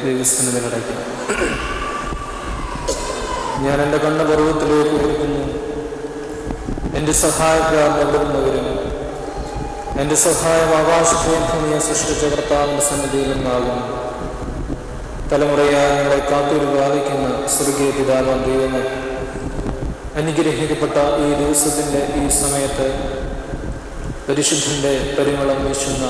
ദൈവസന്നിധിയിൽ അടയ്ക്കുന്നു. ഞാൻ എൻ്റെ കണ്ണ് പർവ്വതത്തിലേക്ക് ഉയർത്തുന്നു. എൻ്റെ സഹായക്കാരൻ എവിടെ നിന്ന് വരും? എൻ്റെ സഹായം ആകാശത്തെയും ഭൂമിയെ സൃഷ്ടിച്ച കർത്താവിൻ്റെ സന്നിധിയിൽ നിന്നാകും. തലമുറയായി ഞങ്ങളെ കാത്തുപരിപാലിക്കുന്ന സ്വർഗീയ പിതാവാം ദൈവമേ, അനുഗ്രഹിക്കപ്പെട്ട ഈ ദിവസത്തിൻ്റെ ഈ സമയത്ത് പരിശുദ്ധൻ്റെ പരിമളം വീശുന്ന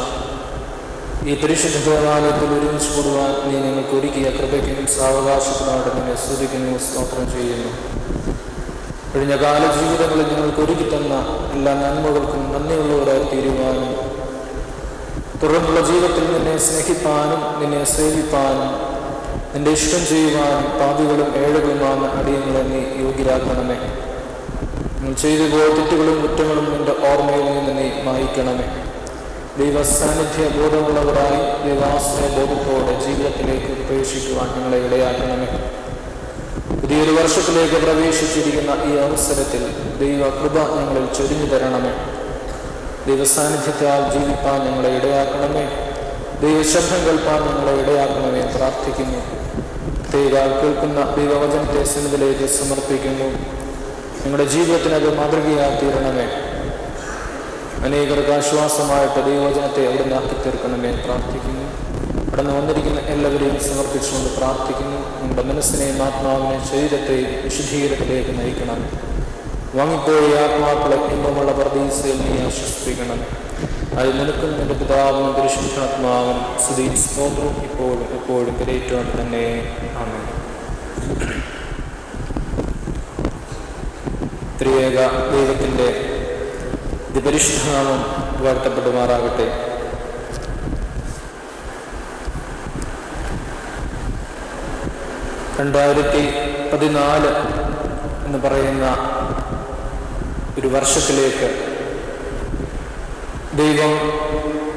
ഈ പരിശുദ്ധ ദേവാലയത്തിൽ ഒരുമിച്ച് കൂടുവാൻ നീ ഞങ്ങൾക്ക് ഒരുക്കിയ കൃപയ്ക്കും സാവകാശത്തിനോട് നിന്നെ സ്തുതിക്കുന്നു, സ്തോത്രം ചെയ്യുന്നു. കഴിഞ്ഞ കാല ജീവിതങ്ങളിൽ ഞങ്ങൾക്ക് ഒരുക്കി തന്ന എല്ലാ നന്മകൾക്കും നന്ദിയുള്ളവരായി തീരുവാനും തുടർന്നുള്ള ജീവിതത്തിൽ നിന്നെ സ്നേഹിപ്പാനും നിന്നെ സേവിപ്പാനും നിന്റെ ഇഷ്ടം ചെയ്യുവാനും പാപികളും ഏഴുകളുമാണ് അടിയങ്ങളെ നീ യോഗ്യരാക്കണമേ. നിങ്ങൾ ചെയ്തു പോയ തെറ്റുകളും കുറ്റങ്ങളും നിന്റെ ഓർമ്മയിൽ നിന്ന് നീ മായിക്കണമേ. ദൈവ സാന്നിധ്യ ബോധമുള്ളവരായി ദൈവാശ്രയ ബോധത്തോടെ ജീവിതത്തിലേക്ക് പ്രവേശിക്കുവാൻ ഞങ്ങളെ ഇടയാക്കണമേ. പുതിയൊരു വർഷത്തിലേക്ക് പ്രവേശിച്ചിരിക്കുന്ന ഈ അവസരത്തിൽ ദൈവ കൃപ ഞങ്ങളിൽ ചൊരിഞ്ഞു തരണമേ. ദൈവസാന്നിധ്യത്താൽ ജീവിപ്പാൻ ഞങ്ങളെ ഇടയാക്കണമേ. ദൈവശബ്ദം കേൾപ്പാൻ ഞങ്ങളെ ഇടയാക്കണമേ പ്രാർത്ഥിക്കുന്നു. കേൾക്കുന്ന ദൈവവചനത്തെ സന്നിധിയിലേക്ക് സമർപ്പിക്കുന്നു. ഞങ്ങളുടെ ജീവിതത്തിനത് മാതൃകയായി തീരണമേ. അനേകർക്ക് ആശ്വാസമായിട്ട് ദൈവവചനത്തെ അവിടെ ആക്കി തീർക്കണമേ പ്രാർത്ഥിക്കുന്നു. കടന്നു വന്നിരിക്കുന്ന എല്ലാവരെയും സമർപ്പിച്ചുകൊണ്ട് പ്രാർത്ഥിക്കുന്നു. നമ്മുടെ മനസ്സിനെയും ആത്മാവിനെയും ശരീരത്തെയും വിശുദ്ധീകരണത്തിലേക്ക് നയിക്കണം. വാങ്ങിപ്പോയ ആത്മാക്കളെ ഇമ്പമുള്ള പർദീസയിൽ നീ ആശ്വസിപ്പിക്കണം. അതിൽ നിനക്കും നിന്റെ പിതാവും പരിശുദ്ധാത്മാവും സ്തുതിയും സ്തോത്രവും ഇപ്പോഴും എപ്പോഴും കരയേറ്റുകൊണ്ട് തന്നെ. ആമേൻ. ത്രിയേക ദൈവത്തിൻ്റെ പരിശുദ്ധനാമം വാഴ്ത്തപ്പെടുമാറാകട്ടെ. (2014) എന്ന് പറയുന്ന ഒരു വർഷത്തിലേക്ക് ദൈവം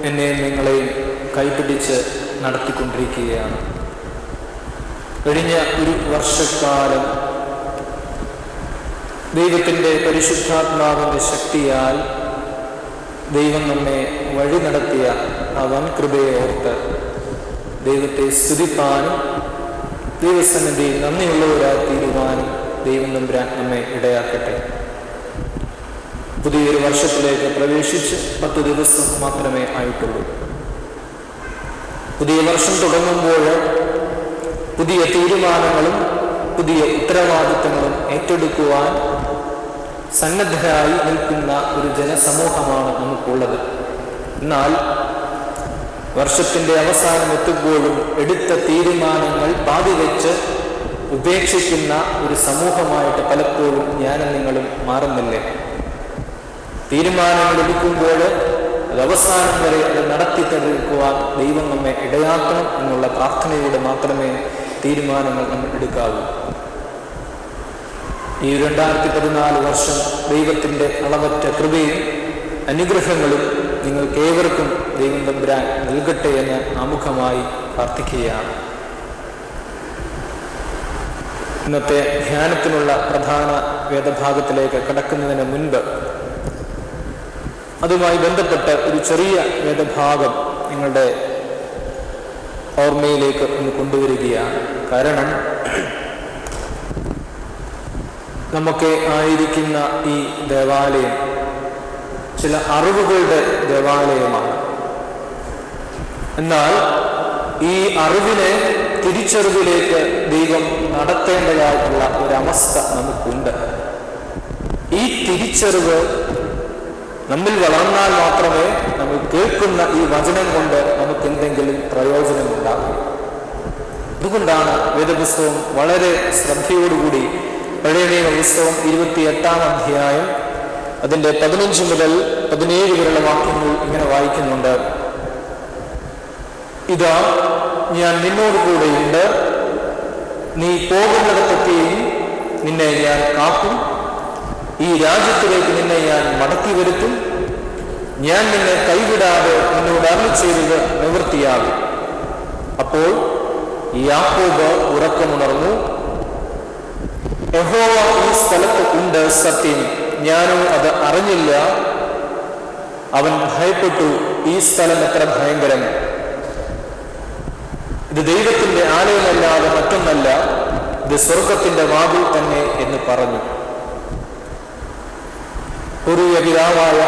എന്നെയും നിങ്ങളെയും കൈപിടിച്ച് നടത്തിക്കൊണ്ടിരിക്കുകയാണ്. കഴിഞ്ഞ ഒരു വർഷക്കാലം ദൈവത്തിൻ്റെ പരിശുദ്ധാത്മാവിൻ്റെ ശക്തിയാൽ ദൈവം നമ്മെ വഴി നടത്തിയ ആ വൻ കൃപയെ ഓർത്ത് ദൈവത്തെ സ്തുതിപ്പാനും ദൈവസന്നിധിയിൽ നന്ദിയുള്ളവരായി തീരുവാനും ദൈവം തമ്പുരാൻ നമ്മെ ഇടയാക്കട്ടെ. പുതിയൊരു വർഷത്തിലേക്ക് പ്രവേശിച്ച് 10 ദിവസം മാത്രമേ ആയിട്ടുള്ളൂ. പുതിയ വർഷം തുടങ്ങുമ്പോൾ പുതിയ തീരുമാനങ്ങളും പുതിയ ഉത്തരവാദിത്തങ്ങളും ഏറ്റെടുക്കുവാൻ സന്നദ്ധരായി നിൽക്കുന്ന ഒരു ജനസമൂഹമാണ് നമുക്കുള്ളത്. എന്നാൽ വർഷത്തിൻ്റെ അവസാനം എത്തുമ്പോഴും എടുത്ത തീരുമാനങ്ങൾ പാതിവെച്ച് ഉപേക്ഷിക്കുന്ന ഒരു സമൂഹമായിട്ട് പലപ്പോഴും ഞാനും നിങ്ങളും മാറുന്നില്ലേ? തീരുമാനങ്ങൾ എടുക്കുമ്പോൾ അത് അവസാനം വരെ അത് നടത്തി തെളിയിക്കുവാൻ ദൈവം നമ്മെ ഇടയാക്കണം എന്നുള്ള പ്രാർത്ഥനയോടെ മാത്രമേ തീരുമാനങ്ങൾ നമ്മൾ എടുക്കാവൂ. ഈ 2014 വർഷം ദൈവത്തിൻ്റെ അളവറ്റ കൃപയും അനുഗ്രഹങ്ങളും നിങ്ങൾക്ക് ഏവർക്കും ദൈവം തമ്പുരാൻ നൽകട്ടെ എന്ന് ആമുഖമായി പ്രാർത്ഥിക്കുകയാണ്. ഇന്നത്തെ ധ്യാനത്തിനുള്ള പ്രധാന വേദഭാഗത്തിലേക്ക് കടക്കുന്നതിന് മുൻപ് അതുമായി ബന്ധപ്പെട്ട് ഒരു ചെറിയ വേദഭാഗം നിങ്ങളുടെ ഓർമ്മയിലേക്ക് ഒന്ന് കൊണ്ടുവരികയാണ്. കാരണം നമുക്ക് ആയിരിക്കുന്ന ഈ ദേവാലയം ചില അറിവുകളുടെ ദേവാലയമാണ്. എന്നാൽ ഈ അറിവിനെ തിരിച്ചറിവിലേക്ക് ദൈവം നടത്തേണ്ടതായിട്ടുള്ള ഒരവസ്ഥ നമുക്കുണ്ട്. ഈ തിരിച്ചറിവ് നമ്മിൽ വളർന്നാൽ മാത്രമേ നമ്മൾ കേൾക്കുന്ന ഈ വചനം കൊണ്ട് നമുക്ക് എന്തെങ്കിലും പ്രയോജനമുണ്ടാകും. അതുകൊണ്ടാണ് വേദപുസ്തകം വളരെ ശ്രദ്ധയോടുകൂടി പഴയ നിയമ പുസ്തകം 28-ാം അധ്യായം അതിൻ്റെ 15 മുതൽ 17 വരെയുള്ള വാക്യങ്ങൾ ഇങ്ങനെ വായിക്കുന്നുണ്ട്. ഇതാ, ഞാൻ നിന്നോട് കൂടെയുണ്ട്, നീ പോകുന്നിടത്തൊക്കെയും നിന്നെ ഞാൻ കാക്കും, ഈ രാജ്യത്തിലേക്ക് നിന്നെ ഞാൻ മടക്കി വരുത്തും, ഞാൻ നിന്നെ കൈവിടാതെ നിന്നോട് അരുളിച്ചെയ്തത് നിവൃത്തിയാകും. അപ്പോൾ യാക്കോബ് ഉറക്കമുണർന്നു. യഹോവ ഈ സ്ഥലത്ത് ഉണ്ട്, സത്യം, ഞാനോ അത് അറിഞ്ഞില്ല. അവൻ ഭയപ്പെട്ടു, ഈ സ്ഥലം എത്ര ഭയങ്കരം, ഇത് ദൈവത്തിന്റെ ആലയമല്ലാതെ മറ്റൊന്നല്ല, ഇത് സ്വർഗത്തിന്റെ വാതിൽ തന്നെ എന്ന് പറഞ്ഞു. പൂർവ്വിക പിതാവായ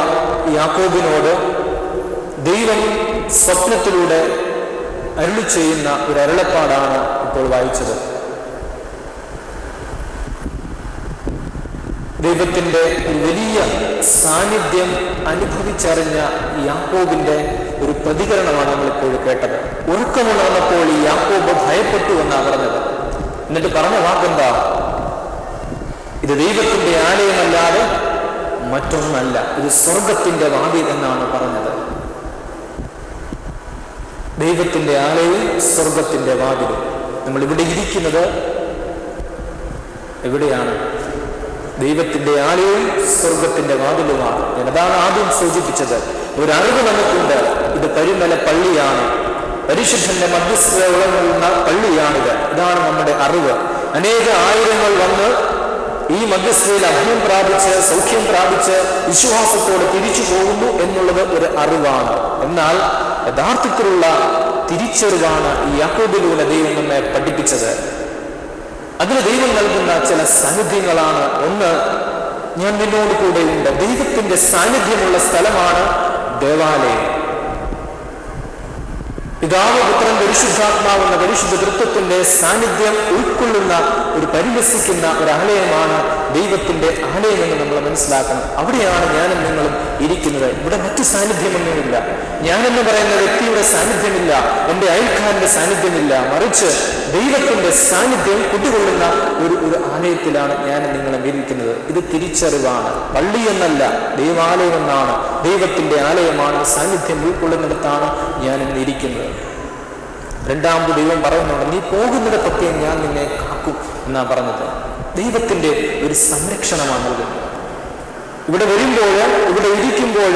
യാക്കോബിനോട് ദൈവം സ്വപ്നത്തിലൂടെ അരുളി ചെയ്യുന്ന ഒരു അരുളപ്പാടാണ് ഇപ്പോൾ വായിച്ചത്. ദൈവത്തിന്റെ ഒരു വലിയ സാന്നിധ്യം അനുഭവിച്ചറിഞ്ഞ യാക്കോബിന്റെ ഒരു പ്രതികരണമാണ് നമ്മളിപ്പോൾ കേട്ടത്. ഉറക്കമുണർന്നപ്പോൾ ഈ യാക്കോബ് ഭയപ്പെട്ടു എന്നാണ് പറഞ്ഞത്. എന്നിട്ട് പറഞ്ഞ വാക്കെന്താ? ഇത് ദൈവത്തിന്റെ ആലയമല്ലാതെ മറ്റൊന്നല്ല, ഇത് സ്വർഗത്തിന്റെ വാതിൽ എന്നാണ് പറഞ്ഞത്. ദൈവത്തിന്റെ ആലയവും സ്വർഗത്തിന്റെ വാതിലും. നമ്മൾ ഇവിടെ ഇരിക്കുന്നത് എവിടെയാണ്? ദൈവത്തിന്റെ ആലയവും സ്വർഗത്തിന്റെ വാതിലുമാണ്. അതാണ് ആദ്യം സൂചിപ്പിച്ചത്. ഒരു അറിവ് നമുക്കുണ്ട്, ഇത് പരിമല പള്ളിയാണ്, പരിശുദ്ധന്റെ മധ്യസ്ഥത ഉളങ്ങുന്ന പള്ളിയാണിത്. ഇതാണ് നമ്മുടെ അറിവ്. അനേക ആയിരങ്ങൾ വന്ന് ഈ മധ്യസ്ഥതയിൽ അഭയം പ്രാപിച്ച് സൗഖ്യം പ്രാപിച്ച് വിശ്വാസത്തോടെ തിരിച്ചു പോകുന്നു എന്നുള്ളത് ഒരു അറിവാണ്. എന്നാൽ യഥാർത്ഥത്തിലുള്ള തിരിച്ചറിവാണ് ഈ യാക്കോബിലൂടെ ദൈവം നമ്മെ പഠിപ്പിച്ചത്. അതിന് ദൈവം നൽകുന്ന ചില സാന്നിധ്യങ്ങളാണ്. ഒന്ന്, ഞാൻ നിന്നോട് കൂടെ ഉണ്ട്. ദൈവത്തിന്റെ സാന്നിധ്യമുള്ള സ്ഥലമാണ് ദേവാലയം. പിതാവ്, പുത്രൻ, പരിശുദ്ധാത്മാവ് എന്ന പരിശുദ്ധ തൃത്വത്തിന്റെ സാന്നിധ്യം ഉൾക്കൊള്ളുന്ന ഒരു പരിലസിക്കുന്ന ഒരു ആലയമാണ് ദൈവത്തിന്റെ ആലയം എന്ന് നമ്മൾ മനസ്സിലാക്കണം. അവിടെയാണ് ഞാനും നിങ്ങളും ഇരിക്കുന്നത്. ഇവിടെ മറ്റു സാന്നിധ്യമൊന്നുമില്ല. ഞാനെന്ന് പറയുന്ന വ്യക്തിയുടെ സാന്നിധ്യമില്ല, എൻ്റെ അയൽക്കാരന്റെ സാന്നിധ്യമില്ല. മറിച്ച് ദൈവത്തിന്റെ സാന്നിധ്യം കുടികൊള്ളുന്ന ഒരു ആലയത്തിലാണ് ഞാനും നിങ്ങളും ഇരിക്കുന്നത്. ഇത് തിരിച്ചറിവാണ്. പള്ളി എന്നല്ല, ദൈവാലയം എന്നാണ്. ദൈവത്തിന്റെ ആലയമാണ്. സാന്നിധ്യം ഉൾക്കൊള്ളുന്നിടത്താണ് ഞാനിന്ന് ഇരിക്കുന്നത്. രണ്ടാമത് ദൈവം പറയുന്നുണ്ട്, നീ പോകുന്നിടത്തൊക്കെ ഞാൻ നിന്നെ കാക്കും എന്നാ പറഞ്ഞത്. ദൈവത്തിന്റെ ഒരു സംരക്ഷണമാണ് നൽകുന്നത്. ഇവിടെ വരുമ്പോൾ, ഇവിടെ ഇരിക്കുമ്പോൾ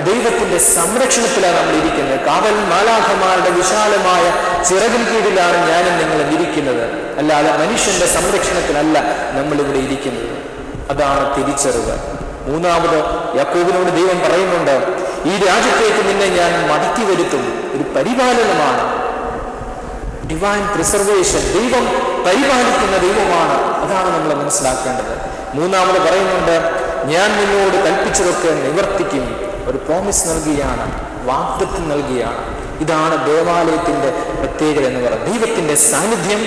ദൈവത്തിന്റെ സംരക്ഷണത്തിലാണ് നമ്മൾ ഇരിക്കുന്നത്. കാവൽ മാലാഖമാരുടെ വിശാലമായ ചിറകിൻ കീഴിലാണ് ഞാനും നിങ്ങളും ഇരിക്കുന്നത്. അല്ലാതെ മനുഷ്യന്റെ സംരക്ഷണത്തിലല്ല നമ്മളിവിടെ ഇരിക്കുന്നത്. അതാണ് തിരിച്ചറിവ്. മൂന്നാമത് യാക്കോബിനോട് ദൈവം പറയുന്നുണ്ട്, ഈ രാജ്യത്തേക്ക് നിന്നെ ഞാൻ മടക്കി വരുത്തും. ഒരു പരിപാലനമാണ്, ഡിവൈൻ പ്രിസർവേഷൻ. ദൈവം പരിപാലിക്കുന്ന ദൈവമാണ്. അതാണ് നമ്മൾ മനസ്സിലാക്കേണ്ടത്. മൂന്നാമത് പറയുന്നുണ്ട്, ഞാൻ നിന്നോട് കൽപ്പിച്ചതൊക്കെ നിവർത്തിക്കും. ഒരു പ്രോമിസ് നൽകിയാണ്, വാഗ്ദത്തം നൽകിയാണ്. ഇതാണ് ദേവാലയത്തിന്റെ പ്രത്യേകത എന്ന് പറയുന്നത്. ദൈവത്തിന്റെ സാന്നിധ്യം,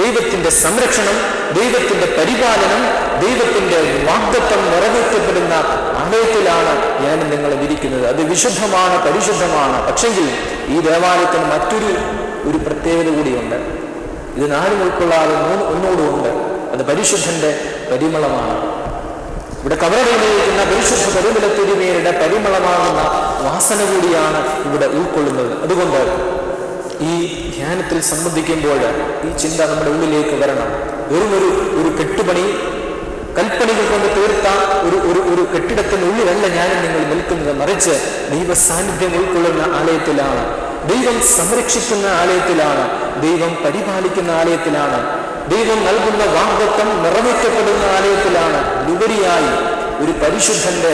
ദൈവത്തിന്റെ സംരക്ഷണം, ദൈവത്തിന്റെ പരിപാലനം, ദൈവത്തിന്റെ വാഗ്ദത്തം നിറവേറ്റപ്പെടുന്ന ആലയത്തിലാണ് ഞാൻ നിങ്ങൾ ഇരിക്കുന്നത്. അത് വിശുദ്ധമാണ്, പരിശുദ്ധമാണ്. പക്ഷെങ്കിൽ ഈ ദേവാലയത്തിന് മറ്റൊരു പ്രത്യേകത കൂടിയുണ്ട്. ഇത് നാലും ഉൾക്കൊള്ളാതെ ഒന്നുകൂടുണ്ട്. അത് പരിശുദ്ധന്റെ പരിമളമാണ്. ഇവിടെ കബറടയിലിരിക്കുന്ന പരിശുദ്ധ പരിമള തിരുമേനിയുടെ പരിമളമാകുന്ന വാസന കൂടിയാണ് ഇവിടെ ഉൾക്കൊള്ളുന്നത്. അതുകൊണ്ട് ഈ ധ്യാനത്തിൽ സംബന്ധിക്കുമ്പോൾ ഈ ചിന്ത നമ്മുടെ ഉള്ളിലേക്ക് വരണം. വെറും ഒരു കെട്ടുപണി, കൽപ്പണികൾ കൊണ്ട് തീർത്ത ഒരു കെട്ടിടത്തിനുള്ളിലല്ല ഞാനും നിങ്ങൾ നിൽക്കുന്നത്. മറിച്ച് ദൈവ സാന്നിധ്യം ഉൾക്കൊള്ളുന്ന ആലയത്തിലാണ്, ദൈവം സംരക്ഷിക്കുന്ന ആലയത്തിലാണ്, ദൈവം പരിപാലിക്കുന്ന ആലയത്തിലാണ്, ദൈവം നൽകുന്ന വാഗ്ദത്തം നിറവേറ്റപ്പെടുന്ന ആലയത്തിലാണ്. ഉപരിയായി ഒരു പരിശുദ്ധന്റെ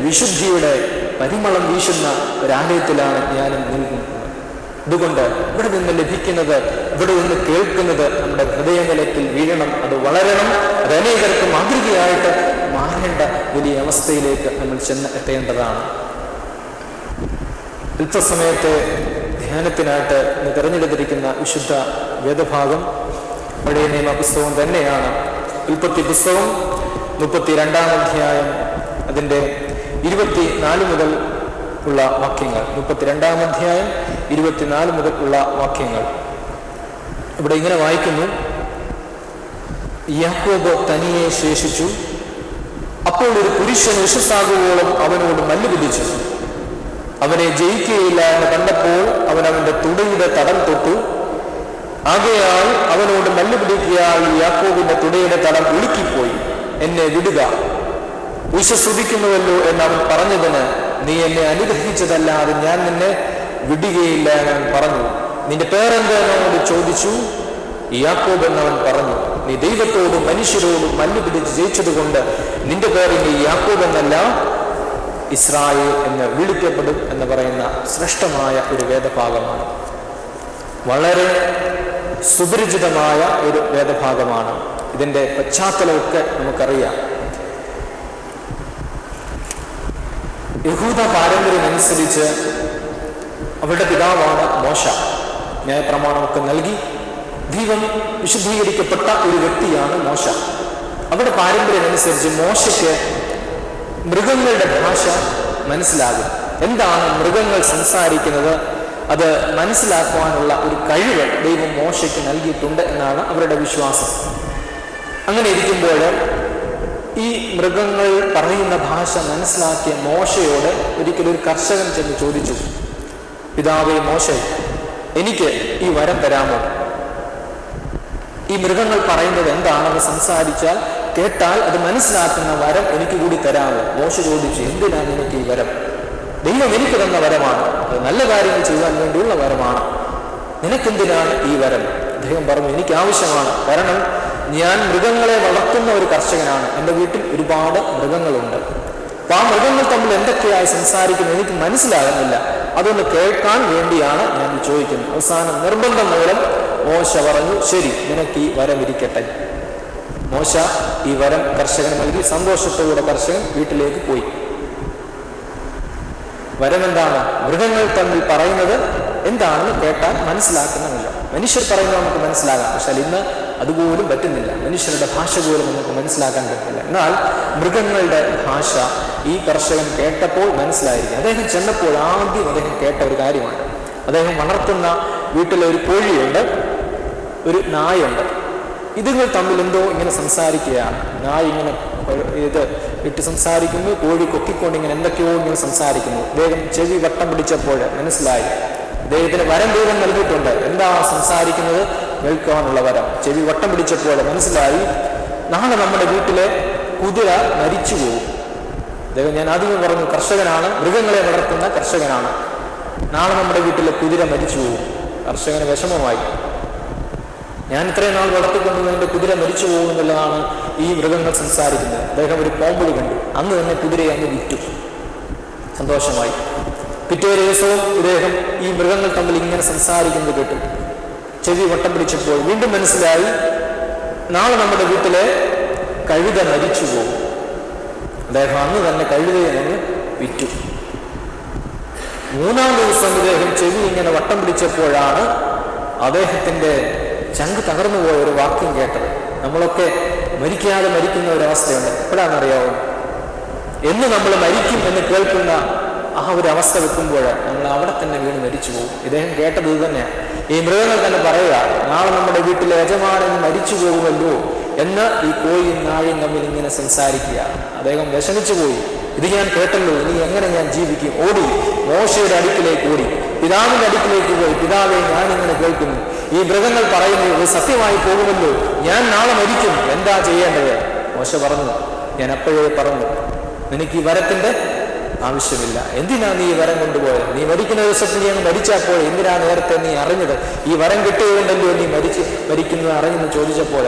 വിശുദ്ധിയുടെ പരിമളം വീശുന്ന ഒരാലയത്തിലാണ് ഞാനും നിൽക്കുന്നത്. അതുകൊണ്ട് ഇവിടെ നിന്ന് ലഭിക്കുന്നത്, ഇവിടെ നിന്ന് കേൾക്കുന്നത് നമ്മുടെ ഹൃദയതലത്തിൽ വീഴണം, അത് വളരണം, അത് അനേകർക്ക് മാതൃകയായിട്ട് മാറേണ്ട വലിയ അവസ്ഥയിലേക്ക് നമ്മൾ എത്തേണ്ടതാണ്. അല്പസമയത്തെ ധ്യാനത്തിനായിട്ട് ഇന്ന് തിരഞ്ഞെടുത്തിരിക്കുന്ന വിശുദ്ധ വേദഭാഗം പഴയ നിയമ പുസ്തകം തന്നെയാണ്. ഉൽപ്പത്തി പുസ്തകം 32-ാം അധ്യായം അതിൻ്റെ 24 മുതൽ ഉള്ള വാക്യങ്ങൾ. 32-ാം അധ്യായം 24 മുതൽ ഉള്ള വാക്യങ്ങൾ. ഇവിടെ ഇങ്ങനെ വായിക്കുന്നു, യാക്കോബ് തനിയെ ശേഷിച്ചു. അപ്പോൾ ഒരു പുരുഷൻ യശസ്സാകുവോളം അവനോട് മല്ലുപിടിച്ചു. അവനെ ജയിക്കുകയില്ല എന്ന് കണ്ടപ്പോൾ അവൻ അവന്റെ തുടയുടെ തടം തൊട്ടു. ആകയാൽ അവനോട് മല്ലുപിടിക്കുകയാൽ യാക്കോബിന്റെ തുടയുടെ തടം ഉളുക്കിപ്പോയി. എന്നെ വിടുക, ഉശസ്രുതിക്കുന്നുവല്ലോ എന്നവൻ പറഞ്ഞതിന്, നീ എന്നെ അനുഗ്രഹിച്ചതല്ലാതെ ഞാൻ നിന്നെ വിടുകയില്ല എന്നവൻ പറഞ്ഞു. നിന്റെ പേരെന്ത് എന്നവനോട് ചോദിച്ചു. യാക്കോബ് എന്നവൻ പറഞ്ഞു. നീ ദൈവത്തോടും മനുഷ്യരോടും മല്ലുപിടിച്ച് ജയിച്ചതുകൊണ്ട് നിന്റെ പേര് നീ യാക്കോബ് എന്നല്ല ഇസ്രായേൽ എന്ന് വിളിക്കപ്പെടും എന്ന് പറയുന്ന ശ്രേഷ്ഠമായ ഒരു വേദഭാഗമാണ്. വളരെ സുപരിചിതമായ ഒരു വേദഭാഗമാണ്. ഇതിൻ്റെ പശ്ചാത്തലമൊക്കെ നമുക്കറിയാം. യഹൂദ പാരമ്പര്യമനുസരിച്ച് അവരുടെ പിതാവാണ് മോശ. ന്യായപ്രമാണമൊക്കെ നൽകി ദൈവം വിശുദ്ധീകരിക്കപ്പെട്ട ഒരു വ്യക്തിയാണ് മോശ. അവരുടെ പാരമ്പര്യമനുസരിച്ച് മോശയ്ക്ക് മൃഗങ്ങളുടെ ഭാഷ മനസ്സിലാകും. എന്താണ് മൃഗങ്ങൾ സംസാരിക്കുന്നത്, അത് മനസ്സിലാക്കുവാനുള്ള ഒരു കഴിവ് ദൈവം മോശയ്ക്ക് നൽകിയിട്ടുണ്ട് എന്നാണ് അവരുടെ വിശ്വാസം. അങ്ങനെ ഇരിക്കുമ്പോൾ ഈ മൃഗങ്ങൾ പറയുന്ന ഭാഷ മനസ്സിലാക്കിയ മോശയോട് ഒരിക്കലും ഒരു കർഷകൻ ചെന്ന് ചോദിച്ചു, പിതാവേ മോശേ, എനിക്ക് ഈ വരം തരാമോ? ഈ മൃഗങ്ങൾ പറയുന്നത് എന്താണെന്ന് സംസാരിച്ചാൽ കേട്ടാൽ അത് മനസ്സിലാക്കുന്ന വരം എനിക്ക് കൂടി തരാമോ? മോശ ചോദിച്ചു, എന്തിനാണ് എനിക്ക് ഈ വരം? ദൈവം എനിക്ക് തന്ന വരമാണ്, അത് നല്ല കാര്യങ്ങൾ ചെയ്യാൻ വേണ്ടിയുള്ള വരമാണ്. നിനക്കെന്തിനാണ് ഈ വരം? അദ്ദേഹം പറഞ്ഞു, എനിക്ക് ആവശ്യമാണ്. കാരണം ഞാൻ മൃഗങ്ങളെ വളർത്തുന്ന ഒരു കർഷകനാണ്. എൻ്റെ വീട്ടിൽ ഒരുപാട് മൃഗങ്ങളുണ്ട്. അപ്പോൾ ആ മൃഗങ്ങൾ തമ്മിൽ എന്തൊക്കെയായി സംസാരിക്കുന്നത് എനിക്ക് മനസ്സിലാകുന്നില്ല. അതൊന്ന് കേൾക്കാൻ വേണ്ടിയാണ് ഞാൻ ചോദിക്കുന്നത്. അവസാനം നിർബന്ധം മൂലം മോശ പറഞ്ഞു, ശരി, നിനക്ക് ഈ വരം ഇരിക്കട്ടെ. മോശ ഈ വരം കർഷകന് നൽകി. സന്തോഷത്തോടെ കർഷകൻ വീട്ടിലേക്ക് പോയി. വരം എന്താണ്? മൃഗങ്ങൾ തമ്മിൽ പറയുന്നത് എന്താണെന്ന് കേട്ടാൽ മനസ്സിലാക്കുന്നില്ല. മനുഷ്യർ പറയുന്നത് നമുക്ക് മനസ്സിലാകാം, പക്ഷെ ഇന്ന് അതുപോലും പറ്റുന്നില്ല. മനുഷ്യരുടെ ഭാഷ പോലും നമുക്ക് മനസ്സിലാക്കാൻ പറ്റില്ല. എന്നാൽ മൃഗങ്ങളുടെ ഭാഷ ഈ കർഷകൻ കേട്ടപ്പോൾ മനസ്സിലായിരിക്കും. അദ്ദേഹം ചെന്നപ്പോൾ ആദ്യം അദ്ദേഹം കേട്ട ഒരു കാര്യമാണ്, അദ്ദേഹം വളർത്തുന്ന വീട്ടിലെ ഒരു കോഴിയുണ്ട്, ഒരു നായുണ്ട്. ഇതുങ്ങൾ തമ്മിൽ എന്തോ ഇങ്ങനെ സംസാരിക്കുകയാണ്. നായ ഇങ്ങനെ ഇട്ട് സംസാരിക്കുന്നു, കോഴി കൊക്കിക്കൊണ്ട് ഇങ്ങനെ എന്തൊക്കെയോ ഇങ്ങനെ സംസാരിക്കുന്നു. അദ്ദേഹം ചെവി വട്ടം പിടിച്ചപ്പോൾ മനസ്സിലായി, അദ്ദേഹത്തിന് വരം ദൈവം നൽകിയിട്ടുണ്ട്. എന്താ സംസാരിക്കുന്നത് കേൾക്കാനുള്ള വരം. ചെവി വട്ടം പിടിച്ചപ്പോൾ മനസ്സിലായി, നാളെ നമ്മുടെ വീട്ടിലെ കുതിര മരിച്ചു പോകും. അദ്ദേഹം, ഞാൻ ആദ്യം പറഞ്ഞു, കർഷകനാണ്, മൃഗങ്ങളെ വളർത്തുന്ന കർഷകനാണ്. നാളെ നമ്മുടെ വീട്ടിലെ കുതിര മരിച്ചു പോകും. കർഷകന് വിഷമമായി. ഞാൻ ഇത്രയും നാൾ വളർത്തിക്കൊണ്ടു എൻ്റെ കുതിര മരിച്ചു പോകുമെന്നുള്ളതാണ് ഈ മൃഗങ്ങൾ സംസാരിക്കുന്നത്. അദ്ദേഹം ഒരു പോംവഴി കണ്ടു. അന്ന് തന്നെ കുതിരയെ അങ്ങ് വിറ്റു. സന്തോഷമായി. പിറ്റേ ദിവസവും ഇദ്ദേഹം ഈ മൃഗങ്ങൾ തമ്മിൽ ഇങ്ങനെ സംസാരിക്കുന്നത് കേട്ടു. ചെവി വട്ടം പിടിച്ചപ്പോൾ വീണ്ടും മനസ്സിലായി, നാളെ നമ്മുടെ വീട്ടിലെ കഴുത മരിച്ചു പോകും. അദ്ദേഹം അന്ന് തന്നെ കഴുതയെ അങ്ങ് വിറ്റു. മൂന്നാം ദിവസം ഇദ്ദേഹം ചെവി ഇങ്ങനെ വട്ടം പിടിച്ചപ്പോഴാണ് അദ്ദേഹത്തിൻ്റെ ചങ്ക് തകർന്നു പോയ ഒരു വാക്യം കേട്ടത്. നമ്മളൊക്കെ മരിക്കാതെ മരിക്കുന്ന ഒരവസ്ഥയുണ്ട്. എപ്പോഴാണെന്നറിയാവോ? എന്ന് നമ്മൾ മരിക്കും എന്ന് കേൾക്കുന്ന ആ ഒരു അവസ്ഥ വെക്കുമ്പോൾ നമ്മൾ അവിടെ തന്നെ വീണ് മരിച്ചു പോകും. ഇദ്ദേഹം കേട്ടത് ഇത് തന്നെയാണ്. ഈ മൃഗങ്ങൾ തന്നെ പറയുക, നാളെ നമ്മുടെ വീട്ടിലെ യജമാനൻ മരിച്ചു പോകുമല്ലോ എന്ന് ഈ കോഴിയും നാഴയും തമ്മിൽ ഇങ്ങനെ സംസാരിക്കുക. അദ്ദേഹം വിഷമിച്ചു പോയി. ഇത് ഞാൻ കേട്ടല്ലോ, ഇനി എങ്ങനെ ഞാൻ ജീവിക്കും? ഓടി മോശയുടെ അടുക്കിലേക്ക് ഓടി, പിതാവിന്റെ അടുക്കിലേക്ക് പോയി. പിതാവെ, ഞാനിങ്ങനെ കേൾക്കുന്നു, ഈ മൃഗങ്ങൾ പറയുന്നത് സത്യമായി പോകുമല്ലോ, ഞാൻ നാളെ മരിക്കും, എന്താ ചെയ്യേണ്ടത്? മോശ പറഞ്ഞു, ഞാൻ അപ്പോഴേ പറഞ്ഞു, നിനക്ക് ഈ വരത്തിന്റെ ആവശ്യമില്ല. എന്തിനാ നീ ഈ വരം കൊണ്ടുപോയത്? നീ മരിക്കുന്ന ദിവസത്തിൽ നീ അങ്ങ് മരിച്ചപ്പോൾ എന്തിനാ നേരത്തെ നീ അറിഞ്ഞത്? ഈ വരം കിട്ടിയതുകൊണ്ടല്ലോ നീ മരിക്കുന്നത് അറിഞ്ഞെന്ന് ചോദിച്ചപ്പോൾ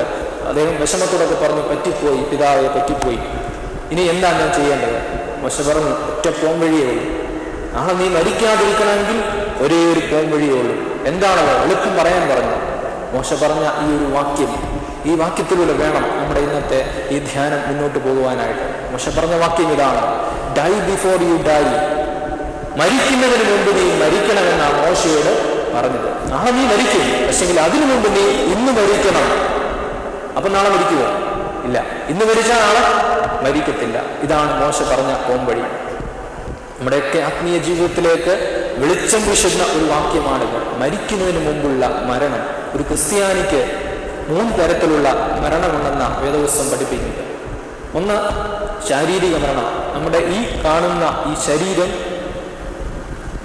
അദ്ദേഹം വിഷമത്തോടൊക്കെ പറഞ്ഞു, പറ്റിപ്പോയി പിതാവെ, പറ്റിപ്പോയി. ഇനി എന്താ ഞാൻ ചെയ്യേണ്ടത്? മോശ പറഞ്ഞു, ഒറ്റ പോംവഴിയേ ഉള്ളൂ. നാളെ നീ മരിക്കാതിരിക്കണമെങ്കിൽ ഒരേ ഒരു പോംവഴിയേ ഉള്ളൂ. എന്താണത്? എളുപ്പം പറയാൻ പറഞ്ഞു. മോശ പറഞ്ഞ ഈ ഒരു വാക്യം, ഈ വാക്യത്തിലൂടെ വേണം നമ്മുടെ ഇന്നത്തെ ഈ ധ്യാനം മുന്നോട്ട് പോകുവാനായിട്ട്. മോശ പറഞ്ഞ വാക്യം ഇതാണ്, ഡൈ ബിഫോർ യു ഡൈ. മരിക്കുന്നതിന് മുമ്പ് നീ മരിക്കണമെന്നാണ് മോശയോട് പറഞ്ഞത്. നാളെ നീ മരിക്കും, പക്ഷെങ്കിൽ അതിനു മുമ്പ് നീ ഇന്ന് മരിക്കണം. അപ്പൊ നാളെ മരിക്കുമോ? ഇല്ല. ഇന്ന് മരിച്ചാൽ നാളെ മരിക്കത്തില്ല. ഇതാണ് മോശ പറഞ്ഞ പോംവഴി. നമ്മുടെയൊക്കെ ആത്മീയ ജീവിതത്തിലേക്ക് വെളിച്ചം വീശുന്ന ഒരു വാക്യമാണിത്. മരിക്കുന്നതിന് മുമ്പുള്ള മരണം. ഒരു ക്രിസ്ത്യാനിക്ക് 3 തരത്തിലുള്ള മരണമുണ്ടെന്ന വേദപുസ്തകം പഠിപ്പിക്കുന്നത്. ഒന്ന് ശാരീരിക മരണം. നമ്മുടെ ഈ കാണുന്ന ഈ ശരീരം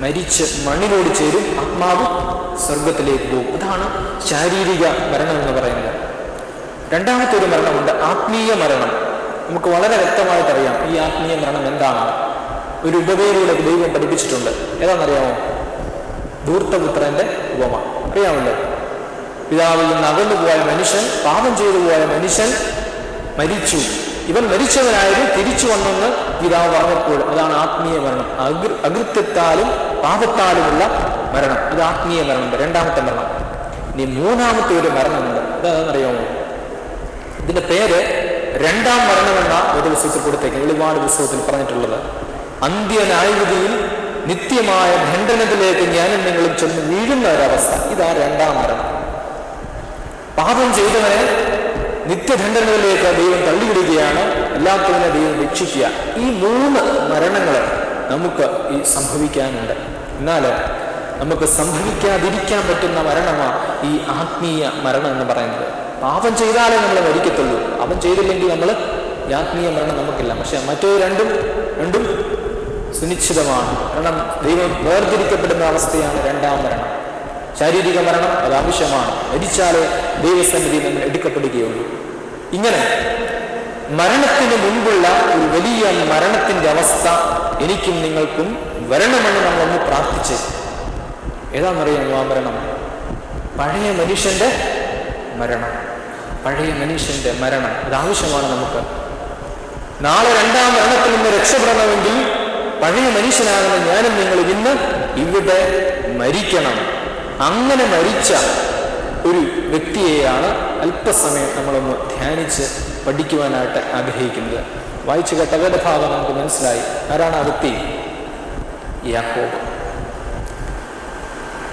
മരിച്ച് മണ്ണിനോട് ചേരും, ആത്മാവ് സ്വർഗത്തിലേക്ക് പോകും. അതാണ് ശാരീരിക മരണം എന്ന് പറയുന്നത്. രണ്ടാമത്തെ ഒരു മരണമുണ്ട്, ആത്മീയ മരണം. നമുക്ക് വളരെ വ്യക്തമായിട്ടറിയാം ഈ ആത്മീയ മരണം എന്താണ്. ഒരു ഉപമയിലൂടെ ദൈവം പഠിപ്പിച്ചിട്ടുണ്ട്. ഏതാണെന്നറിയാമോ? ധൂർത്തപുത്രന്റെ ഉപമ. അറിയാമല്ലോ. പിതാവിൽ നിന്ന് അകന്നു പോയ മനുഷ്യൻ, പാപം ചെയ്തു പോയ മനുഷ്യൻ മരിച്ചു. ഇവൻ മരിച്ചവനായത് തിരിച്ചു വന്നെന്ന് പിതാവ് പറഞ്ഞപ്പോൾ അതാണ് ആത്മീയ മരണം. അകൃത്യത്താലും പാപത്താലുമുള്ള മരണം. ഇത് ആത്മീയ മരണം, രണ്ടാമത്തെ മരണം. ഇനി മൂന്നാമത്തെ ഒരു മരണമുണ്ട്. അതെന്നറിയാമോ? ഇതിന്റെ പേര് രണ്ടാം മരണമെന്ന വേദപുസ്തകത്തിൽ കൊടുത്തേക്ക്, വെളിപാട് പുസ്തകത്തിൽ പറഞ്ഞിട്ടുള്ളത്. അന്ത്യന്യായവിധിയിൽ നിത്യമായ ദണ്ഡനത്തിലേക്ക് ഞാനും നിങ്ങളും ചെന്ന് വീഴുന്ന ഒരവസ്ഥ. ഇതാ രണ്ടാം മരണം. പാപം ചെയ്തവനെ നിത്യദണ്ഡനത്തിലേക്ക് ദൈവം തള്ളിവിടുകയാണ്, അല്ലാത്തവനെ ദൈവം രക്ഷിക്കുക. ഈ 3 മരണങ്ങൾ നമുക്ക് ഈ സംഭവിക്കാനുണ്ട്. എന്നാൽ നമുക്ക് സംഭവിക്കാതിരിക്കാൻ പറ്റുന്ന മരണമാണ് ഈ ആത്മീയ മരണം എന്ന് പറയുന്നത്. പാപം ചെയ്താലേ നമ്മൾ മരിക്കത്തുള്ളൂ. പാപം ചെയ്തില്ലെങ്കിൽ നമ്മൾ ഈ ആത്മീയ മരണം നമുക്കില്ല. പക്ഷെ മറ്റേ രണ്ടും സുനിശ്ചിതമാണ്. കാരണം ദൈവം വേർതിരിക്കപ്പെടുന്ന അവസ്ഥയാണ് രണ്ടാം മരണം. ശാരീരിക മരണം അത് ആവശ്യമാണ്. മരിച്ചാലേ ദൈവസന്നിധി നമ്മൾ എടുക്കപ്പെടുകയുള്ളൂ. ഇങ്ങനെ മരണത്തിന് മുൻപുള്ള ഒരു വലിയ മരണത്തിന്റെ അവസ്ഥ എനിക്കും നിങ്ങൾക്കും വരണമെന്ന് നമ്മളൊന്ന് പ്രാർത്ഥിച്ച്. ഏതാണെന്നറിയാമോ ആ മരണം? പഴയ മനുഷ്യന്റെ മരണം. പഴയ മനുഷ്യന്റെ മരണം അത് ആവശ്യമാണ് നമുക്ക്. നാളെ രണ്ടാം മരണത്തിൽ നിന്ന് രക്ഷപ്പെടണമെങ്കിൽ പഴയ മനുഷ്യനാകുന്ന ഞാനും നിങ്ങളും ഇന്ന് ഇവിടെ മരിക്കണം. അങ്ങനെ മരിച്ച ഒരു വ്യക്തിയെയാണ് അല്പസമയം നമ്മളൊന്ന് ധ്യാനിച്ച് പഠിക്കുവാനായിട്ട് ആഗ്രഹിക്കുന്നത്. വായിച്ചു കേട്ട വേദഭാഗം നമുക്ക് മനസ്സിലായി. ആരാണ് ആ വ്യക്തി? യാക്കോബ്.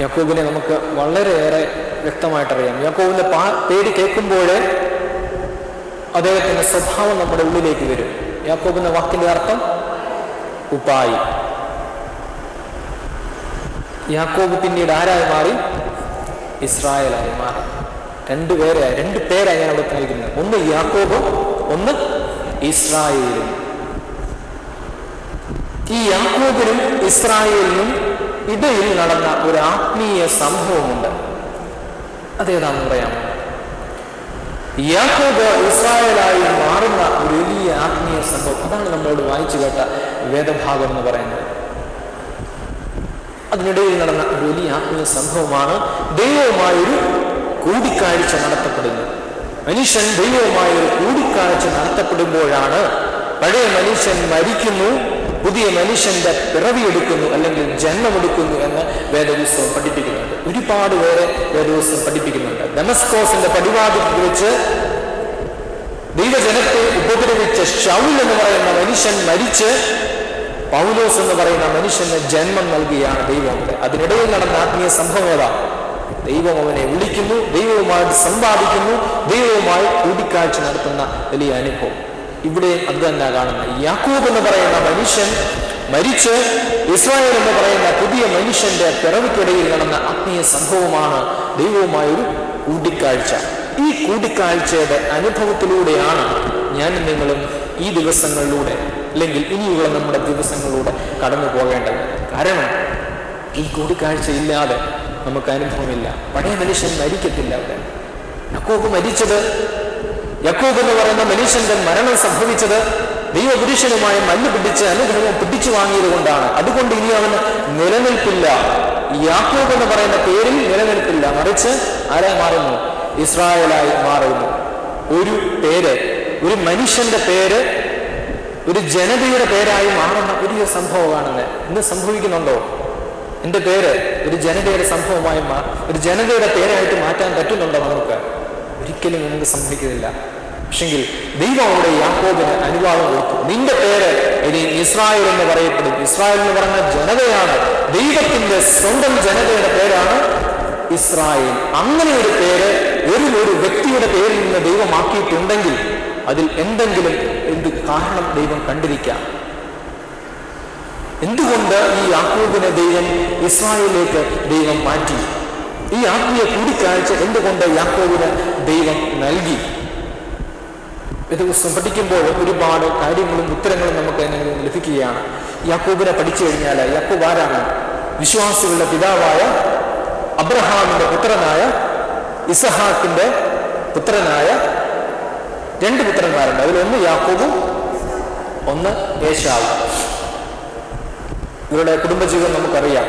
യാക്കോബിനെ നമുക്ക് വളരെയേറെ വ്യക്തമായിട്ടറിയാം. യാക്കോബിന്റെ പേര് കേൾക്കുമ്പോഴേ അദ്ദേഹത്തിന്റെ സ്വഭാവം നമ്മുടെ ഉള്ളിലേക്ക് വരും. യാക്കോബിന്റെ വാക്കിന്റെ അർത്ഥം ഉപായി. യാക്കോബ് പിന്നീട് ആരായി മാറി? ഇസ്രായേലായി മാറി. രണ്ട് പേരായി ഞാൻ അവിടെ നൽകുന്നത്. ഒന്ന് യാക്കോബും ഒന്ന് ഇസ്രായേലും. ഈ യാക്കോബിനും ഇസ്രായേലിനും ഇടയിൽ നടന്ന ഒരു ആത്മീയ സംഭവമുണ്ട്. അതേതാണെന്ന് പറയാമോ? യാക്കോബ് ഇസ്രായേലായി മാറുന്ന ഒരു വലിയ ആത്മീയ സംഭവം. അതാണ് നമ്മളോട് വായിച്ചു കേട്ട വേദഭാഗം എന്ന് പറയുന്നത്. അതിനിടയിൽ നടന്ന ഒരു വലിയ ആത്മീയ സംഭവമാണ് ദൈവവുമായൊരു കൂടിക്കാഴ്ച നടത്തപ്പെടുന്നത്. മനുഷ്യൻ ദൈവവുമായൊരു കൂടിക്കാഴ്ച നടത്തപ്പെടുമ്പോഴാണ് പഴയ മനുഷ്യൻ മരിക്കുന്നു, പുതിയ മനുഷ്യന്റെ പിറവിയെടുക്കുന്നു, അല്ലെങ്കിൽ ജന്മമെടുക്കുന്നു എന്ന് വേദപുസ്തകം പഠിപ്പിക്കുന്നുണ്ട്. ഒരുപാട് പേരെ വേദപുസ്തകം പഠിപ്പിക്കുന്നുണ്ട്. ദമസ്കോസിന്റെ പടിവാതിൽ വെച്ച് ദൈവജനത്തെ ഉപദ്രവിച്ച ശൗൽ എന്ന് പറയുന്ന മനുഷ്യൻ മരിച്ച് പൗലോസ് എന്ന് പറയുന്ന മനുഷ്യന് ജന്മം നൽകുകയാണ് ദൈവം. അതിനിടയിൽ നടന്ന ആത്മീയ സംഭവം ഏതാ? ദൈവം അവനെ വിളിക്കുന്നു, ദൈവവുമായിട്ട് സമ്പാദിക്കുന്നു, ദൈവവുമായി കൂടിക്കാഴ്ച നടത്തുന്ന വലിയ അനുഭവം. ഇവിടെ അത് തന്നെ കാണുന്നത്. യാക്കോബ് എന്ന് പറയുന്ന മനുഷ്യൻ മരിച്ച് ഇസ്രായേൽ എന്ന് പറയുന്ന പുതിയ മനുഷ്യന്റെ പിറവിക്കിടയിൽ നടന്ന ആത്മീയ സംഭവമാണ് ദൈവവുമായൊരു കൂടിക്കാഴ്ച. ഈ കൂടിക്കാഴ്ചയുടെ അനുഭവത്തിലൂടെയാണ് ഞാനും നിങ്ങളും ഈ ദിവസങ്ങളിലൂടെ, അല്ലെങ്കിൽ ഇനിയുള്ള നമ്മുടെ ദിവസങ്ങളിലൂടെ കടന്നു പോകേണ്ടത്. കാരണം ഈ കൂടിക്കാഴ്ച ഇല്ലാതെ നമുക്ക് അനുഭവമില്ല. പഴയ മനുഷ്യൻ മരിക്കത്തില്ല. അവിടെ യാക്കോബ് മരിച്ചത്, യാക്കോബ് എന്ന് പറയുന്ന മനുഷ്യന്റെ മരണം സംഭവിച്ചത് ദൈവപുരുഷനുമായി മല്ല് പിടിച്ച് അനുഗ്രഹം പിടിച്ചു വാങ്ങിയത് കൊണ്ടാണ്. അതുകൊണ്ട് ഇനി അവന് നിലനിൽപ്പില്ല. യാക്കോബ് എന്ന് പറയുന്ന പേരിൽ നിലനിൽപ്പില്ല. മറിച്ച് ആരായി മാറുന്നു? ഇസ്രായേലായി മാറുന്നു. ഒരു പേര്, ഒരു മനുഷ്യന്റെ പേര് ഒരു ജനതയുടെ പേരായി മാറുന്ന വലിയ സംഭവമാണെന്ന് ഇന്ന് സംഭവിക്കുന്നുണ്ടോ? എൻ്റെ പേര് ഒരു ജനതയുടെ സംഭവമായി ഒരു ജനതയുടെ പേരായിട്ട് മാറ്റാൻ പറ്റുന്നുണ്ടോ നമുക്ക്? ഒരിക്കലും നമുക്ക് സംഭവിക്കുന്നില്ല. പക്ഷെങ്കിൽ ദൈവം അവിടെ യാക്കോബിന് അനുവാദം കൊടുത്തു. നിന്റെ പേര് ഇനി ഇസ്രായേൽ എന്ന് പറയപ്പെടും. ഇസ്രായേൽ എന്ന് പറഞ്ഞ ജനതയാണ്, ദൈവത്തിന്റെ സ്വന്തം ജനതയുടെ പേരാണ് ഇസ്രായേൽ. അങ്ങനെ ഒരു പേര് ഒരു വ്യക്തിയുടെ പേരിൽ നിന്ന് ദൈവമാക്കിയിട്ടുണ്ടെങ്കിൽ അതിൽ എന്തെങ്കിലും കാരണം ദൈവം കണ്ടിരിക്കാം. എന്തുകൊണ്ട് ഈ യാക്കോബിനെ ദൈവം ഇസ്രായേലിലേക്ക് ദൈവം മാറ്റി? ഈ ആത്മീയ കൂടിക്കാഴ്ച എന്തുകൊണ്ട് യാക്കോബിന് ദൈവം നൽകി? ദിവസം പഠിക്കുമ്പോൾ ഒരുപാട് കാര്യങ്ങളും ഉത്തരങ്ങളും നമുക്ക് ലഭിക്കുകയാണ്. യാക്കോബിനെ പഠിച്ചു കഴിഞ്ഞാൽ യാക്കോബ് ആരാണ്? വിശ്വാസികളുടെ പിതാവായ അബ്രഹാമിന്റെ പുത്രനായ ഇസഹാക്കിന്റെ പുത്രനായ 2 പുത്രന്മാരുണ്ട്. അതിലൊന്ന് യാക്കോബും ഒന്ന് ഏശാവും. ഇവരുടെ കുടുംബജീവിതം നമുക്കറിയാം.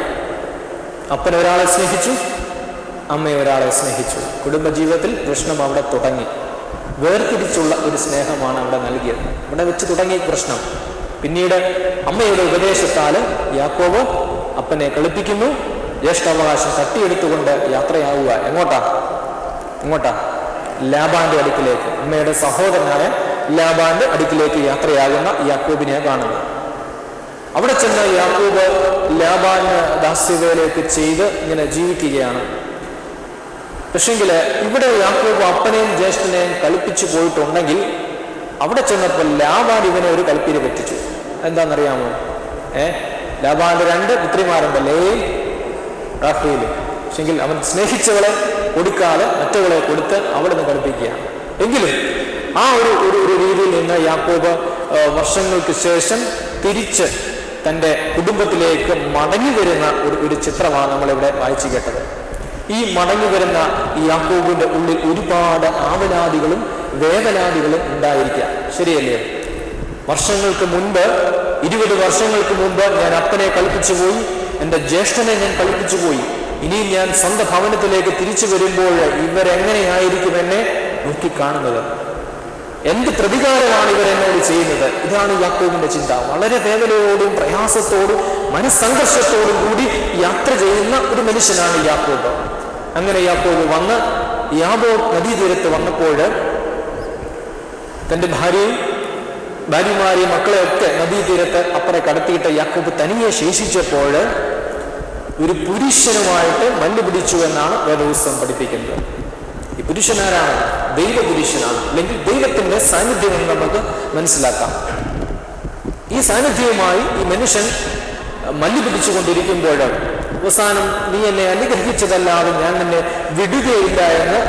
അപ്പൻ ഒരാളെ സ്നേഹിച്ചു, അമ്മ ഒരാളെ സ്നേഹിച്ചു. കുടുംബജീവിതത്തിൽ പ്രശ്നം അവിടെ തുടങ്ങി. വേർതിരിച്ചുള്ള ഒരു സ്നേഹമാണ് അവിടെ നൽകിയത്. ഇവിടെ വെച്ച് തുടങ്ങിയ പ്രശ്നം. പിന്നീട് അമ്മയുടെ ഉപദേശത്താൽ യാക്കോബ് അപ്പനെ കളിപ്പിക്കുന്നു, ജ്യേഷ്ഠാവകാശം തട്ടിയെടുത്തുകൊണ്ട് യാത്രയാവുക. എങ്ങോട്ടാ? ലാബാന്റെ അടുക്കിലേക്ക്, അമ്മയുടെ സഹോദരനായ ലാബാന്റെ അടുക്കിലേക്ക് യാത്രയാകുന്ന യാക്കോബിനെ കാണുന്നത്. അവിടെ ചെന്ന് യാക്കോബ് ലാബാന് ദാസ്യവേലയൊക്കെ ചെയ്ത് ഇങ്ങനെ ജീവിക്കുകയാണ്. പക്ഷെങ്കിൽ ഇവിടെ യാക്കോബ് അപ്പനെയും ജ്യേഷ്ഠനെയും കളിപ്പിച്ചു പോയിട്ടുണ്ടെങ്കിൽ അവിടെ ചെന്നപ്പോൾ ലാബാൻ ഇവനെ ഒരു കളിപ്പിന് പറ്റിച്ചു. എന്താണെന്നറിയാമോ? ലാബാന്റെ 2 പുത്രിമാരുണ്ട്, ലേയും റാഹേലും. പക്ഷെങ്കിൽ അവൻ സ്നേഹിച്ചവളെ കൊടുക്കാതെ മറ്റവളെ കൊടുത്ത് അവിടെ നിന്ന് കളിപ്പിക്കുകയാണ്. എങ്കിലും ആ ഒരു രീതിയിൽ നിന്ന് യാക്കോബ് വർഷങ്ങൾക്ക് ശേഷം തിരിച്ച് തൻ്റെ കുടുംബത്തിലേക്ക് മടങ്ങി വരുന്ന ഒരു ചിത്രമാണ് നമ്മളിവിടെ വായിച്ചു കേട്ടത്. ഈ മടങ്ങി വരുന്ന ഈ യാക്കോബിന്റെ ഉള്ളിൽ ഒരുപാട് ആവലാദികളും വേദനാദികളും ഉണ്ടായിരിക്കാം. ശരിയല്ലേ? വർഷങ്ങൾക്ക് മുൻപ്, 20 വർഷങ്ങൾക്ക് മുമ്പ് ഞാൻ അപ്പനെ കളിപ്പിച്ചു പോയി, എൻ്റെ ജ്യേഷ്ഠനെ ഞാൻ കളിപ്പിച്ചു പോയി. ഇനിയും ഞാൻ സ്വന്തം ഭവനത്തിലേക്ക് തിരിച്ചു വരുമ്പോൾ ഇവരെങ്ങനെയായിരിക്കും എന്നെ നോക്കിക്കാണുന്നത്? എന്ത് പ്രതികാരമാണ് ഇവരെന്നോട് ചെയ്യുന്നത്? ഇതാണ് യാക്കോബിന്റെ ചിന്ത. വളരെ വേദനയോടും പ്രയാസത്തോടും മനസ്സംഘർഷത്തോടും കൂടി യാത്ര ചെയ്യുന്ന ഒരു മനുഷ്യനാണ് യാക്കോബ്. അങ്ങനെ യാക്കോബ് വന്ന് യാബോക്ക് നദീതീരത്ത് വന്നപ്പോൾ തൻ്റെ ഭാര്യമാരെയും മക്കളെയൊക്കെ നദീതീരത്ത് അപ്പുറം കടത്തിയിട്ട് യാക്കോബ് തനിയെ ശേഷിച്ചപ്പോൾ ഒരു പുരുഷനുമായിട്ട് മല്ല് പിടിച്ചു എന്നാണ് വേദപുസ്തകം പഠിപ്പിക്കുന്നത്. ഈ പുരുഷനാരാണ്? ദൈവപുരുഷനാണ്, അല്ലെങ്കിൽ ദൈവത്തിന്റെ സാന്നിധ്യം എന്ന് നമുക്ക് മനസ്സിലാക്കാം. ഈ സാന്നിധ്യവുമായി ഈ മനുഷ്യൻ മല്ല് പിടിച്ചുകൊണ്ടിരിക്കുമ്പോൾ അവസാനം നീ എന്നെ അനുഗ്രഹിച്ചതല്ലാതെ ഞാൻ നിന്നെ വിടുകയില്ല എന്ന്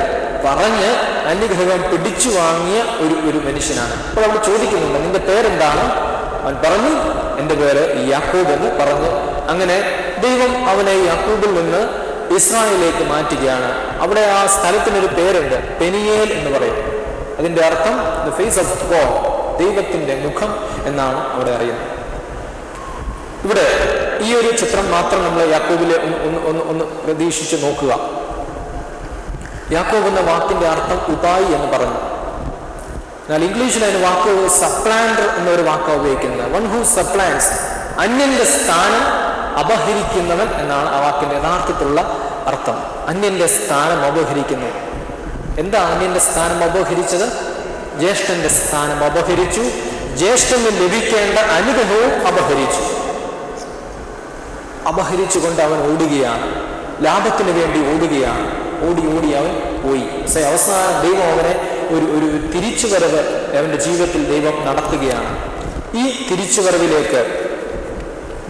പറഞ്ഞ് അനുഗ്രഹം പിടിച്ചു വാങ്ങിയ ഒരു മനുഷ്യനാണ്. അപ്പോൾ അവിടെ ചോദിക്കുന്നുണ്ട്, നിന്റെ പേരെന്താണ്? അവൻ പറഞ്ഞു, എൻ്റെ പേര് യാക്കോബ് എന്ന് പറഞ്ഞു. അങ്ങനെ ദൈവം അവനെ യാക്കോബിൽ നിന്ന് ഇസ്രായേലിലേക്ക് മാറ്റുകയാണ്. അവിടെ ആ സ്ഥലത്തിനൊരു പേരുണ്ട്, പെനിയേൽ എന്ന് പറയും. അതിൻ്റെ അർത്ഥം ദ ഫേസ് ഓഫ് ഗോഡ്, ദൈവത്തിന്റെ മുഖം എന്നാണ് അവിടെ അറിയുന്നത്. ഇവിടെ ഈ ഒരു ചിത്രം മാത്രം നമ്മൾ യാക്കോബിലെ ഒന്ന് പ്രതീക്ഷിച്ച് നോക്കുക. യാക്കോബ് എന്ന വാക്കിന്റെ അർത്ഥം ഉപായി എന്ന് പറഞ്ഞു. എന്നാൽ ഇംഗ്ലീഷിൽ അതിന് വാക്ക് സപ്ലാൻഡർ എന്നൊരു വാക്കാണ് ഉപയോഗിക്കുന്നത്. വൺ ഹൂ സപ്ലാൻസ്, അന്യന്റെ സ്ഥാനം അപഹരിക്കുന്നവൻ എന്നാണ് ആ വാക്കിന്റെ യഥാർത്ഥത്തിലുള്ള അർത്ഥം. അന്യന്റെ സ്ഥാനം അപഹരിക്കുന്നു. എന്താ അന്യന്റെ സ്ഥാനം അപഹരിച്ചത്? ജ്യേഷ്ഠന്റെ സ്ഥാനം അപഹരിച്ചു. ജ്യേഷ്ഠന് ലഭിക്കേണ്ട അനുഗ്രഹവും അപഹരിച്ചുകൊണ്ട് അവൻ ഓടുകയാണ്, ലാഭത്തിന് വേണ്ടി ഓടുകയാണ്. ഓടി അവൻ പോയി. അവസാനം ദൈവം അവനെ ഒരു തിരിച്ചുവരവ് അവന്റെ ജീവിതത്തിൽ ദൈവം നടത്തുകയാണ്. ഈ തിരിച്ചുവരവിലേക്ക്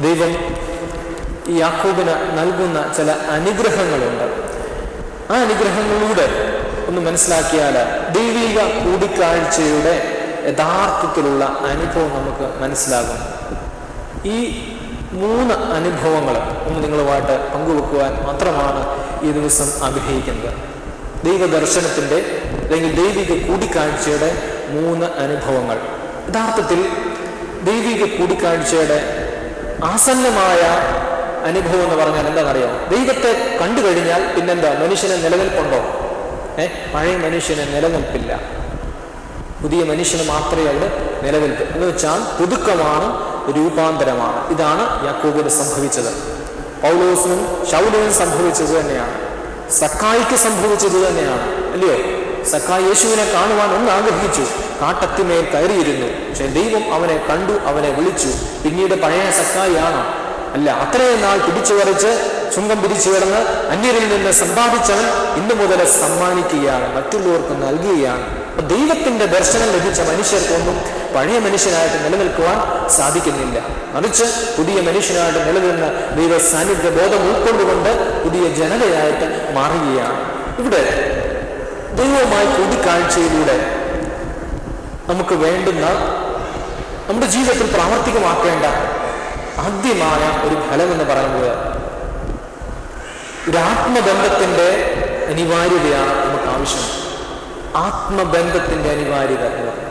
ദൈവം ഈ യാക്കോബിന് നൽകുന്ന ചില അനുഗ്രഹങ്ങളുണ്ട്. ആ അനുഗ്രഹങ്ങളിലൂടെ ഒന്ന് മനസ്സിലാക്കിയാൽ ദൈവിക കൂടിക്കാഴ്ചയുടെ യഥാർത്ഥത്തിലുള്ള അനുഭവം നമുക്ക് മനസ്സിലാകും. ഈ 3 അനുഭവങ്ങൾ ഒന്ന് നിങ്ങളുമായിട്ട് പങ്കുവെക്കുവാൻ മാത്രമാണ് ഈ ദിവസം ആഗ്രഹിക്കുന്നത്. ദൈവദർശനത്തിൻ്റെ അല്ലെങ്കിൽ ദൈവിക കൂടിക്കാഴ്ചയുടെ 3 അനുഭവങ്ങൾ. യഥാർത്ഥത്തിൽ ദൈവിക കൂടിക്കാഴ്ചയുടെ ആസന്നമായ അനുഭവം എന്ന് പറഞ്ഞാൽ എന്താണെന്നറിയാം? ദൈവത്തെ കണ്ടു കഴിഞ്ഞാൽ പിന്നെന്താ? മനുഷ്യന് നിലനിൽപ്പുണ്ടോ? പഴയ മനുഷ്യന് നിലനിൽപ്പില്ല, പുതിയ മനുഷ്യന് മാത്രമേ അവിടെ നിലനിൽപ്പ്. എന്ന് വെച്ചാൽ പുതുക്കമാണ്, രൂപാന്തരമാണ്. ഇതാണ് യാക്കോബിന് സംഭവിച്ചത്. പൗലോസിനും ശൗലിനും സംഭവിച്ചത് തന്നെയാണ്. സക്കായിക്ക് സംഭവിച്ചത് തന്നെയാണ്, അല്ലയോ? സക്കായി യേശുവിനെ കാണുവാൻ ഒന്ന് ആഗ്രഹിച്ചു, കാട്ടത്തിമേൽ കയറിയിരുന്നു. പക്ഷെ ദൈവം അവനെ കണ്ടു, അവനെ വിളിച്ചു. പിന്നീട് പഴയ സക്കായി ആണോ? അല്ല. അത്രയും നാൾ പിടിച്ചു പറിച്ച് ചുങ്കം പിരിച്ചു കിടന്ന് അന്യരിൽ നിന്ന് സമ്പാദിച്ചവൻ ഇന്നു മുതൽ സമ്മാനിക്കുകയാണ്, മറ്റുള്ളവർക്ക് നൽകുകയാണ്. അപ്പൊ ദൈവത്തിന്റെ ദർശനം ലഭിച്ച മനുഷ്യർക്കൊന്നും പഴയ മനുഷ്യനായിട്ട് നിലനിൽക്കുവാൻ സാധിക്കുന്നില്ല. മറിച്ച് പുതിയ മനുഷ്യനായിട്ട് നിലനിന്ന ദൈവ സാന്നിധ്യ ബോധം ഉൾക്കൊണ്ടുകൊണ്ട് പുതിയ ജനതയായിട്ട് മാറുകയാണ്. ഇവിടെ ദൈവവുമായി കൂടിക്കാഴ്ചയിലൂടെ നമുക്ക് വേണ്ടുന്ന, നമ്മുടെ ജീവിതത്തിൽ പ്രാവർത്തികമാക്കേണ്ട ആദ്യമായ ഒരു ഫലം എന്ന് പറയുന്നത് ഒരു ആത്മബന്ധത്തിന്റെ അനിവാര്യതയാണ് നമുക്ക് ആവശ്യം. ആത്മബന്ധത്തിന്റെ അനിവാര്യത എന്ന് പറയുന്നത്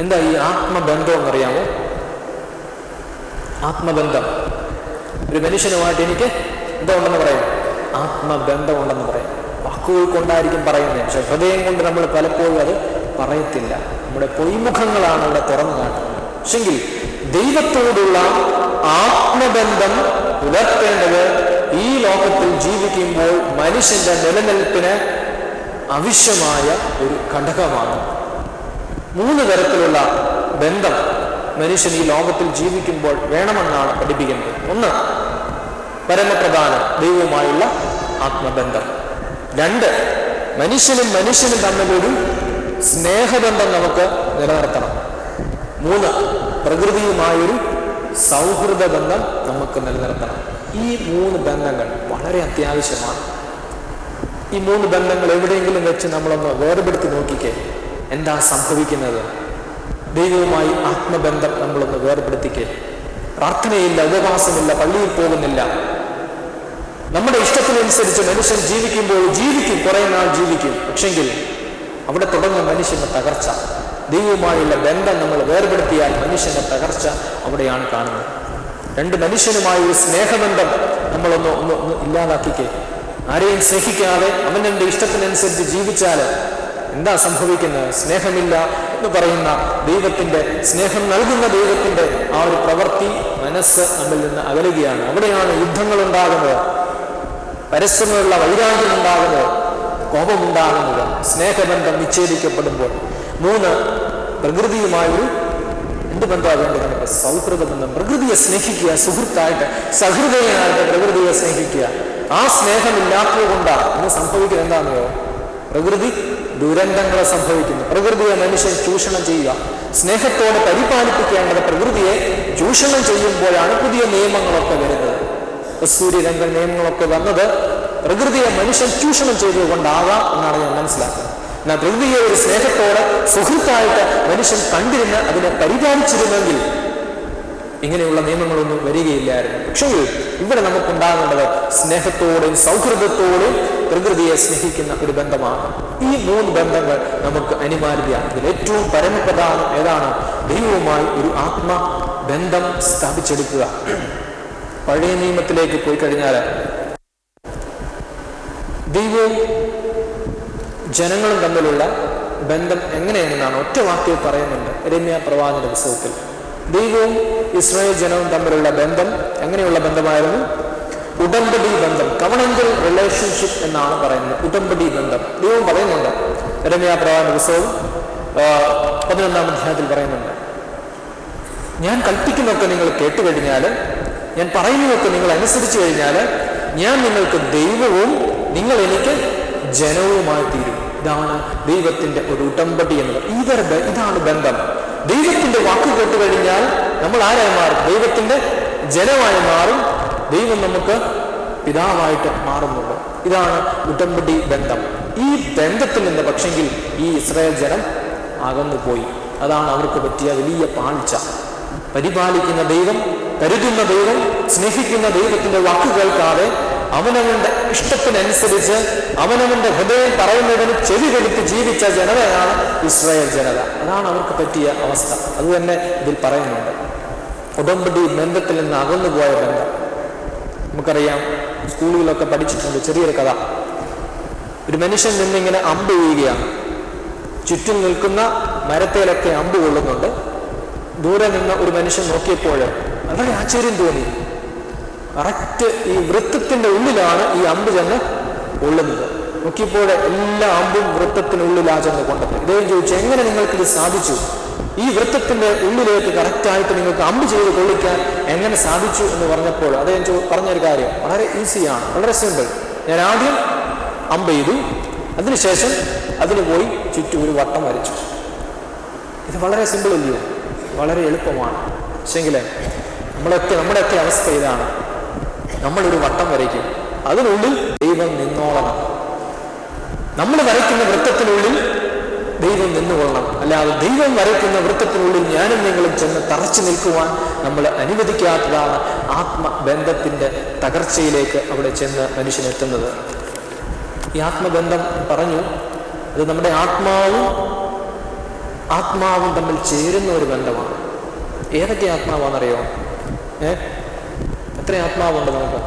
എന്താ? ഈ ആത്മബന്ധം എന്നറിയാമോ? ആത്മബന്ധം, ഒരു മനുഷ്യനുമായിട്ട് എനിക്ക് എന്താ ഉണ്ടെന്ന് പറയാം? ആത്മബന്ധം ഉണ്ടെന്ന് പറയാം. വാക്കുകൾ കൊണ്ടായിരിക്കും പറയുന്നത്, പക്ഷെ ഹൃദയം കൊണ്ട് നമ്മൾ പലപ്പോഴും അത് പറയത്തില്ല. നമ്മുടെ പൊയ്മുഖങ്ങളാണ് ഇവിടെ തുറന്നു കാട്ടുന്നത്. പക്ഷെങ്കിൽ ദൈവത്തോടുള്ള ആത്മബന്ധം പുലർത്തേണ്ടത് ഈ ലോകത്തിൽ ജീവിക്കുമ്പോൾ മനുഷ്യന്റെ നിലനിൽപ്പിന് ആവശ്യമായ ഒരു ഘടകമാണ്. 3 തരത്തിലുള്ള ബന്ധം മനുഷ്യൻ ഈ ലോകത്തിൽ ജീവിക്കുമ്പോൾ വേണമെന്നാണ് പഠിപ്പിക്കുന്നത്. 1, പരമപ്രധാനം ദൈവവുമായുള്ള ആത്മബന്ധം. 2, മനുഷ്യനും തമ്മിലൊരു സ്നേഹബന്ധം നമുക്ക് നിലനിർത്തണം. 3, പ്രകൃതിയുമായൊരു സൗഹൃദ ബന്ധം നമുക്ക് നിലനിർത്തണം. ഈ 3 ബന്ധങ്ങൾ വളരെ അത്യാവശ്യമാണ്. ഈ 3 ബന്ധങ്ങൾ എവിടെയെങ്കിലും വെച്ച് നമ്മളൊന്ന് വേർപെടുത്തി നോക്കിക്കേ, എന്താ സംഭവിക്കുന്നത്? ദൈവവുമായി ആത്മബന്ധം നമ്മളൊന്ന് വേർപെടുത്തിക്കേ. പ്രാർത്ഥനയില്ല, ഉപവാസമില്ല, പള്ളിയിൽ പോകുന്നില്ല. നമ്മുടെ ഇഷ്ടത്തിനനുസരിച്ച് മനുഷ്യൻ ജീവിക്കുമ്പോൾ ജീവിക്കും, കുറെ നാൾ ജീവിക്കും. പക്ഷെങ്കിൽ അവിടെ തുടങ്ങും മനുഷ്യന്റെ തകർച്ച. ദൈവവുമായുള്ള ബന്ധം നമ്മൾ വേർപെടുത്തിയാൽ മനുഷ്യന്റെ തകർച്ച അവിടെയാണ് കാണുന്നത്. 2, മനുഷ്യനുമായി ഒരു സ്നേഹബന്ധം നമ്മളൊന്ന് ഇല്ലാതാക്കിക്കേ. ആരെയും സ്നേഹിക്കാതെ അവൻ്റെ ഇഷ്ടത്തിനനുസരിച്ച് ജീവിച്ചാൽ എന്താ സംഭവിക്കുന്നത്? സ്നേഹമില്ല എന്ന് പറയുന്ന ദൈവത്തിന്റെ, സ്നേഹം നൽകുന്ന ദൈവത്തിന്റെ ആ ഒരു പ്രവൃത്തി മനസ്സ് നമ്മിൽ നിന്ന് അകലുകയാണ്. അവിടെയാണ് യുദ്ധങ്ങൾ ഉണ്ടാകുന്നത്, പരസ്പരമുള്ള വൈരാഗ്യം ഉണ്ടാകുന്നത്, കോപമുണ്ടാകുന്നത്, സ്നേഹബന്ധം വിച്ഛേദിക്കപ്പെടുമ്പോൾ. 3, പ്രകൃതിയുമായൊരു എന്ത് ബന്ധമാണ് വേണ്ടത്? നമുക്ക് സൗഹൃദ ബന്ധം. പ്രകൃതിയെ സ്നേഹിക്കുക, സുഹൃത്തായിട്ട്, സഹൃദയനായിട്ട് പ്രകൃതിയെ സ്നേഹിക്കുക. ആ സ്നേഹമില്ലാത്തത് കൊണ്ടാണ് ഇന്ന് സംഭവിക്കുന്നത്. എന്താണെന്നോ? പ്രകൃതി ദുരന്തങ്ങളെ സംഭവിക്കുന്നു. പ്രകൃതിയെ മനുഷ്യൻ ചൂഷണം ചെയ്യുക. സ്നേഹത്തോടെ പരിപാലിപ്പിക്കേണ്ടത് പ്രകൃതിയെ ചൂഷണം ചെയ്യുമ്പോഴാണ് പുതിയ നിയമങ്ങളൊക്കെ വരുന്നത്. സൂര്യരംഗ നിയമങ്ങളൊക്കെ വന്നത് പ്രകൃതിയെ മനുഷ്യൻ ചൂഷണം ചെയ്തുകൊണ്ടാകാം എന്നാണ് ഞാൻ മനസ്സിലാക്കുന്നത്. എന്നാൽ പ്രകൃതിയെ ഒരു സ്നേഹത്തോടെ സുഹൃത്തായിട്ട് മനുഷ്യൻ കണ്ടിരുന്ന് അതിനെ പരിപാലിച്ചിരുന്നെങ്കിൽ ഇങ്ങനെയുള്ള നിയമങ്ങളൊന്നും വരികയില്ലായിരുന്നു. പക്ഷേ ഇവിടെ നമുക്കുണ്ടാകേണ്ടത് സ്നേഹത്തോടെയും സൗഹൃദത്തോടെയും പ്രകൃതിയെ സ്നേഹിക്കുന്ന ഒരു ബന്ധമാണ്. ഈ 3 ബന്ധങ്ങൾ നമുക്ക് അനിവാര്യതയാണ്. ഇതിൽ ഏറ്റവും പരമപ്രധാനം ഏതാണ്? ദൈവവുമായി ഒരു ആത്മബന്ധം സ്ഥാപിച്ചെടുക്കുക. പഴയ നിയമത്തിലേക്ക് പോയി കഴിഞ്ഞാൽ ദൈവവും ജനങ്ങളും തമ്മിലുള്ള ബന്ധം എങ്ങനെയാണെന്നാണ് ഒറ്റ വാക്കിൽ പറയുന്നുണ്ട് യിരെമ്യാ പ്രവാചകന്റെ പുസ്തകത്തിൽ. ദൈവവും ഇസ്രായേൽ ജനവും തമ്മിലുള്ള ബന്ധം എങ്ങനെയുള്ള ബന്ധമായിരുന്നു? ഉടമ്പടി ബന്ധം, കവണന്റൽ റിലേഷൻഷിപ്പ് എന്നാണ് പറയുന്നത്. ഉടമ്പടി ബന്ധം ദൈവം പറയുന്നുണ്ട്. യിരെമ്യാ പ്രവാചകന്റെ പുസ്തകം 11-ാം അധ്യായത്തിൽ പറയുന്നുണ്ട്, ഞാൻ കൽപ്പിക്കുന്നതൊക്കെ നിങ്ങൾ കേട്ടുകഴിഞ്ഞാൽ, ഞാൻ പറയുന്നതൊക്കെ നിങ്ങൾ അനുസരിച്ചു കഴിഞ്ഞാൽ, ഞാൻ നിങ്ങൾക്ക് ദൈവവും നിങ്ങൾ എനിക്ക് ജനവുമായി തീരും. ഇതാണ് ദൈവത്തിന്റെ ഒരു ഉടമ്പടി എന്നത്. ഇതാണ് ബന്ധം. ദൈവത്തിന്റെ വാക്ക് കേട്ട് കഴിഞ്ഞാൽ നമ്മൾ ആരായി മാറും? ദൈവത്തിന്റെ ജനമായി മാറും. ദൈവം നമുക്ക് പിതാവായിട്ട് മാറുന്നുണ്ട്. ഇതാണ് ഉടമ്പടി ബന്ധം. ഈ ബന്ധത്തിൽ നിന്ന് പക്ഷെങ്കിൽ ഈ ഇസ്രായേൽ ജനം അകന്നുപോയി. അതാണ് അവർക്ക് പറ്റിയ വലിയ പാഴ്ച. പരിപാലിക്കുന്ന ദൈവം, കരുതുന്ന ദൈവം, സ്നേഹിക്കുന്ന ദൈവത്തിന്റെ വാക്ക് കേൾക്കാതെ അവനവന്റെ ഇഷ്ടത്തിനനുസരിച്ച് അവനവന്റെ ഹൃദയം പറയുന്നതിന് ചെവി കൊടുത്ത് ജീവിച്ച ജനതയാണ് ഇസ്രായേൽ ജനത. അതാണ് അവർക്ക് പറ്റിയ അവസ്ഥ. അത് തന്നെ ഇതിൽ പറയുന്നുണ്ട്. ഉടമ്പടി ബന്ധത്തിൽ നിന്ന് അകന്നുപോയ ബന്ധം നമുക്കറിയാം. സ്കൂളുകളിലൊക്കെ പഠിച്ചിട്ടുണ്ട്. ചെറിയൊരു കഥ. ഒരു മനുഷ്യൻ നിന്നിങ്ങനെ അമ്പ് വീഴുകയാണ്. ചുറ്റും നിൽക്കുന്ന മരത്തേലൊക്കെ അമ്പ് കൊള്ളുന്നുണ്ട്. ദൂരെ നിന്ന് ഒരു മനുഷ്യൻ നോക്കിയപ്പോൾ വളരെ ആശ്ചര്യം തോന്നി. കറക്റ്റ് ഈ വൃത്തത്തിന്റെ ഉള്ളിലാണ് ഈ അമ്പ് ചെന്ന് കൊള്ളുന്നത്. നോക്കിയപ്പോൾ എല്ലാ അമ്പും വൃത്തത്തിനുള്ളിലാ ചെന്ന് കൊണ്ടത്. ഇദ്ദേഹം ചോദിച്ചു, എങ്ങനെ നിങ്ങൾക്കിത് സാധിച്ചു? ഈ വൃത്തത്തിന്റെ ഉള്ളിലേക്ക് കറക്റ്റായിട്ട് നിങ്ങൾക്ക് അമ്പ് ചെയ്ത് കൊള്ളിക്കാൻ എങ്ങനെ സാധിച്ചു എന്ന് പറഞ്ഞപ്പോൾ അദ്ദേഹം പറഞ്ഞൊരു കാര്യം വളരെ ഈസിയാണ്, വളരെ സിമ്പിൾ. ഞാൻ ആദ്യം അമ്പ് ചെയ്തു, അതിനുശേഷം അതിന് പോയി ചുറ്റും ഒരു വട്ടം വരച്ചു. ഇത് വളരെ സിമ്പിൾ അല്ലയോ? വളരെ എളുപ്പമാണ്. പക്ഷെങ്കിൽ നമ്മുടെയൊക്കെ അവസ്ഥ ഇതാണ്. നമ്മളൊരു വട്ടം വരയ്ക്കും, അതിനുള്ളിൽ ദൈവം നിന്നോളണം. നമ്മൾ വരയ്ക്കുന്ന വൃത്തത്തിനുള്ളിൽ ദൈവം നിന്നുകൊള്ളണം. അല്ലാതെ ദൈവം വരയ്ക്കുന്ന വൃത്തത്തിനുള്ളിൽ ഞാനും നിങ്ങളും ചെന്ന് തറച്ചു നിൽക്കുവാൻ നമ്മൾ അനുവദിക്കാത്തതാണ് ആത്മബന്ധത്തിന്റെ തകർച്ചയിലേക്ക് അവിടെ ചെന്ന് മനുഷ്യനെത്തുന്നത്. ഈ ആത്മബന്ധം പറഞ്ഞു, അത് നമ്മുടെ ആത്മാവും തമ്മിൽ ചേരുന്ന ഒരു ബന്ധമാണ്. ഏതൊക്കെ ആത്മാവാണെന്നറിയോ? എത്ര ആത്മാവുണ്ട് നമുക്ക്?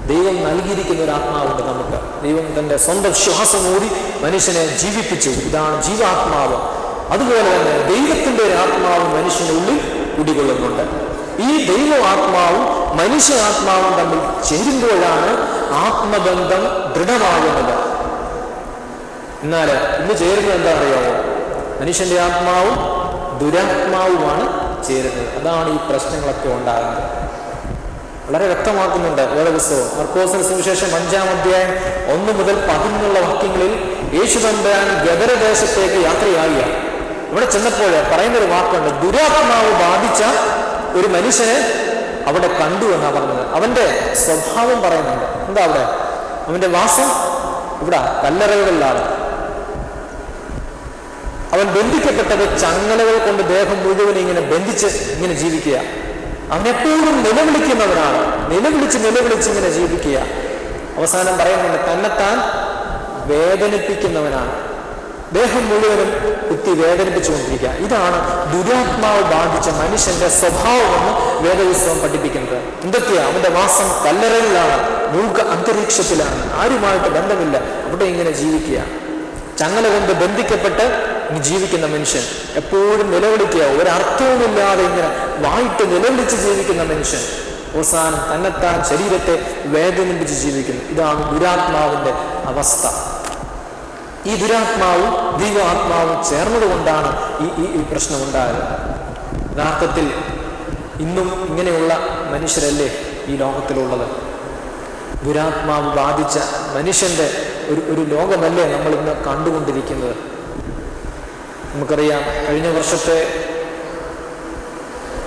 ദൈവം നൽകിയിരിക്കുന്ന ഒരു ആത്മാവുണ്ട് നമുക്ക്. ദൈവം തന്റെ സ്വന്തം ശ്വാസം ഊതി മനുഷ്യനെ ജീവിപ്പിച്ചു. ഇതാണ് ജീവാത്മാവ്. അതുപോലെ തന്നെ ദൈവത്തിന്റെ ഒരു ആത്മാവ് മനുഷ്യനുള്ളിൽ കുടികൊള്ളുന്നുണ്ട്. ഈ ദൈവ ആത്മാവും മനുഷ്യ ആത്മാവും തമ്മിൽ ചേരുമ്പോഴാണ് ആത്മബന്ധം ദൃഢമാകുന്നത്. എന്നാൽ ഇന്ന് ചേരുന്നത് എന്താ അറിയാമോ? മനുഷ്യന്റെ ആത്മാവും ദുരാത്മാവുമാണ് ചേരുന്നത്. അതാണ് ഈ പ്രശ്നങ്ങളൊക്കെ ഉണ്ടാകുന്നത്. വളരെ വ്യക്തമാക്കുന്നുണ്ട് വേദപുസ്തകം. മർക്കോസിന്റെ സുവിശേഷം 5-ാം അധ്യായം 1 മുതൽ 11 വാക്യങ്ങളിൽ യേശു തമ്പുരാൻ ഗദരദേശത്തേക്ക് യാത്രയാവുകയാണ്. ഇവിടെ ചെന്നപ്പോൾ പറയുന്നൊരു വാക്കുണ്ട്, ദുരാത്മാവ് ബാധിച്ച ഒരു മനുഷ്യനെ അവിടെ കണ്ടു എന്നാണ് പറഞ്ഞത്. അവന്റെ സ്വഭാവം പറയുന്നുണ്ട്. എന്താ അവിടെ? അവന്റെ വാസം ഇവിടെ കല്ലറകളിലാണ്. അവൻ ബന്ധിക്കപ്പെട്ടത് ചങ്ങലകൾ കൊണ്ട് ദേഹം മുഴുവൻ ഇങ്ങനെ ബന്ധിച്ച് ഇങ്ങനെ ജീവിക്കുക. അവനെപ്പോഴും നിലവിളിക്കുന്നവനാണ്. നിലവിളിച്ച് ഇങ്ങനെ ജീവിക്കുക. അവസാനം പറയുന്നുണ്ട്, തന്നെത്താൻ വേദനിപ്പിക്കുന്നവനാണ്. ദേഹം മുഴുവനും കുത്തി വേദനിപ്പിച്ചുകൊണ്ടിരിക്കുക. ഇതാണ് ദുരാത്മാവ് ബാധിച്ച മനുഷ്യന്റെ സ്വഭാവമെന്ന് വേദപുസ്തകം പഠിപ്പിക്കുന്നത്. എന്തൊക്കെയാ? അവന്റെ വാസം കല്ലറയിലാണ്, മൂക അന്തരീക്ഷത്തിലാണ്, ആരുമായിട്ട് ബന്ധമില്ല, അവിടെ ഇങ്ങനെ ജീവിക്കുക. ചങ്ങല കൊണ്ട് ബന്ധിക്കപ്പെട്ട് ജീവിക്കുന്ന മനുഷ്യൻ, എപ്പോഴും നിലവിളിക്കുക, ഒരർത്ഥവുമില്ലാതെ ഇങ്ങനെ വായിട്ട് നിലവിളിച്ച് ജീവിക്കുന്ന മനുഷ്യൻ, അവസാനം തന്നെത്താൻ ശരീരത്തെ വേദനിപ്പിച്ച് ജീവിക്കുന്നു. ഇതാണ് ദുരാത്മാവിന്റെ അവസ്ഥ. ഈ ദുരാത്മാവും ദൈവാത്മാവും ചേർന്നതുകൊണ്ടാണ് ഈ പ്രശ്നമുണ്ടായത്. യഥാർത്ഥത്തിൽ ഇന്നും ഇങ്ങനെയുള്ള മനുഷ്യരല്ലേ ഈ ലോകത്തിലുള്ളത്? ദുരാത്മാവ് ബാധിച്ച മനുഷ്യന്റെ ഒരു ലോകമല്ലേ നമ്മൾ ഇന്ന് കണ്ടുകൊണ്ടിരിക്കുന്നത്? നമുക്കറിയാം, കഴിഞ്ഞ വർഷത്തെ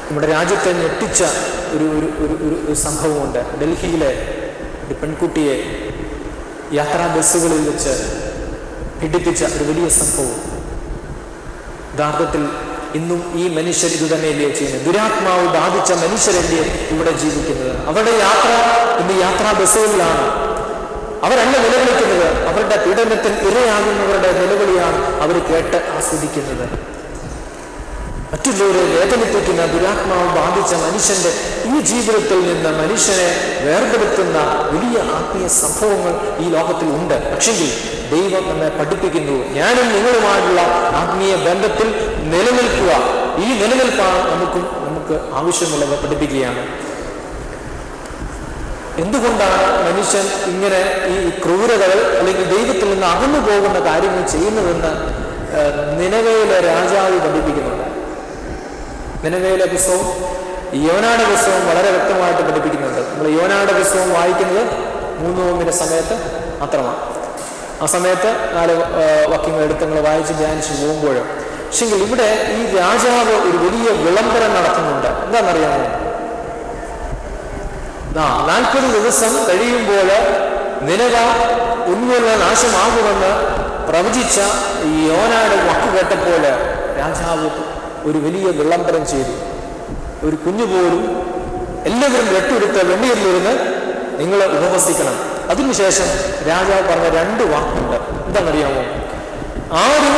നമ്മുടെ രാജ്യത്തെ ഞെട്ടിച്ച ഒരു സംഭവമുണ്ട്. ഡൽഹിയിലെ ഒരു പെൺകുട്ടിയെ യാത്രാ ബസ്സുകളിൽ വെച്ച് പീഡിപ്പിച്ച ഒരു വലിയ സംഭവം. യഥാർത്ഥത്തിൽ ഇന്നും ഈ മനുഷ്യർ ഇത് തന്നെയല്ലേ ചെയ്യുന്നത്? ദുരാത്മാവ് ബാധിച്ച മനുഷ്യരല്ലേ ഇവിടെ ജീവിക്കുന്നത്? അവരുടെ യാത്ര ഇന്ന് യാത്രാ ബസ്സുകളിലാണ്. അവരല്ല നിലവിളിക്കുന്നത്, അവരുടെ പീഡനത്തിൽ ഇരയാകുന്നവരുടെ നിലവിളിയാണ് അവർ കേട്ട് ആസ്വദിക്കുന്നത്. മറ്റുള്ളവരെ വേദനിപ്പിക്കുന്ന ദുരാത്മാവ് ബാധിച്ച മനുഷ്യന്റെ ഈ ജീവിതത്തിൽ നിന്ന് മനുഷ്യനെ വേർപെടുത്തുന്ന വലിയ ആത്മീയ സംഭവങ്ങൾ ഈ ലോകത്തിൽ ഉണ്ട്. പക്ഷെങ്കിൽ ദൈവം നമ്മെ പഠിപ്പിക്കുന്നു, ഞാനും നിങ്ങളുമായുള്ള ആത്മീയ ബന്ധത്തിൽ നിലനിൽക്കുക. ഈ നിലനിൽപ്പാണ് നമുക്ക് ആവശ്യമുള്ളത് പഠിപ്പിക്കുകയാണ്. എന്തുകൊണ്ടാണ് മനുഷ്യൻ ഇങ്ങനെ ഈ ക്രൂരതകൾ അല്ലെങ്കിൽ ദൈവത്തിൽ നിന്ന് അകന്നു പോകുന്ന കാര്യങ്ങൾ ചെയ്യുന്നതെന്ന് നിനവയിലെ രാജാവ് പഠിപ്പിക്കുന്നുണ്ട്. നിനവയിലെ പുസ്തകം, യോനായുടെ പുസ്തകം വളരെ വ്യക്തമായിട്ട് പഠിപ്പിക്കുന്നുണ്ട്. നമ്മൾ യോനായുടെ പുസ്തകം വായിക്കുന്നത് 3 നോമ്പിന്റെ സമയത്ത് മാത്രമാണ്. ആ സമയത്ത് 4 വാക്യങ്ങൾ എടുത്ത് നിങ്ങൾ വായിച്ച് ധ്യാനിച്ച് പോകുമ്പോൾ, പക്ഷെങ്കിൽ ഇവിടെ ഈ രാജാവ് ഒരു വലിയ വിളംബരം നടത്തുന്നുണ്ട്. എന്താണെന്നറിയാമോ? 40 ദിവസം കഴിയുമ്പോൾ നിനവ ഉന്മൂലന നാശമാകുമെന്ന് പ്രവചിച്ച യോനായുടെ വാക്ക് കേട്ടപ്പോൾ രാജാവ് ഒരു വലിയ വിളംബരം ചെയ്തു. ഒരു കുഞ്ഞുപോലും എല്ലാവരും വെട്ടിയെടുത്ത് വെണ്ണീരിലിരുന്ന് നിങ്ങൾ ഉപവസിക്കണം. അതിനുശേഷം രാജാവ് പറഞ്ഞ 2 വാക്കുണ്ട്. എന്താണെന്നറിയാമോ? ആരും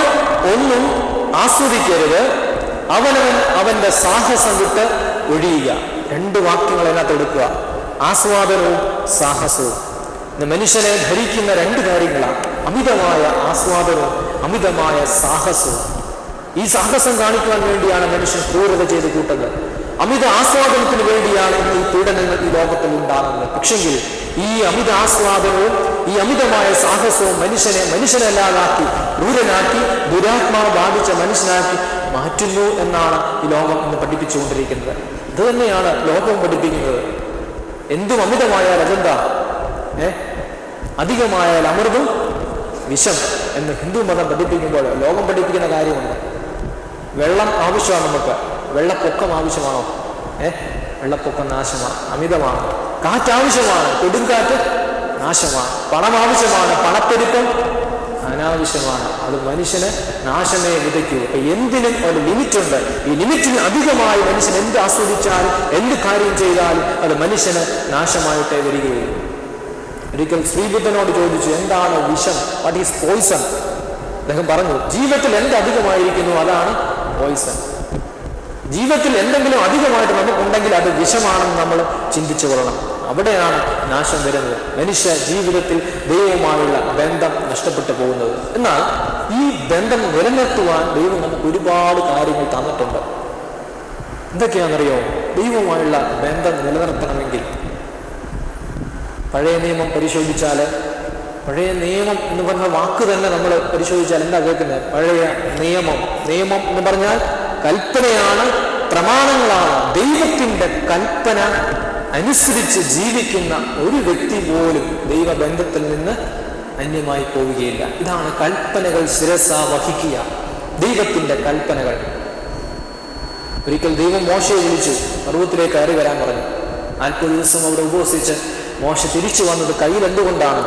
ഒന്നും ആസ്വദിക്കരുത്, അവനവൻ അവന്റെ സാഹസം വിട്ട് ഒഴിയുക. 2 വാക്യങ്ങൾ അതിനകത്ത് എടുക്കുക. ആസ്വാദനവും സാഹസവും. മനുഷ്യനെ ധരിക്കുന്ന 2 കാര്യങ്ങളാണ്: അമിതമായ ആസ്വാദനവും അമിതമായ സാഹസവും. ഈ സാഹസം കാണിക്കുവാൻ വേണ്ടിയാണ് മനുഷ്യൻ ക്രൂരത ചെയ്ത് കൂട്ടുന്നത്. അമിത ആസ്വാദനത്തിന് വേണ്ടിയാണ് ഇന്ന് ഈ പീഡനങ്ങൾ ഈ ലോകത്തിൽ ഉണ്ടാകുന്നത്. പക്ഷെങ്കിൽ ഈ അമിത ആസ്വാദനവും ഈ അമിതമായ സാഹസവും മനുഷ്യനല്ലാതാക്കി, ക്രൂരനാക്കി, ദുരാത്മാവ് ബാധിച്ച മനുഷ്യനാക്കി മാറ്റുന്നു എന്നാണ് ഈ ലോകം ഇന്ന് പഠിപ്പിച്ചുകൊണ്ടിരിക്കുന്നത്. ഇത് തന്നെയാണ് ലോകവും പഠിപ്പിക്കുന്നത്. എന്തും അമിതമായാൽ അതെന്താ? അധികമായാൽ അമൃതും വിഷം എന്ന് ഹിന്ദു മതം പഠിപ്പിക്കുമ്പോൾ ലോകം പഠിപ്പിക്കുന്ന കാര്യമുണ്ട്. വെള്ളം ആവശ്യമാണ് നമുക്ക്. വെള്ളപ്പൊക്കം ആവശ്യമാണോ? വെള്ളപ്പൊക്കം നാശമാണ്, അമിതമാണ്. കാറ്റ് ആവശ്യമാണ്, കൊടുങ്കാറ്റ് നാശമാണ്. പണം ആവശ്യമാണ്, പണപ്പെരുപ്പം അനാവശ്യമാണ്. അത് മനുഷ്യന് നാശമേ വിതയ്ക്കൂ. അപ്പൊ എന്തിനും ഒരു ലിമിറ്റുണ്ട്. ഈ ലിമിറ്റിന് അധികമായി മനുഷ്യൻ എന്ത് ആസ്വദിച്ചാലും എന്ത് കാര്യം ചെയ്താലും അത് മനുഷ്യന് നാശമായിട്ടേ വരികയുള്ളൂ. ഒരിക്കൽ ശ്രീബുദ്ധനോട് ചോദിച്ചു, എന്താണ് വിഷം? What is poison? അദ്ദേഹം പറഞ്ഞു, ജീവിതത്തിൽ എന്ത് അധികമായിരിക്കുന്നു അതാണ് പോയിസൺ. ജീവിതത്തിൽ എന്തെങ്കിലും അധികമായിട്ട് നമുക്കുണ്ടെങ്കിൽ അത് വിഷമാണെന്ന് നമ്മൾ ചിന്തിച്ചു കൊള്ളണം. അവിടെയാണ് നാശം വരുന്നത്. മനുഷ്യ ജീവിതത്തിൽ ദൈവവുമായുള്ള ബന്ധം നഷ്ടപ്പെട്ടു പോകുന്നത്. എന്നാൽ ഈ ബന്ധം നിലനിർത്തുവാൻ ദൈവം നമുക്ക് ഒരുപാട് കാര്യങ്ങൾ തന്നിട്ടുണ്ട്. എന്തൊക്കെയാണെന്നറിയോ? ദൈവവുമായുള്ള ബന്ധം നിലനിർത്തണമെങ്കിൽ പഴയ നിയമം പരിശോധിച്ചാൽ, പഴയ നിയമം എന്ന് പറഞ്ഞ വാക്ക് തന്നെ നമ്മൾ പരിശോധിച്ചാൽ എന്താ കേൾക്കുന്നത്? പഴയ നിയമം, നിയമം എന്ന് പറഞ്ഞാൽ കൽപ്പനയാണ്, പ്രമാണങ്ങളാണ്. ദൈവത്തിൻ്റെ കൽപ്പന അനുസരിച്ച് ജീവിക്കുന്ന ഒരു വ്യക്തി പോലും ദൈവബന്ധത്തിൽ നിന്ന് അന്യമായി പോവുകയില്ല. ഇതാണ് കൽപ്പനകൾ ശിരസ വഹിക്കുക, ദൈവത്തിൻ്റെ കൽപ്പനകൾ. ഒരിക്കൽ ദൈവം മോശയെ വിളിച്ചു, പർവ്വതത്തിലേക്ക് കയറി വരാൻ പറഞ്ഞു. 40 ദിവസം അവിടെ ഉപവസിച്ച് മോശ തിരിച്ചു വന്നത് കയ്യിൽ എന്തുകൊണ്ടാണ്?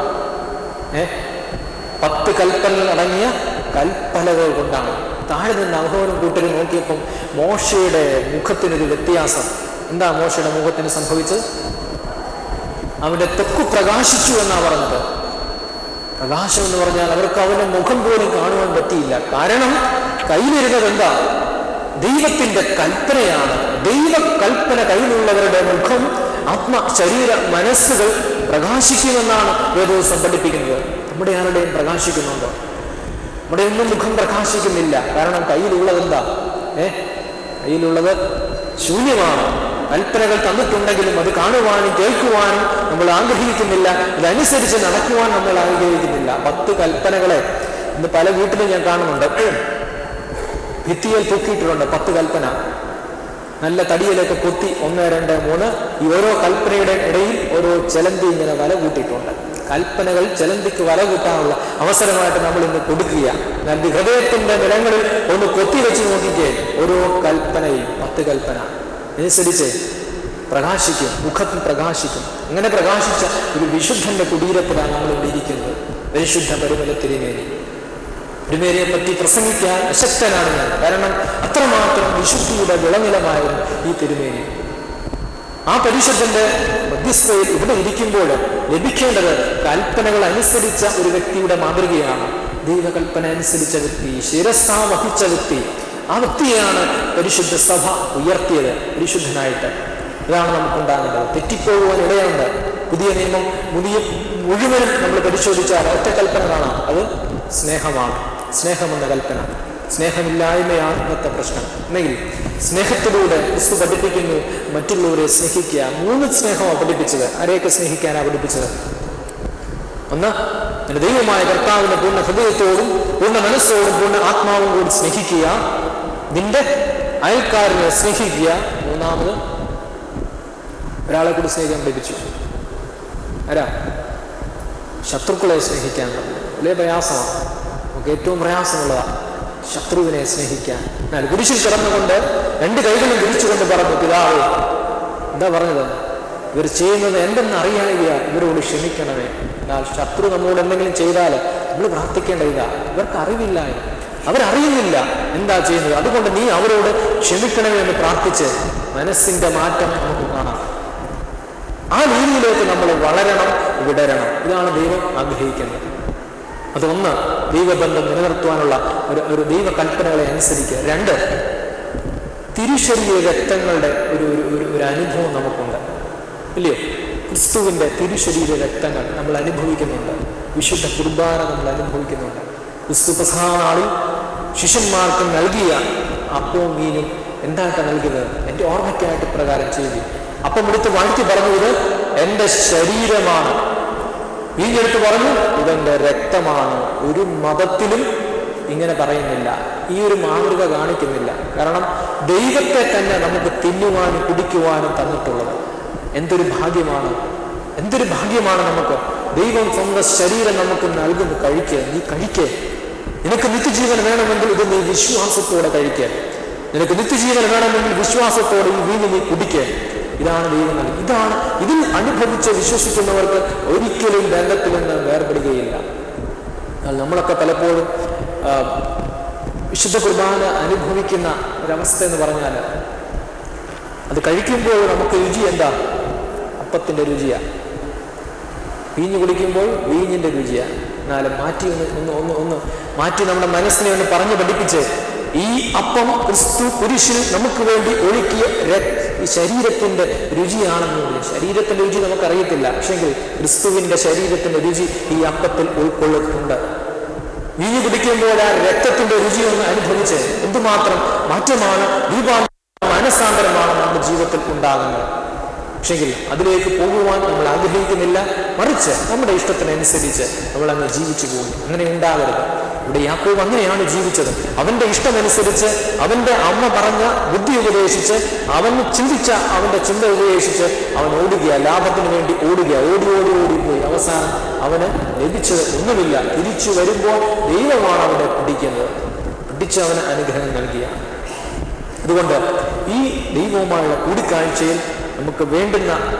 10 കൽപ്പനകൾ അടങ്ങിയ കൽപ്പലകൾ കൊണ്ടാണ്. താഴെ നിന്ന് അഹരോനും കൂട്ടരും നോക്കിയപ്പം മോശയുടെ മുഖത്തിനൊരു വ്യത്യാസം. എന്താ മോശയുടെ മുഖത്തിന് സംഭവിച്ചത്? അവന്റെ ത്വക്ക് പ്രകാശിച്ചു എന്നാ പറഞ്ഞത്. പ്രകാശം എന്ന് പറഞ്ഞാൽ അവർക്ക് അവന്റെ മുഖം പോലും കാണുവാൻ പറ്റിയില്ല. കാരണം കയ്യിലിരുന്നത് എന്താ? ദൈവത്തിന്റെ കൽപ്പനയാണ്. ദൈവ കൽപ്പന കയ്യിലുള്ളവരുടെ മുഖം, ആത്മ ശരീര മനസ്സുകൾ പ്രകാശിക്കുമെന്നാണ് വേദോസം പഠിപ്പിക്കുന്നത്. നമ്മുടെ ആരുടെയും പ്രകാശിക്കുന്നുണ്ടോ? നമ്മുടെ ഒന്നും മുഖം പ്രകാശിക്കുന്നില്ല. കാരണം കയ്യിലുള്ളത് എന്താ? കയ്യിലുള്ളത് ശൂന്യമാണ്. കൽപ്പനകൾ തന്നിട്ടുണ്ടെങ്കിലും അത് കാണുവാനും കേൾക്കുവാനും നമ്മൾ ആഗ്രഹിക്കുന്നില്ല. അതനുസരിച്ച് നടക്കുവാൻ നമ്മൾ ആഗ്രഹിക്കുന്നില്ല. 10 കൽപ്പനകളെ ഇന്ന് പല വീട്ടിലും ഞാൻ കാണുന്നുണ്ട്. ഭിത്തിയിൽ തൂക്കിയിട്ടുണ്ട് 10 കൽപ്പന. നല്ല തടിയിലൊക്കെ കൊത്തി 1, 2, 3 ഈ ഓരോ കൽപ്പനയുടെ ഇടയിൽ ഓരോ ചെലന്തി ഇങ്ങനെ വല കൂട്ടിയിട്ടുണ്ട്. കൽപ്പനകൾ ചെലന്തിക്ക് വല കൂട്ടാനുള്ള അവസരമായിട്ട് നമ്മൾ ഇന്ന് കൊടുക്കുക. എന്നാൽ ഹൃദയത്തിന്റെ നിലങ്ങളിൽ ഒന്ന് കൊത്തി വെച്ച് നോക്കിക്കേ, ഓരോ കൽപ്പനയും 10 കൽപ്പന അനുസരിച്ച് പ്രകാശിക്കും, മുഖത്തിൽ പ്രകാശിക്കും. അങ്ങനെ പ്രകാശിച്ച ഒരു വിശുദ്ധന്റെ കുടീരത്തിലാണ് നമ്മൾ ഇവിടെ ഇരിക്കുന്നത്. പരിശുദ്ധ പരിമല തിരുമേനി. തിരുമേനിയെ പറ്റി പ്രസംഗിക്കാൻ അശക്തനാണ് ഞാൻ. കാരണം അത്രമാത്രം വിശുദ്ധിയുടെ വിളനിലമായിരുന്നു ഈ തിരുമേനി. ആ പരിശുദ്ധന്റെ മധ്യസ്ഥയിൽ ഇവിടെ ഇരിക്കുമ്പോൾ ലഭിക്കേണ്ടത് കൽപ്പനകൾ അനുസരിച്ച ഒരു വ്യക്തിയുടെ മാതൃകയാണ്. ദൈവകൽപ്പന അനുസരിച്ച വ്യക്തി, ശിരസ വഹിച്ച വ്യക്തി, ആ വ്യക്തിയാണ് പരിശുദ്ധ സഭ ഉയർത്തിയത് പരിശുദ്ധനായിട്ട്. ഇതാണ് നമുക്കുണ്ടാകേണ്ടത്. തെറ്റിപ്പോകുവാൻ ഇടയുണ്ട്. പുതിയ നിയമം മുഴുവനും നമ്മൾ പരിശോധിച്ചാൽ ഒറ്റ കൽപ്പന കാണാം, അത് സ്നേഹമാണ്. സ്നേഹമെന്ന കൽപ്പന. സ്നേഹമില്ലായ്മയാണ് ഇന്നത്തെ പ്രശ്നം. എന്നെങ്കിൽ സ്നേഹത്തിലൂടെ ക്രിസ്തു പഠിപ്പിക്കുന്നു മറ്റുള്ളവരെ സ്നേഹിക്കുക. 3 സ്നേഹമാണ് പഠിപ്പിച്ചത്. ആരെയൊക്കെ സ്നേഹിക്കാനാണ് പഠിപ്പിച്ചത്? ഒന്ന്, നിന്റെ ദൈവമായ കർത്താവിനെ പൂർണ്ണ ഹൃദയത്തോടും പൂർണ്ണ മനസ്സോടും പൂർണ്ണ ആത്മാവും കൂടി സ്നേഹിക്കുക. നിന്റെ അയൽക്കാരനെ സ്നേഹിക്കുക. 3-ാമത് ഒരാളെ കൂടി സ്നേഹിക്കാൻ പഠിപ്പിച്ചു. ആരാ? ശത്രുക്കളെ സ്നേഹിക്കാൻ. വലിയ പ്രയാസമാണ്. നമുക്ക് ഏറ്റവും പ്രയാസമുള്ളതാണ് ശത്രുവിനെ സ്നേഹിക്കാൻ. എന്നാൽ കുരിശിൽ കിടന്നുകൊണ്ട് 2 കൈകളും തിരിച്ചുകൊണ്ട് പറഞ്ഞു, പിതാവേ, എന്താ പറഞ്ഞത്? ഇവർ ചെയ്യുന്നത് എന്തെന്ന് അറിയാനില്ല, ഇവരോട് ക്ഷമിക്കണമേ. എന്നാൽ ശത്രു നമ്മളോട് എന്തെങ്കിലും ചെയ്താൽ നമ്മൾ പ്രാർത്ഥിക്കേണ്ട ഇതാ, ഇവർക്ക് അറിവില്ല, അവരറിയുന്നില്ല എന്താ ചെയ്യുന്നത്. അതുകൊണ്ട് നീ അവരോട് ക്ഷമിക്കണമേ എന്ന് പ്രാർത്ഥിച്ച് മനസ്സിന്റെ മാറ്റം നമുക്ക് കാണാം. ആ രീതിയിലേക്ക് നമ്മൾ വളരണം, വിടരണം. ഇതാണ് ദൈവം ആഗ്രഹിക്കുന്നത്. അതൊന്ന്, ദൈവബന്ധം നിലനിർത്തുവാനുള്ള ഒരു ദൈവകൽപ്പനകളെ അനുസരിക്കുക. 2, തിരുശരീര രക്തങ്ങളുടെ ഒരു അനുഭവം നമുക്കുണ്ട്, ഇല്ലയോ? ക്രിസ്തുവിൻ്റെ തിരുശരീര രക്തങ്ങൾ നമ്മൾ അനുഭവിക്കുന്നുണ്ട്. വിശുദ്ധ കുർബാന നമ്മൾ അനുഭവിക്കുന്നുണ്ട്. ക്രിസ്തു പെസഹാനാളിൽ ശിഷ്യന്മാർക്ക് നൽകിയ അപ്പവും മീനും എന്തായിട്ടാണ് നൽകിയത്? എൻ്റെ ഓർമ്മയ്ക്കായിട്ട് പ്രകാരം ചെയ്തു. അപ്പം എടുത്ത് വാഴ്ത്തി പറഞ്ഞു, ഇത് എൻ്റെ ശരീരമാണ്. വീഞ്ഞെടുത്ത് പറഞ്ഞു, ഇതെൻ്റെ രക്തമാണ്. ഒരു മതത്തിലും ഇങ്ങനെ പറയുന്നില്ല, ഈ ഒരു മാതൃക കാണിക്കുന്നില്ല. കാരണം ദൈവത്തെ തന്നെ നമുക്ക് തിന്നുവാനും കുടിക്കുവാനും തന്നിട്ടുള്ളത്. എന്തൊരു ഭാഗ്യമാണ്, എന്തൊരു ഭാഗ്യമാണ് നമുക്ക്. ദൈവം സ്വന്തം ശരീരം നമുക്ക് നൽകുന്നു. കഴിക്കുക, നീ കഴിക്കുക. നിനക്ക് നിത്യജീവൻ വേണമെങ്കിൽ ഇത് നീ വിശ്വാസത്തോടെ കഴിക്കുക. നിനക്ക് നിത്യജീവൻ വേണമെങ്കിൽ വിശ്വാസത്തോടെ ഈ വീഞ്ഞ് നീ കുടിക്കുക. ഇതാണ് ദൈവം നൽകി. ഇതാണ് ഇതിൽ അനുഭവിച്ച് വിശ്വസിക്കുന്നവർക്ക് ഒരിക്കലും ബന്ധത്തിൽ നിന്ന് വേർപെടുകയില്ല. നമ്മളൊക്കെ പലപ്പോഴും വിശുദ്ധ കുർബാന അനുഭവിക്കുന്ന ഒരവസ്ഥ എന്ന് പറഞ്ഞാൽ, അത് കഴിക്കുമ്പോൾ നമുക്ക് രുചി എന്താ? അപ്പത്തിൻ്റെ രുചിയാണ്. വീഞ്ഞ് കുടിക്കുമ്പോൾ വീഞ്ഞിൻ്റെ രുചിയാണ്. എന്നാലും മാറ്റി ഒന്ന് മാറ്റി നമ്മുടെ മനസ്സിനെ ഒന്ന് പറഞ്ഞു പഠിപ്പിച്ച്, ഈ അപ്പം ക്രിസ്തു കുരിശിൽ നമുക്ക് വേണ്ടി ഒഴുക്കിയ ശരീരത്തിന്റെ രുചിയാണെന്ന്. ശരീരത്തിന്റെ രുചി നമുക്കറിയത്തില്ല, പക്ഷെങ്കിൽ ക്രിസ്തുവിന്റെ ശരീരത്തിന്റെ രുചി ഈ അപ്പത്തിൽ ഉൾക്കൊള്ളുന്നുണ്ട്. വീഞ്ഞു കുടിക്കുമ്പോൾ ആ രക്തത്തിന്റെ രുചി ഒന്ന് അനുഭവിച്ച് എന്തുമാത്രം മാറ്റമാണ് ദീപാ മാനസാന്തരമാണ് നമ്മുടെ ജീവിതത്തിൽ ഉണ്ടാകുന്നത്. പക്ഷെങ്കിൽ അതിലേക്ക് പോകുവാൻ നമ്മൾ ആഗ്രഹിക്കുന്നില്ല, മറിച്ച് നമ്മുടെ ഇഷ്ടത്തിനനുസരിച്ച് നമ്മൾ അങ്ങ് ജീവിച്ചു പോകും. അങ്ങനെ ഉണ്ടാകരുത്. ഇവിടെ യാക്കോബ് അങ്ങനെയാണ് ജീവിച്ചത്. അവന്റെ ഇഷ്ടമനുസരിച്ച്, അവന്റെ അമ്മ പറഞ്ഞ ബുദ്ധി ഉപദേശിച്ച്, അവൻ ചിന്തിച്ച അവന്റെ ചിന്ത ഉപദേശിച്ച് അവൻ ഓടുക, ലാഭത്തിന് വേണ്ടി ഓടുക, ഓടിപ്പോയി അവസാനം അവന് ലഭിച്ചത് ഒന്നുമില്ല. തിരിച്ചു വരുമ്പോൾ ദൈവമാണ് അവനെ പിടിച്ച് അവന് അനുഗ്രഹം നൽകിയ. അതുകൊണ്ട് ഈ ദൈവവുമായുള്ള കൂടിക്കാഴ്ചയിൽ നമുക്ക് വേണ്ടുന്ന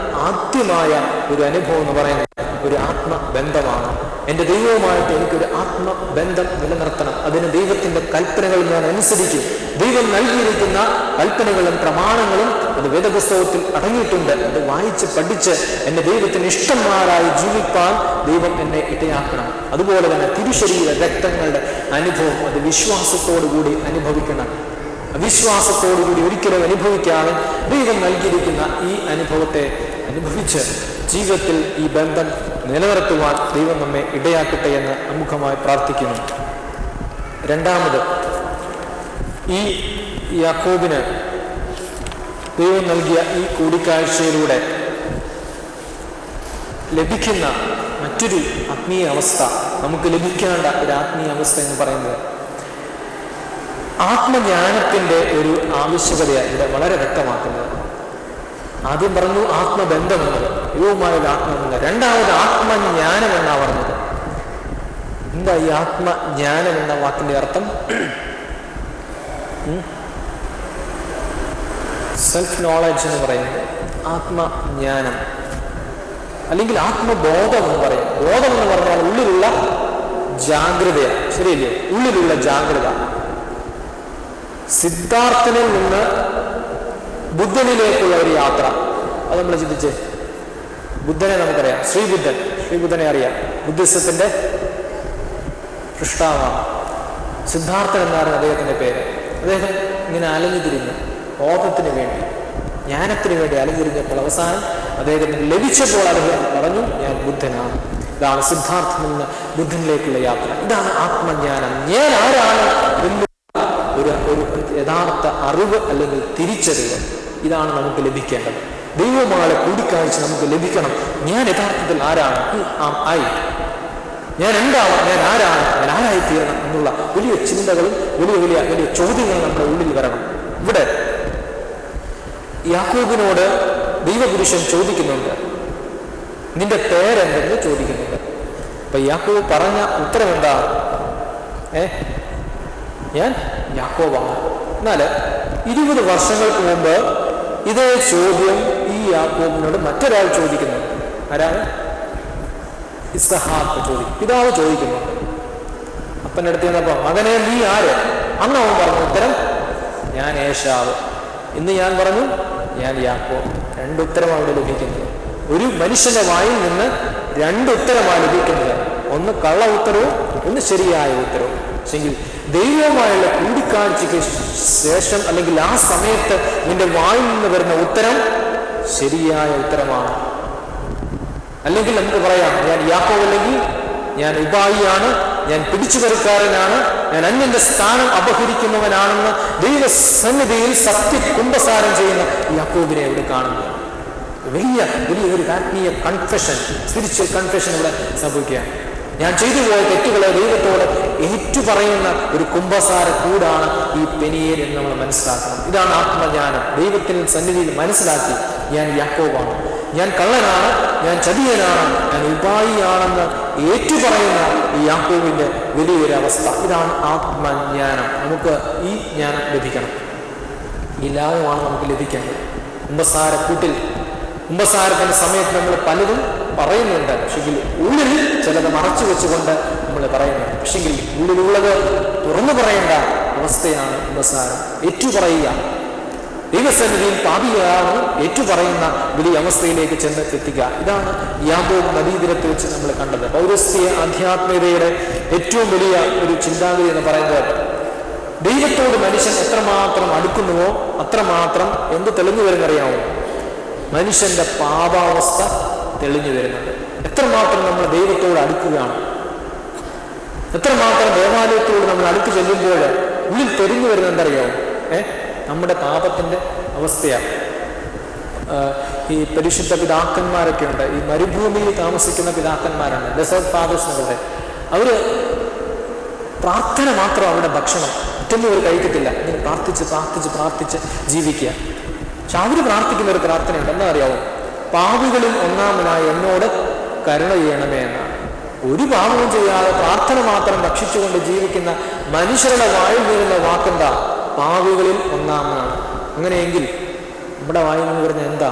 ആദ്യമായ ഒരു അനുഭവം എന്ന് പറയുന്നത് ഒരു ആത്മബന്ധമാണ്. എൻ്റെ ദൈവവുമായിട്ട് എനിക്കൊരു ആത്മബന്ധം നിലനിർത്തണം. അതിന് ദൈവത്തിൻ്റെ കൽപ്പനകൾ ഞാൻ അനുസരിക്കും. ദൈവം നൽകിയിരിക്കുന്ന കൽപ്പനകളും പ്രമാണങ്ങളും അത് വേദപുസ്തകത്തിൽ അടങ്ങിയിട്ടുണ്ട്. അത് വായിച്ച് പഠിച്ച് എൻ്റെ ദൈവത്തിന് ഇഷ്ടന്മാരായി ജീവിക്കാൻ ദൈവം എന്നെ ഇടയാക്കണം. അതുപോലെ തന്നെ തിരുശരീര രക്തങ്ങളുടെ അനുഭവം അത് വിശ്വാസത്തോടുകൂടി അനുഭവിക്കണം. അവിശ്വാസത്തോടുകൂടി ഒരിക്കലും അനുഭവിക്കാതെ ദൈവം നൽകിയിരിക്കുന്ന ഈ അനുഭവത്തെ അനുഭവിച്ച് ജീവിതത്തിൽ ഈ ബന്ധം നിലനിർത്തുവാൻ ദൈവം നമ്മെ ഇടയാക്കട്ടെ എന്ന് അമുഖമായി പ്രാർത്ഥിക്കുന്നു. രണ്ടാമത്, ഈ യാക്കോബിന് ദൈവം നൽകിയ ഈ കൂടിക്കാഴ്ചയിലൂടെ ലഭിക്കുന്ന മറ്റൊരു ആത്മീയ അവസ്ഥ, നമുക്ക് ലഭിക്കേണ്ട ഒരു ആത്മീയ അവസ്ഥ എന്ന് പറയുന്നത് ആത്മജ്ഞാനത്തിൻ്റെ ഒരു ആവശ്യകതയാണ് ഇവിടെ വളരെ വ്യക്തമാക്കുന്നത്. ആദ്യം പറഞ്ഞു ആത്മബന്ധം എന്നത്, ദൈവവുമായുള്ള ആത്മബന്ധം. രണ്ടാമത് ആത്മജ്ഞാനം എന്നാണ് പറഞ്ഞത്. എന്താ ഈ ആത്മജ്ഞാനം എന്ന വാക്കിന്റെ അർത്ഥം? സെൽഫ് നോളജ് എന്ന് പറയുന്നത് ആത്മജ്ഞാനം, അല്ലെങ്കിൽ ആത്മബോധം എന്ന് പറയും. ബോധം എന്ന് പറഞ്ഞാൽ ഉള്ളിലുള്ള ജാഗ്രതയാണ്, ശരിയല്ലേ? ഉള്ളിലുള്ള ജാഗ്രത. സിദ്ധാർത്ഥനിൽ നിന്ന് ബുദ്ധനിലേക്കുള്ള ഒരു യാത്ര, അത് നമ്മൾ ചിന്തിച്ചേ. ബുദ്ധനെ നമുക്കറിയാം, ശ്രീബുദ്ധനെ അറിയാം, ബുദ്ധിസത്തിന്റെ സൃഷ്ടാവാണ്. സിദ്ധാർത്ഥൻ എന്നാണ് അദ്ദേഹത്തിന്റെ പേര്. അദ്ദേഹം ഇങ്ങനെ അലഞ്ഞു തിരിഞ്ഞ് ബോധത്തിന് വേണ്ടി, ജ്ഞാനത്തിന് വേണ്ടി അലഞ്ഞിരിഞ്ഞപ്പോൾ അവസാനം അദ്ദേഹത്തിന് ലഭിച്ചപ്പോൾ അദ്ദേഹം പറഞ്ഞു, ഞാൻ ബുദ്ധനാണ്. ഇതാണ് സിദ്ധാർത്ഥനിൽ നിന്ന് ബുദ്ധനിലേക്കുള്ള യാത്ര. ഇതാണ് ആത്മജ്ഞാനം. ഞാൻ ആരാണ് എന്ന് ഒരു യഥാർത്ഥ അറിവ് അല്ലെങ്കിൽ തിരിച്ചറിവ്, ഇതാണ് നമുക്ക് ലഭിക്കേണ്ടത്. ദൈവവുമായുള്ള കൂടിക്കാഴ്ച നമുക്ക് ലഭിക്കണം. ഞാൻ യഥാർത്ഥത്തിൽ ആരാണ്, ഞാൻ എന്താണ്, ഞാൻ ആരാണ്, ഞാൻ ആരായി തീരണം എന്നുള്ള വലിയ ചിന്തകളും വലിയ ചോദ്യങ്ങളും നമ്മുടെ ഉള്ളിൽ വരണം. ഇവിടെ യാക്കോബിനോട് ദൈവപുരുഷൻ ചോദിക്കുന്നുണ്ട്, നിന്റെ പേരെന്തെന്ന് ചോദിക്കുന്നുണ്ട്. അപ്പൊ യാക്കോബ് പറഞ്ഞ ഉത്തരം എന്താ? ഞാൻ യാക്കോബാണ്. എന്നാൽ 20 വർഷങ്ങൾക്ക് മുമ്പ് ഇതേ ചോദ്യം ഈ യാക്കോബിനോട് മറ്റൊരാൾ ചോദിക്കുന്നു. ആരാണ്? ഇസ്ഹാക്ക് ചോദിക്കും, പിതാവ് ചോദിക്കുന്നു. അപ്പൻ്റെ അടുത്ത് ചെന്നപ്പോ, മകനെ നീ ആര്? അന്ന് അവൻ പറഞ്ഞു ഉത്തരം, ഞാൻ ഏശാവ്. ഇന്ന് ഞാൻ പറഞ്ഞു, ഞാൻ യാക്കോബ്. 2 ഉത്തരമാണ് അവിടെ ലഭിക്കുന്നത്. ഒരു മനുഷ്യന്റെ വായിൽ നിന്ന് 2 ഉത്തരമാണ് ലഭിക്കുന്നത്. ഒന്ന് കള്ള ഉത്തരവും ഒന്ന് ശരിയായ ഉത്തരവും. പക്ഷെങ്കിൽ ദൈവവുമായുള്ള കൂടിക്കാഴ്ചയ്ക്ക് ശേഷം അല്ലെങ്കിൽ ആ സമയത്ത് നിന്റെ വായിൽ നിന്ന് വരുന്ന ഉത്തരം ശരിയായ ഉത്തരമാണ്. അല്ലെങ്കിൽ നമുക്ക് പറയാം, ഞാൻ യാക്കോബ് അല്ലെങ്കിൽ ഞാൻ ഉപായിയാണ്, ഞാൻ പിടിച്ചുപറിക്കാരനാണ്, ഞാൻ അന്യന്റെ സ്ഥാനം അപഹരിക്കുന്നവനാണെന്ന് ദൈവസന്നിധിയിൽ കുമ്പസാരം ചെയ്യുന്ന യാക്കോബിനെ ഇവിടെ കാണുന്നു. വലിയ ഒരു ആത്മീയ കൺഫെഷൻ, സ്പിരിച്വൽ കൺഫെഷൻ ഇവിടെ സംഭവിക്കുകയാണ്. ഞാൻ ചെയ്തു പോയ തെറ്റുകളെ ദൈവത്തോട് ഏറ്റുപറയുന്ന ഒരു കുമ്പസാര കൂടാണ് ഈ പെനിയേൽ എന്ന് നമ്മൾ മനസ്സിലാക്കണം. ഇതാണ് ആത്മജ്ഞാനം. ദൈവത്തിന് സന്നിധിയിൽ മനസ്സിലാക്കി, ഞാൻ യാക്കോബാണ്, ഞാൻ കള്ളനാണ്, ഞാൻ ചതിയനാണ്, ഞാൻ ഉപായിയാണെന്ന് ഏറ്റുപറയുന്ന ഈ യാക്കോബിന്റെ വലിയൊരു അവസ്ഥ. ഇതാണ് ആത്മജ്ഞാനം. നമുക്ക് ഈ ജ്ഞാനം ലഭിക്കണം. ഈ ലാഭമാണ് നമുക്ക് ലഭിക്കേണ്ടത്. കുമ്പസാരത്തിന്റെ സമയത്ത് നമ്മൾ പലതും പറയുന്നുണ്ട്, പക്ഷെങ്കിൽ ഉള്ളിൽ ചിലത് മറച്ചു വെച്ചുകൊണ്ട് നമ്മൾ പറയുന്നുണ്ട്. പക്ഷെങ്കിൽ ഉള്ളിലുള്ളത് തുറന്നു പറയേണ്ട അവസ്ഥയാണ് കുമ്പസാരം. ഏറ്റുപറയുക, ദൈവസന്നിധിയിൽ പാപിയാണ് ഏറ്റുപറയുന്ന വലിയ അവസ്ഥയിലേക്ക് ചെന്ന് എത്തിക്കുക. ഇതാണ് യാക്കോബ് നദീതീരത്ത് വെച്ച് നമ്മൾ കണ്ടത്. പൗരസ്ത്യ ആധ്യാത്മികതയുടെ ഏറ്റവും വലിയ ഒരു ചിന്താഗതി എന്ന് പറയുന്നത്, ദൈവത്തോട് മനുഷ്യൻ എത്രമാത്രം അടുക്കുന്നുവോ അത്രമാത്രം എന്ത് തെളിഞ്ഞു വരുന്നറിയാമോ? മനുഷ്യന്റെ പാപാവസ്ഥ തെളിഞ്ഞു വരുന്നുണ്ട്. എത്രമാത്രം നമ്മൾ ദൈവത്തോട് അടുക്കുകയാണ്, എത്രമാത്രം ദേവാലയത്തോട് നമ്മൾ അടുത്ത് ചെല്ലുമ്പോൾ ഉള്ളിൽ തെളിഞ്ഞു വരുന്നത് എന്തറിയാമോ? നമ്മുടെ പാപത്തിന്റെ അവസ്ഥയാണ്. ഈ പരിശുദ്ധ പിതാക്കന്മാരൊക്കെ ഉണ്ട്, ഈ മരുഭൂമിയിൽ താമസിക്കുന്ന പിതാക്കന്മാരാണ്, ഡെസേർട്ട് ഫാദേഴ്സ് എന്നുള്ളത്. അവർ പ്രാർത്ഥന മാത്രം അവരുടെ ഭക്ഷണം, മറ്റൊന്നും അവർ കഴിക്കത്തില്ല. ഇങ്ങനെ പ്രാർത്ഥിച്ച് പ്രാർത്ഥിച്ച് പ്രാർത്ഥിച്ച് ജീവിക്കുക. പക്ഷെ അവർ പ്രാർത്ഥിക്കുന്ന ഒരു പ്രാർത്ഥനയുണ്ട്, എന്താ അറിയാവോ? പാപികളിൽ ഒന്നാമനായി എന്നോട് കരുണ ചെയ്യണമേ എന്നാണ്. ഒരു പാപവും ചെയ്യാതെ പ്രാർത്ഥന മാത്രം ഭക്ഷിച്ചുകൊണ്ട് ജീവിക്കുന്ന മനുഷ്യരുടെ വായിൽ വീഴുന്ന വാക്കെന്താ? പാപികളിൽ ഒന്നാമനാണ്. അങ്ങനെയെങ്കിൽ നമ്മുടെ വായിൽ നിന്ന് വരുന്ന എന്താ?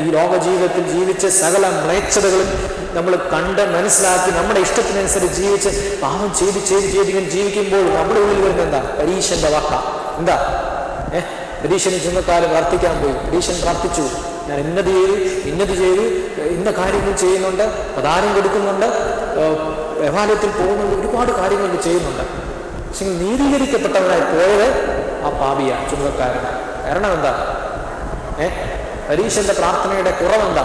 ഈ ലോക ജീവിതത്തിൽ ജീവിച്ച് സകല മ്ലേച്ഛതകളും നമ്മൾ കണ്ട് മനസ്സിലാക്കി നമ്മുടെ ഇഷ്ടത്തിനനുസരിച്ച് ജീവിച്ച് പാപം ചെയ്ത് ഇങ്ങനെ ജീവിക്കുമ്പോൾ നമ്മുടെ ഉള്ളിൽ വരുന്ന എന്താ? പരീക്ഷന്റെ വാക്ക. എന്താ? പരീക്ഷന് ചുമക്കാലം പ്രാർത്ഥിക്കാൻ പോയി. പരീക്ഷൻ പ്രാർത്ഥിച്ചു, ഞാൻ ഇന്നത് ചെയ്തു, ഇന്ന കാര്യങ്ങൾ ചെയ്യുന്നുണ്ട്, പ്രധാനം കൊടുക്കുന്നുണ്ട്, ദേവാലയത്തിൽ പോകുന്നുണ്ട്, ഒരുപാട് കാര്യങ്ങൾ ചെയ്യുന്നുണ്ട്. പക്ഷെ നീതീകരിക്കപ്പെട്ടവനായി പോയത് ആ പാപിയ ചുമക്കാരനാണ്. കാരണം എന്താ? പരീക്ഷന്റെ പ്രാർത്ഥനയുടെ കുറവെന്താ?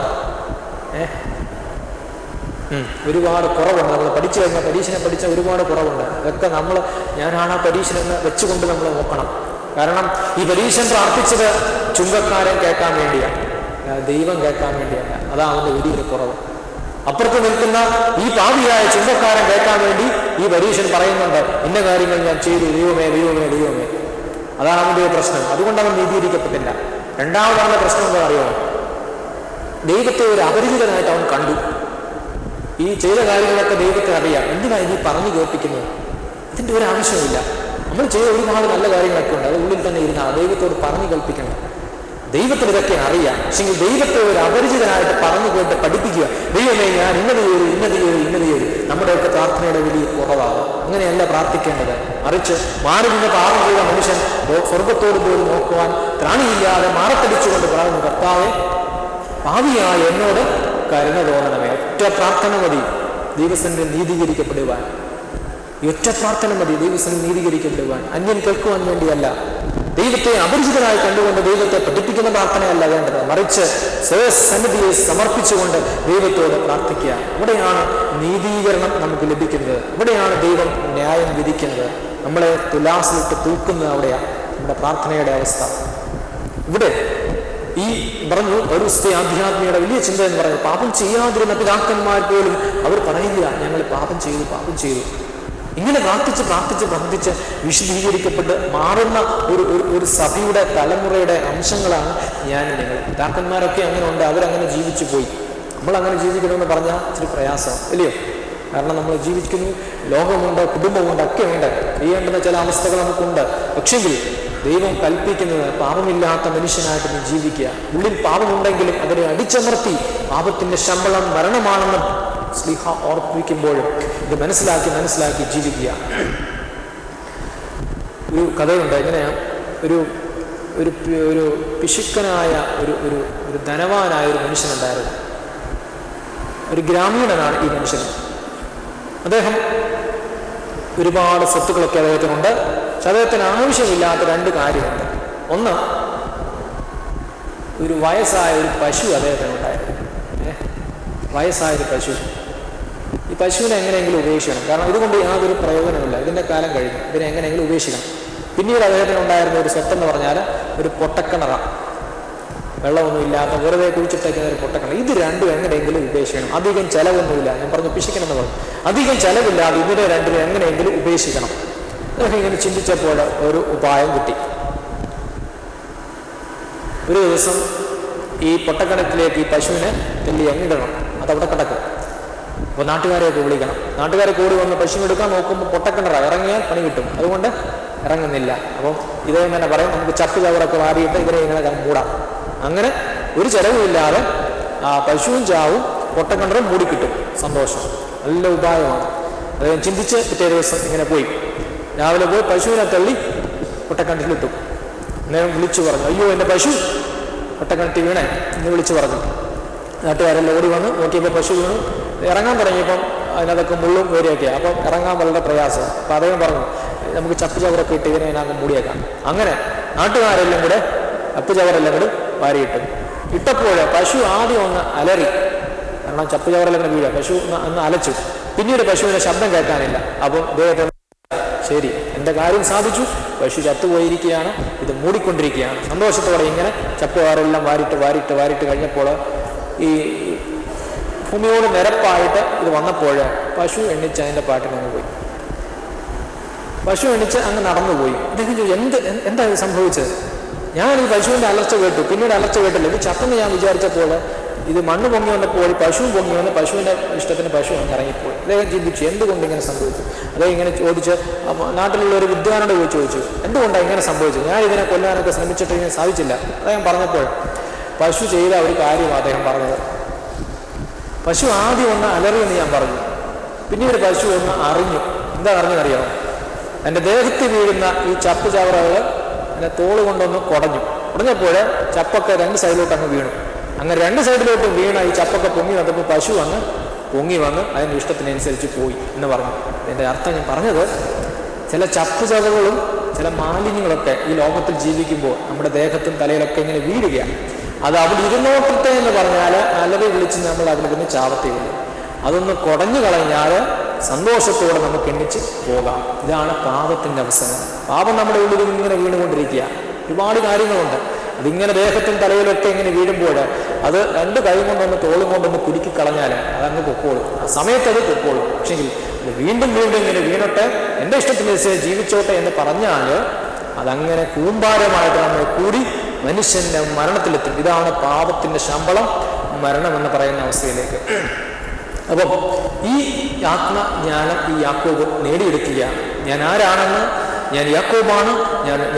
ഒരുപാട് കുറവുണ്ട്. നമ്മൾ പഠിച്ചു കഴിഞ്ഞാൽ പരീക്ഷനെ പഠിച്ച ഒരുപാട് കുറവുണ്ട്. അതൊക്കെ ഞാനാണ് ആ പരീക്ഷനെന്ന് വെച്ചുകൊണ്ട് നമ്മൾ നോക്കണം. കാരണം ഈ പരീക്ഷൻ പ്രാർത്ഥിച്ചത് ചുങ്കക്കാരൻ കേൾക്കാൻ വേണ്ടിയാണ്, ദൈവം കേൾക്കാൻ വേണ്ടിയല്ല. അതാ അവന്റെ വലിയൊരു കുറവ്. അപ്പുറത്ത് നിൽക്കുന്ന ഈ പാപിയായ ചുങ്കക്കാരൻ കേൾക്കാൻ വേണ്ടി ഈ പരീക്ഷൻ പറയുന്നുണ്ട്, ഇന്ന കാര്യങ്ങൾ ഞാൻ ചെയ്തു, ദൈവമേ ദൈവമേ ദൈവമേ. അതാണ് അവന്റെ പ്രശ്നം. അതുകൊണ്ട് അവൻ നീതീകരിക്കപ്പെട്ടില്ല. രണ്ടാമതാണ് പ്രശ്നം എന്താ അറിയാമോ? ദൈവത്തെ ഒരു അപരിചിതനായിട്ട് അവൻ കണ്ടു. ഈ ചെയ്ത കാര്യങ്ങളൊക്കെ ദൈവത്തെ അറിയാം. എന്തിനാണ് ഇനി പറഞ്ഞു കേൾപ്പിക്കുന്നത്? ഇതിൻ്റെ ഒരു ആവശ്യമില്ല. നമ്മൾ ചെയ്ത ഒരുപാട് നല്ല കാര്യങ്ങളൊക്കെ ഉണ്ട്, അത് ഉള്ളിൽ തന്നെ ഇരുന്നാൽ ദൈവത്തോട് പറഞ്ഞു കേൾപ്പിക്കണം. ദൈവത്തിന് ഇതൊക്കെ അറിയാം. പക്ഷേ ദൈവത്തെ ഒരു അപരിചിതനായിട്ട് പറഞ്ഞു കേട്ട് പഠിപ്പിക്കുക, ദൈവമേ ഞാൻ ഇന്നത് ചെയ്തു. നമ്മുടെയൊക്കെ പ്രാർത്ഥനയുടെ വലിയ കുറവാകും. അങ്ങനെയല്ല പ്രാർത്ഥിക്കേണ്ടത്. മറിച്ച് മാറി നിന്ന് പാപം ചെയ്ത മനുഷ്യൻ സ്വർഗത്തോട് പോലും നോക്കുവാൻ ത്രാണിയില്ലാതെ മാറത്തടിച്ചുകൊണ്ട് പറയുന്നു, കർത്താവേ പാപിയായ എന്നോട് കരുണ തോന്നണമേ. ഒറ്റ പ്രാർത്ഥന മതി ദൈവസന്നിധിയിൽ നീതീകരിക്കപ്പെടുവാൻ. ഒറ്റ പ്രാർത്ഥന മതി ദൈവസന്നിധിയിൽ നീതീകരിക്കപ്പെടുവാൻ. അന്യൻ കേൾക്കുവാൻ വേണ്ടിയല്ല, ദൈവത്തെ അപരിചിതനായി കണ്ടുകൊണ്ട് ദൈവത്തെ പഠിപ്പിക്കുന്ന പ്രാർത്ഥനയല്ല വേണ്ടത്. മറിച്ച് സ്വസന്നിധിയെ സമർപ്പിച്ചുകൊണ്ട് ദൈവത്തോട് പ്രാർത്ഥിക്കുക. അവിടെയാണ് നീതീകരണം നമുക്ക് ലഭിക്കുന്നത്. അവിടെയാണ് ദൈവം ന്യായം വിധിക്കുന്നത്. നമ്മളെ തുലാസിലിട്ട് തൂക്കുന്നത് അവിടെയാണ് നമ്മുടെ പ്രാർത്ഥനയുടെ അവസ്ഥ. ഇവിടെ ഈ പറഞ്ഞു ഒരു ആധ്യാത്മികയുടെ വലിയ ചിന്ത എന്ന് പറയുന്നത്, പാപം ചെയ്യാതിരുന്ന പിതാക്കന്മാർ പോലും അവർ പറയുക, ഞങ്ങൾ പാപം ചെയ്തു. ഇങ്ങനെ പ്രാർത്ഥിച്ച് വിശദീകരിക്കപ്പെട്ട് മാറുന്ന ഒരു സഭയുടെ തലമുറയുടെ അംശങ്ങളാണ് ഞാൻ നിങ്ങൾ. പിതാക്കന്മാരൊക്കെ അങ്ങനെ ഉണ്ട്, അവരങ്ങനെ ജീവിച്ചു പോയി. നമ്മളങ്ങനെ ജീവിക്കണമെന്ന് പറഞ്ഞാൽ ഇച്ചിരി പ്രയാസം ഇല്ലയോ? കാരണം നമ്മൾ ജീവിക്കുന്നു, ലോകമുണ്ട്, കുടുംബമുണ്ട്, ഒക്കെ ഉണ്ട്, ചെയ്യേണ്ടുന്ന ചില അവസ്ഥകൾ നമുക്കുണ്ട്. പക്ഷെങ്കിൽ ദൈവം കൽപ്പിക്കുന്നത് പാപമില്ലാത്ത മനുഷ്യനായിട്ട് നീ ജീവിക്കുക. ഉള്ളിൽ പാപമുണ്ടെങ്കിലും അതിനെ അടിച്ചമർത്തി പാപത്തിന്റെ ശമ്പളം മരണമാണെന്ന് സ്ലിഹ ഓർപ്പിക്കുമ്പോഴും ഇത് മനസ്സിലാക്കി ജീവിക്കുക. ഒരു കഥയുണ്ട്. എങ്ങനെയാ? ഒരു പിശുക്കനായ ഒരു ധനവാനായ ഒരു മനുഷ്യനുണ്ടായിരുന്നു. ഒരു ഗ്രാമീണനാണ് ഈ മനുഷ്യൻ. അദ്ദേഹം ഒരുപാട് സ്വത്തുക്കളൊക്കെ അദ്ദേഹത്തിനുണ്ട്. പക്ഷെ അദ്ദേഹത്തിന് ആവശ്യമില്ലാത്ത രണ്ട് കാര്യമുണ്ട്. ഒന്ന്, ഒരു വയസ്സായ ഒരു പശു അദ്ദേഹത്തിനുണ്ടായിരുന്നു. വയസ്സായൊരു പശു. ഈ പശുവിനെ എങ്ങനെയെങ്കിലും ഉപേക്ഷിക്കണം. കാരണം ഇതുകൊണ്ട് യാതൊരു പ്രയോജനമില്ല, ഇതിൻ്റെ കാലം കഴിഞ്ഞു, ഇതിനെ എങ്ങനെയെങ്കിലും ഉപേക്ഷിക്കണം. പിന്നീട് അദ്ദേഹത്തിനുണ്ടായിരുന്ന ഒരു സ്വത്തെന്ന് പറഞ്ഞാൽ ഒരു പൊട്ടക്കിണറ, വെള്ളമൊന്നും ഇല്ലാത്ത വെറുതെ കുഴിച്ചിട്ടേക്കുന്ന ഒരു പൊട്ടക്കിണർ. ഇത് രണ്ടും എങ്ങനെയെങ്കിലും ഉപേക്ഷിക്കണം. അധികം ചിലവൊന്നുമില്ല. ഞാൻ പറഞ്ഞു പിശിക്കണമെന്ന് പറഞ്ഞു. അധികം ചിലവില്ലാതെ ഇതിനെ രണ്ടിനും എങ്ങനെയെങ്കിലും ഉപേക്ഷിക്കണം. അദ്ദേഹം ഇങ്ങനെ ചിന്തിച്ചപ്പോൾ ഒരു ഉപായം കിട്ടി. ഒരു ദിവസം ഈ പൊട്ടക്കിണറ്റിലേക്ക് ഈ പശുവിനെ തെല്ലി അങ്ങിടണം. അതവിടെ കിടക്കും. അപ്പോൾ നാട്ടുകാരെയൊക്കെ വിളിക്കണം. നാട്ടുകാരെ കൂടി വന്ന് പശു എടുക്കാൻ നോക്കുമ്പോൾ പൊട്ടക്കിണറ, ഇറങ്ങിയാൽ പണി കിട്ടും, അതുകൊണ്ട് ഇറങ്ങുന്നില്ല. അപ്പം ഇതേ തന്നെ പറയും, നമുക്ക് ചപ്പ് ചവറൊക്കെ വാരിയിട്ട് ഇങ്ങനെ മൂടാം. അങ്ങനെ ഒരു ചിലവുമില്ലാതെ ആ പശുവും ചാവും, പൊട്ടക്കിണറും മൂടിക്കിട്ടും. സന്തോഷം. നല്ല ഉപായമാണ്. അദ്ദേഹം ചിന്തിച്ച് പിറ്റേ ദിവസം ഇങ്ങനെ പോയി. രാവിലെ പോയി പശുവിനെ തള്ളി പൊട്ടക്കിണറ്റിലിട്ടു. അദ്ദേഹം വിളിച്ചു പറഞ്ഞു, അയ്യോ എൻ്റെ പശു പൊട്ടക്കിണറ്റി വീണേ എന്ന് വിളിച്ചു പറഞ്ഞു. നാട്ടുകാരെല്ലാം ഓടി വന്ന് നോക്കിയപ്പോൾ പശു വീണു. ഇറങ്ങാൻ തുടങ്ങിയപ്പം അതിനകത്തൊക്കെ മുള്ളും വേരിയൊക്കെയാണ്. അപ്പം ഇറങ്ങാൻ വളരെ പ്രയാസം. അപ്പം അദ്ദേഹം പറഞ്ഞു, നമുക്ക് ചപ്പ് ചവറൊക്കെ ഇട്ട് ഇതിനെ അതിനകത്ത് മൂടിയേക്കാം. അങ്ങനെ നാട്ടുകാരെല്ലാം കൂടെ ചപ്പ് ചവറെല്ലാം കൂടെ വാരിയിട്ടു. ഇട്ടപ്പോൾ പശു ആദ്യം ഒന്ന് അലറി. കാരണം ചപ്പ് ചവറെല്ലാം കൂടെ വീഴുക. പശു ഒന്ന് അലച്ചു. പിന്നീട് പശുവിനെ ശബ്ദം കേൾക്കാനില്ല. അപ്പം അദ്ദേഹത്തെ ശരി, എൻ്റെ കാര്യം സാധിച്ചു, പശു ചത്തുപോയിരിക്കുകയാണ്, ഇത് മൂടിക്കൊണ്ടിരിക്കുകയാണ്. സന്തോഷത്തോടെ ഇങ്ങനെ ചപ്പുകാരെല്ലാം വാരിട്ട് കഴിഞ്ഞപ്പോൾ ഈ ഭൂമിയോട് നിരപ്പായിട്ട് ഇത് വന്നപ്പോൾ പശു എണ്ണിച്ച് അതിൻ്റെ പാട്ടിനങ്ങ് പോയി. പശു എണ്ണിച്ച് അങ്ങ് നടന്നുപോയി. അദ്ദേഹം ചോദിച്ചു, എന്താ ഇത് സംഭവിച്ചത്? ഞാൻ ഈ പശുവിൻ്റെ അലർച്ച കേട്ടു, പിന്നീട് അലർച്ച കേട്ടില്ല, ഇത് ചത്തെന്ന് ഞാൻ വിചാരിച്ചപ്പോൾ ഇത് മണ്ണ് പൊങ്ങി വന്നപ്പോൾ പശുവും പൊങ്ങി വന്ന് പശുവിൻ്റെ ഇഷ്ടത്തിന് പശു അങ്ങ് ഇറങ്ങിപ്പോയി. അദ്ദേഹം ചിന്തിച്ചു, എന്തുകൊണ്ട് ഇങ്ങനെ സംഭവിച്ചു? അദ്ദേഹം ഇങ്ങനെ ചോദിച്ച് നാട്ടിലുള്ള ഒരു വിദ്വാനോട് പോയി ചോദിച്ചു, എന്തുകൊണ്ടാണ് ഇങ്ങനെ സംഭവിച്ചത്? ഞാൻ ഇതിനെ കൊല്ലാനൊക്കെ ശ്രമിച്ചിട്ട് ഇതിനെ സാധിച്ചില്ല. അദ്ദേഹം പറഞ്ഞപ്പോൾ പശു ചെയ്ത ഒരു കാര്യമാണ് അദ്ദേഹം പറഞ്ഞത്. പശു ആദ്യം ഒന്ന് അലറിയെന്ന് ഞാൻ പറഞ്ഞു, പിന്നീട് പശു ഒന്ന് അറിഞ്ഞു. എന്താ അറിഞ്ഞെന്നറിയാമോ? എൻ്റെ ദേഹത്ത് വീഴുന്ന ഈ ചപ്പ് ചവറകൾ എൻ്റെ തോള് കൊണ്ടൊന്ന് കുടഞ്ഞപ്പോൾ ചപ്പൊക്കെ രണ്ട് സൈഡിലോട്ട് അങ്ങ് വീണു. അങ്ങനെ രണ്ട് സൈഡിലോട്ട് വീണ ഈ ചപ്പൊക്കെ പൊങ്ങി വന്നപ്പോൾ പശു അങ്ങ് പൊങ്ങി വന്ന് അതിൻ്റെ ഇഷ്ടത്തിനനുസരിച്ച് പോയി എന്ന് പറഞ്ഞു. എൻ്റെ അർത്ഥം ഞാൻ പറഞ്ഞത്, ചില ചപ്പ് ചവറുകളും ചില മാലിന്യങ്ങളൊക്കെ ഈ ലോകത്തിൽ ജീവിക്കുമ്പോൾ നമ്മുടെ ദേഹത്തും തലയിലൊക്കെ ഇങ്ങനെ വീഴുകയാണ്. അത് അവിടെ ഇരുന്നോട്ടത്തെ എന്ന് പറഞ്ഞാൽ അലറി വിളിച്ച് നമ്മൾ അവിടെ നിന്ന് ചാവത്തേയുള്ളൂ. അതൊന്ന് കുടഞ്ഞു കളഞ്ഞാൽ സന്തോഷത്തോടെ നമുക്ക് എണ്ണിച്ച് പോകാം. ഇതാണ് പാപത്തിൻ്റെ അവസരം. പാപം നമ്മുടെ ഉള്ളിൽ ഇങ്ങനെ വീണുകൊണ്ടിരിക്കുക. ഒരുപാട് കാര്യങ്ങളുണ്ട്. അതിങ്ങനെ ദേഹത്തും തലയിലൊക്കെ ഇങ്ങനെ വീഴുമ്പോൾ അത് രണ്ട് കൈ കൊണ്ടൊന്ന് തോളും കൊണ്ടൊന്ന് കുലുക്കി കളഞ്ഞാൽ അതങ്ങ് പൊക്കോളും. ആ സമയത്ത് അത് പൊക്കോളും. പക്ഷെങ്കിൽ ഇത് വീണ്ടും ഇങ്ങനെ വീണോട്ടെ, എൻ്റെ ഇഷ്ടത്തിനനുസരിച്ച് ജീവിച്ചോട്ടെ എന്ന് പറഞ്ഞാൽ അതങ്ങനെ കൂമ്പാരമായിട്ട് നമ്മൾ കൂടി മനുഷ്യൻ്റെ മരണത്തിലെത്തും. ഇതാണ് പാപത്തിൻ്റെ ശമ്പളം, മരണം എന്ന് പറയുന്ന അവസ്ഥയിലേക്ക്. അപ്പം ഈ ആത്മജ്ഞാനം ഈ യാക്കോബ് നേടിയെടുക്കുകയാണ്. ഞാൻ ആരാണെന്ന്, ഞാൻ യാക്കോബാണ്,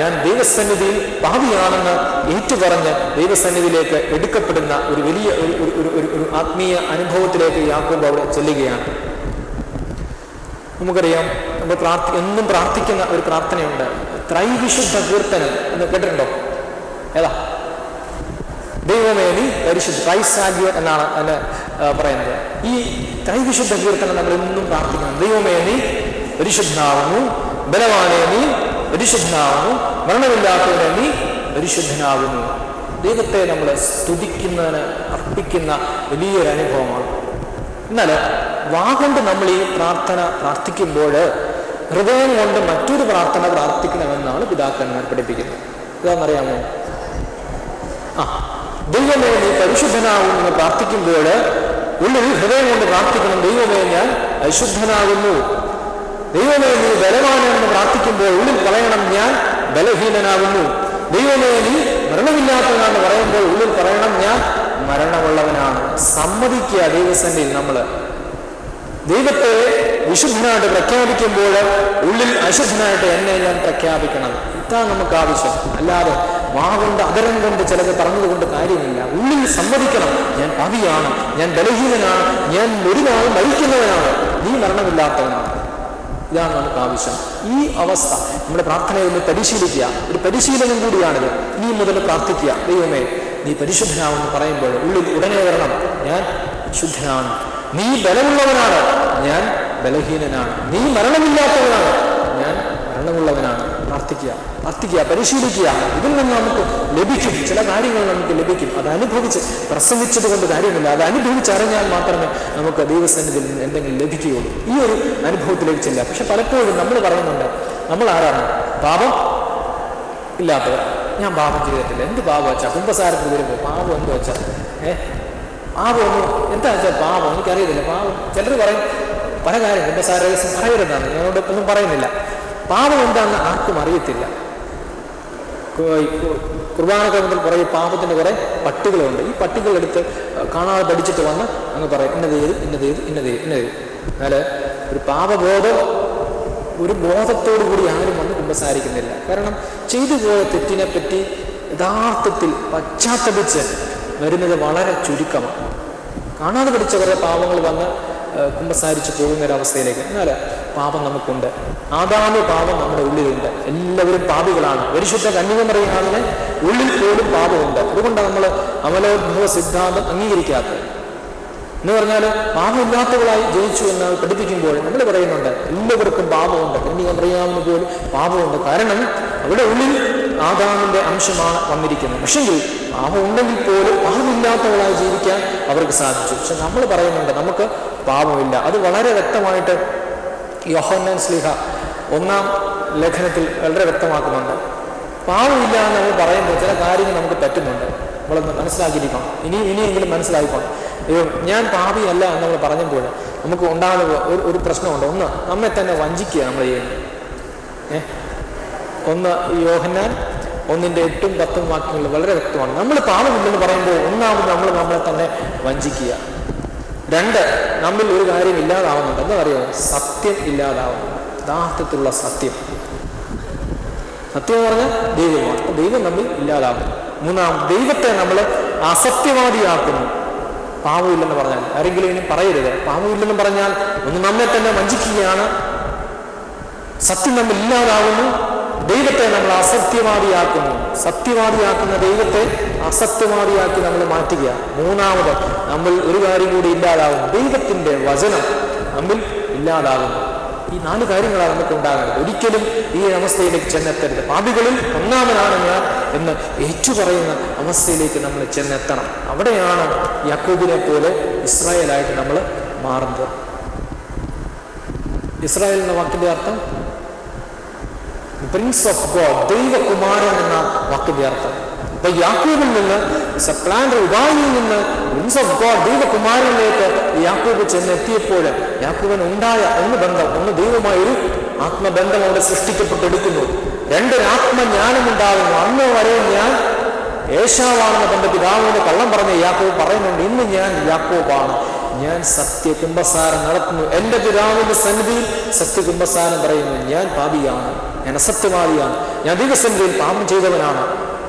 ഞാൻ ദൈവസന്നിധിയിൽ പാപിയാണെന്ന് ഏറ്റുപറഞ്ഞ് ദൈവസന്നിധിയിലേക്ക് എടുക്കപ്പെടുന്ന ഒരു വലിയ ഒരു ആത്മീയ അനുഭവത്തിലേക്ക് യാക്കോബ് അവിടെ ചെല്ലുകയാണ്. നമുക്കറിയാം, നമ്മൾ എന്നും പ്രാർത്ഥിക്കുന്ന ഒരു പ്രാർത്ഥനയുണ്ട്, ത്രൈവിശുദ്ധ കീർത്തനം എന്ന് കേട്ടിട്ടുണ്ടോ? ഏതാ? ദൈവമേ നീ പരിശുദ്ധ, ത്രൈസാഗ്യ എന്നാണ് അതിനെ പറയുന്നത്. ഈ ത്രൈവിശുദ്ധ കീർത്തനം നമ്മൾ എന്നും പ്രാർത്ഥിക്കണം. ദൈവമേ നീ പരിശുദ്ധനാവുന്നു, ബലവാനെ നീ പരിശുദ്ധനാവുന്നു, മരണമില്ലാത്തവനെ നീ പരിശുദ്ധനാവുന്നു. ദൈവത്തെ നമ്മൾ സ്തുതിക്കുന്നതിന് അർപ്പിക്കുന്ന വലിയൊരു അനുഭവമാണ്. എന്നാൽ വാഗൊണ്ട് നമ്മൾ ഈ പ്രാർത്ഥിക്കുമ്പോൾ ഹൃദയം കൊണ്ട് മറ്റൊരു പ്രാർത്ഥന പ്രാർത്ഥിക്കണമെന്നാണ് പിതാക്കന്മാർ പഠിപ്പിക്കുന്നത്. ഇതാണെന്നറിയാമോ? ദൈവമേ നീ പരിശുദ്ധനാകുമെന്ന് പ്രാർത്ഥിക്കുമ്പോൾ ഉള്ളിൽ ഹൃദയം കൊണ്ട് പ്രാർത്ഥിക്കണം, ദൈവമേ ഞാൻ അശുദ്ധനാകുന്നു. ദൈവമേ നീ ബലവാനെന്ന് പ്രാർത്ഥിക്കുമ്പോൾ ഉള്ളിൽ പറയണം, ഞാൻ ബലഹീനനാകുന്നു. ദൈവമേ നീ മരണമില്ലാത്തവനാണെന്ന് പറയുമ്പോൾ ഉള്ളിൽ പറയണം, ഞാൻ മരണമുള്ളവനാണ്. സമ്മതിക്കുക ദൈവസന്നിധിയിൽ നമ്മൾ ദൈവത്തെ വിശുദ്ധനായിട്ട് പ്രഖ്യാപിക്കുമ്പോൾ ഉള്ളിൽ അശുദ്ധനായിട്ട് എന്നെ ഞാൻ പ്രഖ്യാപിക്കണം. ഇതാണ് നമുക്ക് ആവശ്യം. അല്ലാതെ വാഗൊണ്ട് അതരം കൊണ്ട് ചിലത് പറഞ്ഞതുകൊണ്ട് കാര്യമില്ല. ഉള്ളിൽ സമ്മതിക്കണം, ഞാൻ പാപിയാണ്, ഞാൻ ബലഹീനനാണ്, ഞാൻ ഒരു നാൾ മരിക്കുന്നവനാണ്, നീ മരണമില്ലാത്തവനാണ്. ഇതാണ് നമുക്ക് ആവശ്യം. ഈ അവസ്ഥ നമ്മുടെ പ്രാർത്ഥനയിൽ ഒന്ന് പരിശീലിക്കുക. ഒരു പരിശീലനം കൂടിയാണിത്. ഇനി മുതൽ പ്രാർത്ഥിക്കുക, ദൈവമേ നീ പരിശുദ്ധനാവെന്ന് പറയുമ്പോൾ ഉള്ളിൽ ഉടനെ വരണം, ഞാൻ ശുദ്ധനാണ്. നീ ബലമുള്ളവനാണ്, ഞാൻ ബലഹീനനാണ്. നീ മരണമില്ലാത്തവനാണ്, ഞാൻ മരണമുള്ളവനാണ്. പ്രാർത്ഥിക്കുക, പരിശീലിക്കുക. ഇതിൽ നിന്ന് നമുക്ക് ലഭിക്കും, ചില കാര്യങ്ങൾ നമുക്ക് ലഭിക്കും. അത് അനുഭവിച്ച് പ്രസംഗിച്ചത് കൊണ്ട് കാര്യമില്ല, അത് അനുഭവിച്ചറിഞ്ഞാൽ മാത്രമേ നമുക്ക് ദൈവസന്നിധിയിൽ നിന്ന് എന്തെങ്കിലും ലഭിക്കുകയുള്ളൂ. ഈ ഒരു അനുഭവത്തിലേക്ക് ചെല്ലുക. പക്ഷെ പലപ്പോഴും നമ്മൾ പറയുന്നുണ്ട്, നമ്മൾ ആരാണ്? പാപം ഇല്ലാത്തവർ. ഞാൻ പാപം ചെയ്തിട്ടില്ല. എന്ത് പാപം വെച്ചാൽ കുമ്പസാരത്തിൽ വരുമ്പോൾ പാപം എന്ത് വെച്ചാൽ പാപം എന്താ വെച്ചാൽ പാപം എനിക്കറിയത്തില്ല. പാപം ചിലർ പറയും പല കാര്യം കുമ്പസാര രഹസ്യം പറയരുതാണ്. ഞാനോട് ഒന്നും പറയുന്നില്ല. പാപം എന്താണെന്ന് ആർക്കും അറിയത്തില്ല. കുർബാന കർമ്മത്തിൽ പറയും പാപത്തിൻ്റെ കുറേ പട്ടികളുണ്ട്. ഈ പട്ടികളെടുത്ത് കാണാതെ പഠിച്ചിട്ട് വന്ന് അങ്ങ് പറയും ഇന്നത്. എന്നാൽ ഒരു പാപബോധം, ഒരു ബോധത്തോടു കൂടി ആരും വന്ന് കുമ്പസാരിക്കുന്നില്ല. കാരണം ചെയ്തു പോയ തെറ്റിനെ പറ്റി യഥാർത്ഥത്തിൽ പശ്ചാത്തപിച്ച് വരുന്നത് വളരെ ചുരുക്കമാണ്. കാണാതെ പഠിച്ച കുറേ പാപങ്ങൾ വന്ന് കുമ്പസാരിച്ച് പോകുന്നൊരവസ്ഥയിലേക്ക്. എന്നാൽ പാപം നമുക്കുണ്ട്. ആദാമ്യ പാപം നമ്മുടെ ഉള്ളിലുണ്ട്. എല്ലാവരും പാപികളാണ്. പരിശുദ്ധ കന്യകമറിയാമിന് ഉള്ളിൽ പോലും പാപമുണ്ട്. അതുകൊണ്ടാണ് നമ്മൾ അമലോദ്ഭവ സിദ്ധാന്തം അംഗീകരിക്കാത്തത്. എന്ന് പറഞ്ഞാൽ പാപമില്ലാത്തവളായി ജനിച്ചു എന്ന് പഠിപ്പിക്കുമ്പോൾ നമ്മൾ പറയുന്നുണ്ട് എല്ലാവർക്കും പാപമുണ്ട്. കന്യകമറിയാമിന് പോലും പാപമുണ്ട്. കാരണം അവിടെ ഉള്ളിൽ ആദാമിന്റെ അംശമാണ് വന്നിരിക്കുന്നത്. പക്ഷെങ്കിൽ പാപം ഉണ്ടെങ്കിൽ പോലും പാപമില്ലാത്തവളായി ജീവിക്കാൻ അവർക്ക് സാധിച്ചു. പക്ഷെ നമ്മൾ പറയുന്നുണ്ട് നമുക്ക് പാപമില്ല. അത് വളരെ വ്യക്തമായിട്ട് യോഹന്നാൻ ശ്ലീഹ 1-ാം ലേഖനത്തിൽ വളരെ വ്യക്തമാക്കുന്നുണ്ട്. പാവമില്ല എന്ന് നമ്മൾ പറയുമ്പോൾ ചില കാര്യങ്ങൾ നമുക്ക് പറ്റുന്നുണ്ട്. നമ്മളൊന്ന് മനസ്സിലാക്കിയിരിക്കണം. ഇനിയെങ്കിലും മനസ്സിലാക്കിക്കണം. ഞാൻ പാപിയല്ല എന്ന് നമ്മൾ പറഞ്ഞപ്പോൾ നമുക്ക് ഉണ്ടാകുന്ന ഒരു പ്രശ്നമുണ്ട്. ഒന്ന്, നമ്മെ തന്നെ വഞ്ചിക്കുക നമ്മൾ ചെയ്യുന്നത്. ഒന്ന് യോഹന്നാൻ 1:8-10 വാക്യങ്ങൾ വളരെ വ്യക്തമാണ്. നമ്മൾ പാപമില്ലെന്ന് പറയുമ്പോൾ ഒന്നാമത് നമ്മൾ നമ്മളെ തന്നെ വഞ്ചിക്കുക. 2, നമ്മിൽ ഒരു കാര്യം ഇല്ലാതാവുന്നുണ്ട്. എന്താ പറയുക? സത്യം ഇല്ലാതാവുന്നു. യഥാർത്ഥത്തിലുള്ള സത്യം എന്ന് പറഞ്ഞാൽ ദൈവമാണ്. ദൈവം നമ്മിൽ ഇല്ലാതാവുന്നു. 3, ദൈവത്തെ നമ്മൾ അസത്യവാദിയാക്കുന്നു. പാവമില്ലെന്ന് പറഞ്ഞാൽ ആരെങ്കിലും ഇനി പറയരുത്. പാവമില്ലെന്ന് പറഞ്ഞാൽ ഒന്ന് നമ്മെ തന്നെ വഞ്ചിക്കുകയാണ്. സത്യം നമ്മൾ ഇല്ലാതാവുന്നു. ദൈവത്തെ നമ്മൾ അസത്യവാദിയാക്കുന്നു. സത്യവാദിയാക്കുന്ന ദൈവത്തെ അസത്യവാദിയാക്കി നമ്മൾ മാറ്റുക. 3, നമ്മൾ ഒരു കാര്യം കൂടി ഇല്ലാതാവുന്നു. ദൈവത്തിന്റെ വചനം നമ്മിൽ ഇല്ലാതാകുന്നു. ഈ 4 കാര്യങ്ങളാണ് നമുക്ക് ഉണ്ടാകുന്നത്. ഒരിക്കലും ഈ അവസ്ഥയിലേക്ക് ചെന്നെത്തരുത്. പാപികളിൽ ഒന്നാമനാണ് ഞാൻ എന്ന് ഏറ്റുപറയുന്ന അവസ്ഥയിലേക്ക് നമ്മൾ ചെന്നെത്തണം. അവിടെയാണ് യാക്കോബിനെ പോലെ ഇസ്രായേലായിട്ട് നമ്മൾ മാറുന്നത്. ഇസ്രായേൽ എന്ന വാക്കിന്റെ അർത്ഥം പ്രിൻസ് ഓഫ് ഗോഡ്, ദൈവകുമാരൻ എന്ന വാക്കിന്റെ അർത്ഥം. അപ്പൊ യാക്കോബിൽ നിന്ന് ഉപാധിയിൽ നിന്ന് പ്രിൻസ് ഓഫ് ഗോഡ്, ദൈവകുമാരനിലേക്ക് യാക്കോബ് ചെന്നെത്തിയപ്പോൾ യാക്കോബിന് ഉണ്ടായ ഒന്ന് ദൈവമായൊരു ആത്മബന്ധം അവിടെ സൃഷ്ടിക്കപ്പെട്ടെടുക്കുന്നു. 2, ആത്മജ്ഞാനം ഉണ്ടാകുന്നു. അന്ന് വരെ ഞാൻ ഏശാവാണെന്ന് തന്റെ പിതാവിന്റെ കള്ളം പറഞ്ഞ യാക്കോബ് പറയുന്നുണ്ട്, ഇന്ന് ഞാൻ യാക്കോബാണ്, ഞാൻ സത്യകുംഭസാരം നടത്തുന്നു. എന്റെ പിതാവിന്റെ സന്നിധിയിൽ സത്യകുംഭസാരം പറയുന്നു. ഞാൻ പാപിയാണ്, ഞാൻ അസത്യവാദിയാണ്, ഞാൻ ദൈവസന്നിധിയിൽ പാപം ചെയ്തവനാണ്,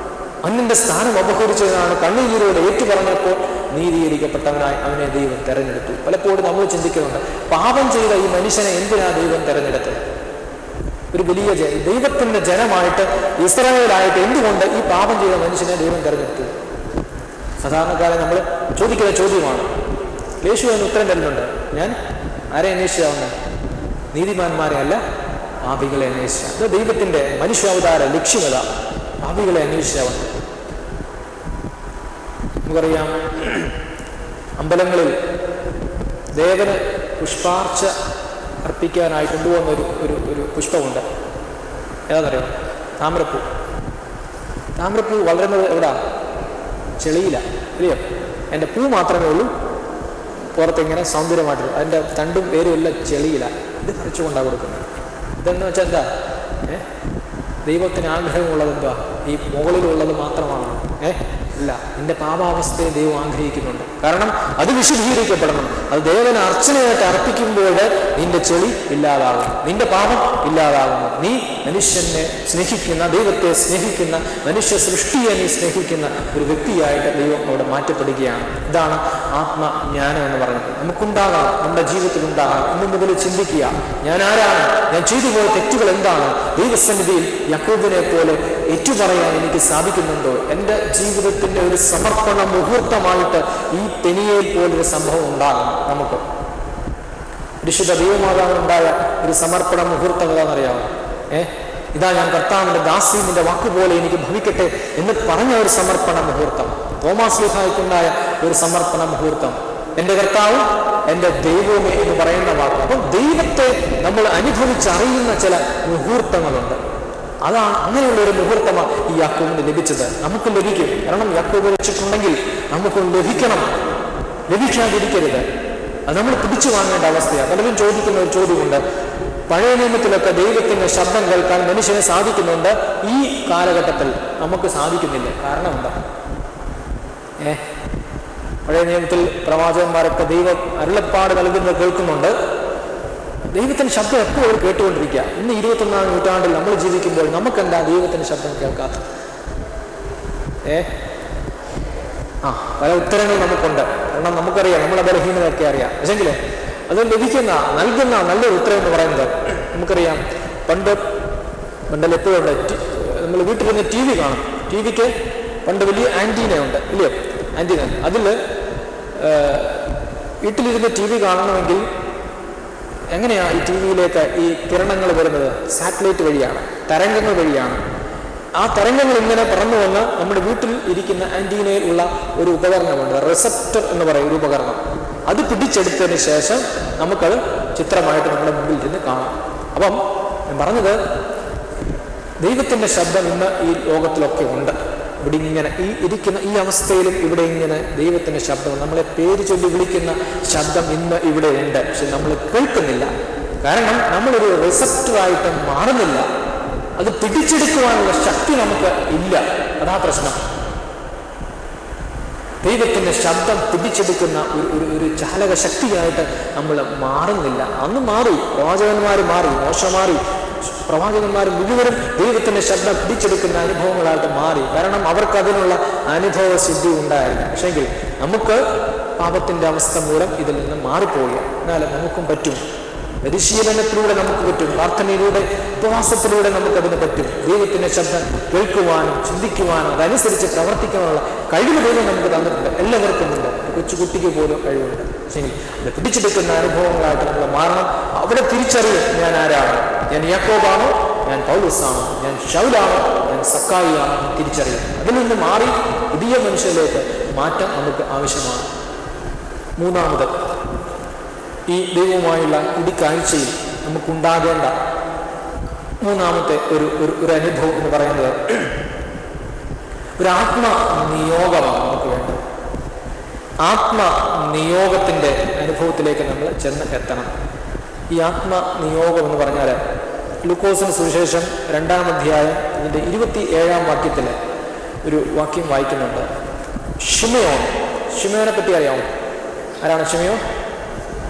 അന്നിന്റെ സ്ഥാനം അപഹരിച്ചവനാണ്. കണ്ണീരോട് ഏറ്റുപറഞ്ഞപ്പോൾ നീതീകരിക്കപ്പെട്ടവനായി അവനെ ദൈവം തെരഞ്ഞെടുത്തു. പലപ്പോഴും നമ്മൾ ചിന്തിക്കുന്നുണ്ട്, പാപം ചെയ്ത ഈ മനുഷ്യനെ എന്തിനാ ദൈവം തെരഞ്ഞെടുത്തത്? ഒരു വലിയ ദൈവത്തിന്റെ ജനമായിട്ട് ഇസ്രായേലായിട്ട് എന്തുകൊണ്ട് ഈ പാപം ചെയ്ത മനുഷ്യനെ ദൈവം തെരഞ്ഞെടുത്തു? സാധാരണക്കാരെ നമ്മൾ ചോദിക്കുന്ന ചോദ്യമാണ്. യേശു എന്ന് ഉത്തരം തരുന്നുണ്ട്. ഞാൻ ആരെ അന്വേഷിച്ചാവുന്നത്? നീതിമാന്മാരെ അല്ല, പാപികളെ അന്വേഷിച്ച. അത് ദൈവത്തിന്റെ മനുഷ്യാവതാര ലക്ഷ്യമത, പാപികളെ അന്വേഷിച്ചാവുന്നത്. നമുക്കറിയാം, അമ്പലങ്ങളിൽ ദേവന് പുഷ്പാർച്ച അർപ്പിക്കാനായി കൊണ്ടുപോകുന്ന ഒരു പുഷ്പമുണ്ട്. ഏതാണെന്നറിയാം? താമരപ്പൂ. താമരപ്പൂ വളരുന്നത് എവിടാ? ചെളിയില, ഇല്ലയോ? അതിൻ്റെ പൂ മാത്രമേ ഉള്ളൂ പുറത്തിങ്ങനെ സൗന്ദര്യമായിട്ടുള്ളൂ. അതിൻ്റെ തണ്ടും പേരും എല്ലാം ചെളിയില. ഇത് പറിച്ചുകൊണ്ടാണ് കൊടുക്കുന്നത്. ഇതെന്ന് വെച്ചാൽ എന്താ? ദൈവത്തിന് ആഗ്രഹമുള്ളത് എന്താ? ഈ മുകളിലുള്ളത് മാത്രമാണ്. ഇല്ല, നിന്റെ പാപാവസ്ഥയെ ദൈവം ആഗ്രഹിക്കുന്നുണ്ട്. കാരണം അത് വിശുദ്ധീകരിക്കപ്പെടണം. അത് ദേവന് അർച്ചനയായിട്ട് അർപ്പിക്കുമ്പോൾ നിന്റെ ചെളി ഇല്ലാതാകും, നിന്റെ പാപം ഇല്ലാതാകുന്നു. നീ മനുഷ്യനെ സ്നേഹിക്കുന്ന, ദൈവത്തെ സ്നേഹിക്കുന്ന, മനുഷ്യ സൃഷ്ടിയെ നീ സ്നേഹിക്കുന്ന ഒരു വ്യക്തിയായിട്ട് ദൈവം അവിടെ മാറ്റപ്പെടുകയാണ്. ഇതാണ് ആത്മജ്ഞാനം എന്ന് പറയുന്നത്. നമുക്കുണ്ടാകണം, നമ്മുടെ ജീവിതത്തിൽ ഉണ്ടാകണം. ഇന്നു മുതൽ ചിന്തിക്കുക, ഞാൻ ആരാണ്? ഞാൻ ചെയ്തു പോയ തെറ്റുകൾ എന്താണ്? ദൈവസന്നിധിയിൽ യാക്കോബിനെ പോലെ ഏറ്റുപറയാൻ എനിക്ക് സാധിക്കുന്നുണ്ടോ? എൻ്റെ ജീവിതത്തിന്റെ ഒരു സമർപ്പണ മുഹൂർത്തമായിട്ട് ഈ പെനിയേൽ പോലൊരു സംഭവം ഉണ്ടാകണം. നമുക്ക് പരിശുദ്ധ ദൈവമാതാവിനുണ്ടായ ഒരു സമർപ്പണ മുഹൂർത്തം ഏതാണെന്നറിയാമോ? ഇതാ ഞാൻ കർത്താവിന്റെ ദാസി, നിന്റെ വാക്കുപോലെ എനിക്ക് ഭവിക്കട്ടെ എന്ന് പറഞ്ഞ ഒരു സമർപ്പണ മുഹൂർത്തം. തോമാസ് ലീഹായ്ക്കുണ്ടായ ഒരു സമർപ്പണ മുഹൂർത്തം. എൻ്റെ കർത്താവും എൻ്റെ ദൈവവുമേ എന്ന് പറയുന്ന വാക്ക്. അപ്പം ദൈവത്തെ നമ്മൾ അനുഭവിച്ചറിയുന്ന ചില മുഹൂർത്തങ്ങളുണ്ട്. അതാണ്, അങ്ങനെയുള്ള ഒരു മുഹൂർത്തമാണ് ഈ യാക്കോബിന് ലഭിച്ചത്. നമുക്ക് ലഭിക്കും. കാരണം യാക്കോബ് വെച്ചിട്ടുണ്ടെങ്കിൽ നമുക്കും ലഭിക്കണം. ലഭിക്കാതിരിക്കരുത്. അത് നമ്മൾ പിടിച്ചു വാങ്ങേണ്ട അവസ്ഥയാണ്. പലരും ചോദിക്കുന്ന ഒരു ചോദ്യമുണ്ട്, പഴയ നിയമത്തിലൊക്കെ ദൈവത്തിന്റെ ശബ്ദം കേൾക്കാൻ മനുഷ്യന് സാധിക്കുന്നുണ്ട്, ഈ കാലഘട്ടത്തിൽ നമുക്ക് സാധിക്കുന്നില്ല. കാരണം എന്താ? പഴയ നിയമത്തിൽ പ്രവാചകന്മാരൊക്കെ ദൈവം അരുളപ്പാട് നൽകുന്നത് കേൾക്കുന്നുണ്ട്. ദൈവത്തിന്റെ ശബ്ദം എപ്പോഴും കേട്ടുകൊണ്ടിരിക്കുക. ഇന്ന് 21-ാം നൂറ്റാണ്ടിൽ നമ്മൾ ജീവിക്കുമ്പോൾ നമുക്കെന്താ ദൈവത്തിന്റെ ശബ്ദം കേൾക്കാത്ത? പല ഉത്തരങ്ങൾ നമുക്കുണ്ട്. കാരണം നമുക്കറിയാം, നമ്മളെ ബലഹീനതയൊക്കെ അറിയാം. പക്ഷെങ്കിൽ അത് നൽകുന്ന നല്ലൊരു ഉത്തരം എന്ന് പറയുന്നത് നമുക്കറിയാം. പണ്ടിൽ എപ്പോഴുണ്ട്, നമ്മൾ വീട്ടിലിരുന്ന് TV കാണും. ടിവിക്ക് പണ്ട് വലിയ ആൻറ്റീനയുണ്ട്, ഇല്ലയോ? ആൻറ്റീന. അതിൽ വീട്ടിലിരുന്ന് TV കാണണമെങ്കിൽ എങ്ങനെയാണ് ഈ TV-യിലേക്ക് ഈ കിരണങ്ങൾ വരുന്നത്? സാറ്റലൈറ്റ് വഴിയാണ്, തരംഗങ്ങൾ വഴിയാണ്. ആ തരംഗങ്ങൾ ഇങ്ങനെ പറന്നു വന്ന് നമ്മുടെ വീട്ടിൽ ഇരിക്കുന്ന ആൻറ്റീനയിൽ ഉള്ള ഒരു ഉപകരണമുണ്ട്, റിസപ്റ്റർ എന്ന് പറയും, ഒരു ഉപകരണം. അത് പിടിച്ചെടുത്തതിന് ശേഷം നമുക്കത് ചിത്രമായിട്ട് നമ്മുടെ മുമ്പിൽ ഇരുന്ന് കാണാം. അപ്പം ഞാൻ പറഞ്ഞത്, ദൈവത്തിൻ്റെ ശബ്ദം ഇന്ന് ഈ ലോകത്തിലൊക്കെ ഉണ്ട്. ഇവിടെ ഇങ്ങനെ ഈ ഇരിക്കുന്ന ഈ അവസ്ഥയിലും ഇവിടെ ഇങ്ങനെ ദൈവത്തിൻ്റെ ശബ്ദം, നമ്മളെ പേര് ചൊല്ലി വിളിക്കുന്ന ശബ്ദം ഇന്ന് ഇവിടെ ഉണ്ട്. പക്ഷെ നമ്മൾ കേൾക്കുന്നില്ല. കാരണം നമ്മളൊരു റിസപ്റ്ററായിട്ട് മാറുന്നില്ല. അത് പിടിച്ചെടുക്കുവാനുള്ള ശക്തി നമുക്ക് ഇല്ല. അതാ പ്രശ്നം. ദൈവത്തിൻ്റെ ശബ്ദം പിടിച്ചെടുക്കുന്ന ഒരു ചാലക ശക്തിയായിട്ട് നമ്മൾ മാറുന്നില്ല. അന്ന് മാറി, പ്രവാചകന്മാർ മാറി, മോശ മാറി, പ്രവാചകന്മാർ മുഴുവനും ദൈവത്തിൻ്റെ ശബ്ദം പിടിച്ചെടുക്കുന്ന അനുഭവങ്ങളായിട്ട് മാറി. കാരണം അവർക്ക് അതിനുള്ള അനുഭവ സിദ്ധി ഉണ്ടായിരുന്നു. പക്ഷെങ്കിൽ നമുക്ക് പാപത്തിൻ്റെ അവസ്ഥ മൂലം ഇതിൽ നിന്ന് മാറിപ്പോവുക. എന്നാലും നമുക്കും പറ്റും. പരിശീലനത്തിലൂടെ നമുക്ക് പറ്റും. പ്രാർത്ഥനയിലൂടെ, ഉപവാസത്തിലൂടെ നമുക്കതിന് പറ്റും. ദൈവത്തിൻ്റെ ശബ്ദം കേൾക്കുവാനും ചിന്തിക്കുവാനും അതനുസരിച്ച് പ്രവർത്തിക്കാനുള്ള കഴിവ് ദൈവം നമുക്ക് തന്നിട്ടുണ്ട്. എല്ലാവർക്കും ഉണ്ട്. കൊച്ചുകുട്ടിക്ക് പോലും കഴിവുണ്ട്. ശരി, അത് പിടിച്ചെടുക്കുന്ന അനുഭവങ്ങളായിട്ട് നമ്മൾ മാറണം. അവിടെ തിരിച്ചറിയും, ഞാൻ ആരാണ്, ഞാൻ യാക്കോബാണോ, ഞാൻ പൗലോസാണോ, ഞാൻ ശൗലാണോ, ഞാൻ സക്കായിയാണോ എന്ന് തിരിച്ചറിയും. അതിൽ നിന്ന് മാറി പുതിയ മനുഷ്യരിലേക്ക് മാറ്റം നമുക്ക് ആവശ്യമാണ്. മൂന്നാമത്, ഈ ദൈവവുമായുള്ള കൂടിക്കാഴ്ചയിൽ നമുക്കുണ്ടാകേണ്ട മൂന്നാമത്തെ ഒരു അനുഭവം എന്ന് പറയുന്നത് ഒരു ആത്മനിയോഗമാണ് നമുക്ക് വേണ്ടത്. ആത്മനിയോഗത്തിൻ്റെ അനുഭവത്തിലേക്ക് നമ്മൾ ചെന്ന് എത്തണം. ഈ ആത്മനിയോഗം എന്ന് പറഞ്ഞാൽ ലൂക്കോസിന് സുവിശേഷം 2-ാം അധ്യായം ഇതിൻ്റെ 27-ാം വാക്യത്തിൽ ഒരു വാക്യം വായിക്കുന്നുണ്ട്. ശിമയോനെ പറ്റി അറിയാമോ? ആരാണ് ശിമയോൻ?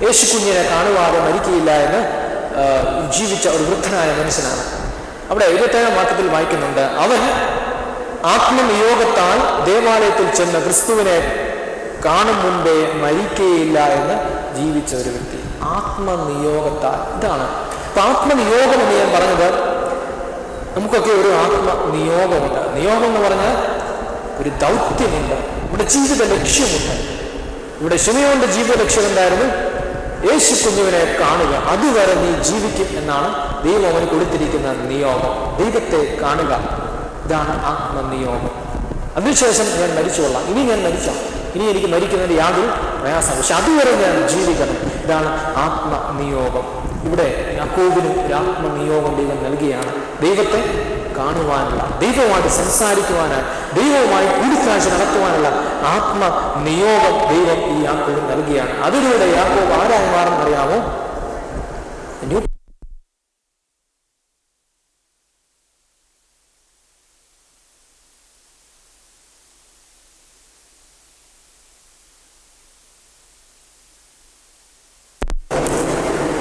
യേശു കുഞ്ഞിനെ കാണുവാതെ മരിക്കുകയില്ല എന്ന് ജീവിച്ച ഒരു വൃദ്ധനായ മനുഷ്യനാണ്. അവിടെ 27-ാം വാക്യത്തിൽ വായിക്കുന്നുണ്ട്, അവൻ ആത്മനിയോഗത്താൽ ദേവാലയത്തിൽ ചെന്ന് ക്രിസ്തുവിനെ കാണും മുൻപേ മരിക്കുകയില്ല എന്ന് ജീവിച്ച ഒരു വ്യക്തി. ആത്മനിയോഗത്താൽ. ഇതാണ് അപ്പൊ ആത്മനിയോഗം എന്ന് ഞാൻ പറഞ്ഞത്. നമുക്കൊക്കെ ഒരു ആത്മനിയോഗമുണ്ട്. നിയോഗം എന്ന് പറഞ്ഞാൽ ഒരു ദൗത്യമുണ്ട്, ഇവിടെ ജീവിത ലക്ഷ്യമുണ്ട്. ഇവിടെ ശിമയോന്റെ ജീവിത ലക്ഷ്യം എന്തായിരുന്നു? യേശു കുഞ്ഞുവിനെ കാണുക, അതുവരെ നീ ജീവിക്കും എന്നാണ് ദൈവം അവന് കൊടുത്തിരിക്കുന്ന നിയോഗം. ദൈവത്തെ കാണുക, ഇതാണ് ആത്മനിയോഗം. അതിനുശേഷം ഞാൻ മരിച്ചുകൊള്ളാം, ഇനി ഞാൻ മരിക്കാം, ഇനി എനിക്ക് മരിക്കുന്നതിന് യാതൊരു പ്രയാസമാണ്, പക്ഷെ അതുവരെ ഞാൻ ജീവിക്കണം. ഇതാണ് ആത്മനിയോഗം. ഇവിടെ യാക്കോബിന് ഒരു ആത്മനിയോഗം ദൈവം നൽകിയാണ്. ദൈവത്തെ കാണുവാനുള്ള, ദൈവവുമായിട്ട് സംസാരിക്കുവാനായി, ദൈവവുമായി കൂടിക്കാഴ്ച നടത്തുവാനുള്ള ആത്മനിയോഗം ദൈവം ഈ യാക്കോബിന് നൽകിയാണ്. അതിലൂടെ യാക്കോബ് ആരായി മാറുന്നറിയാമോ?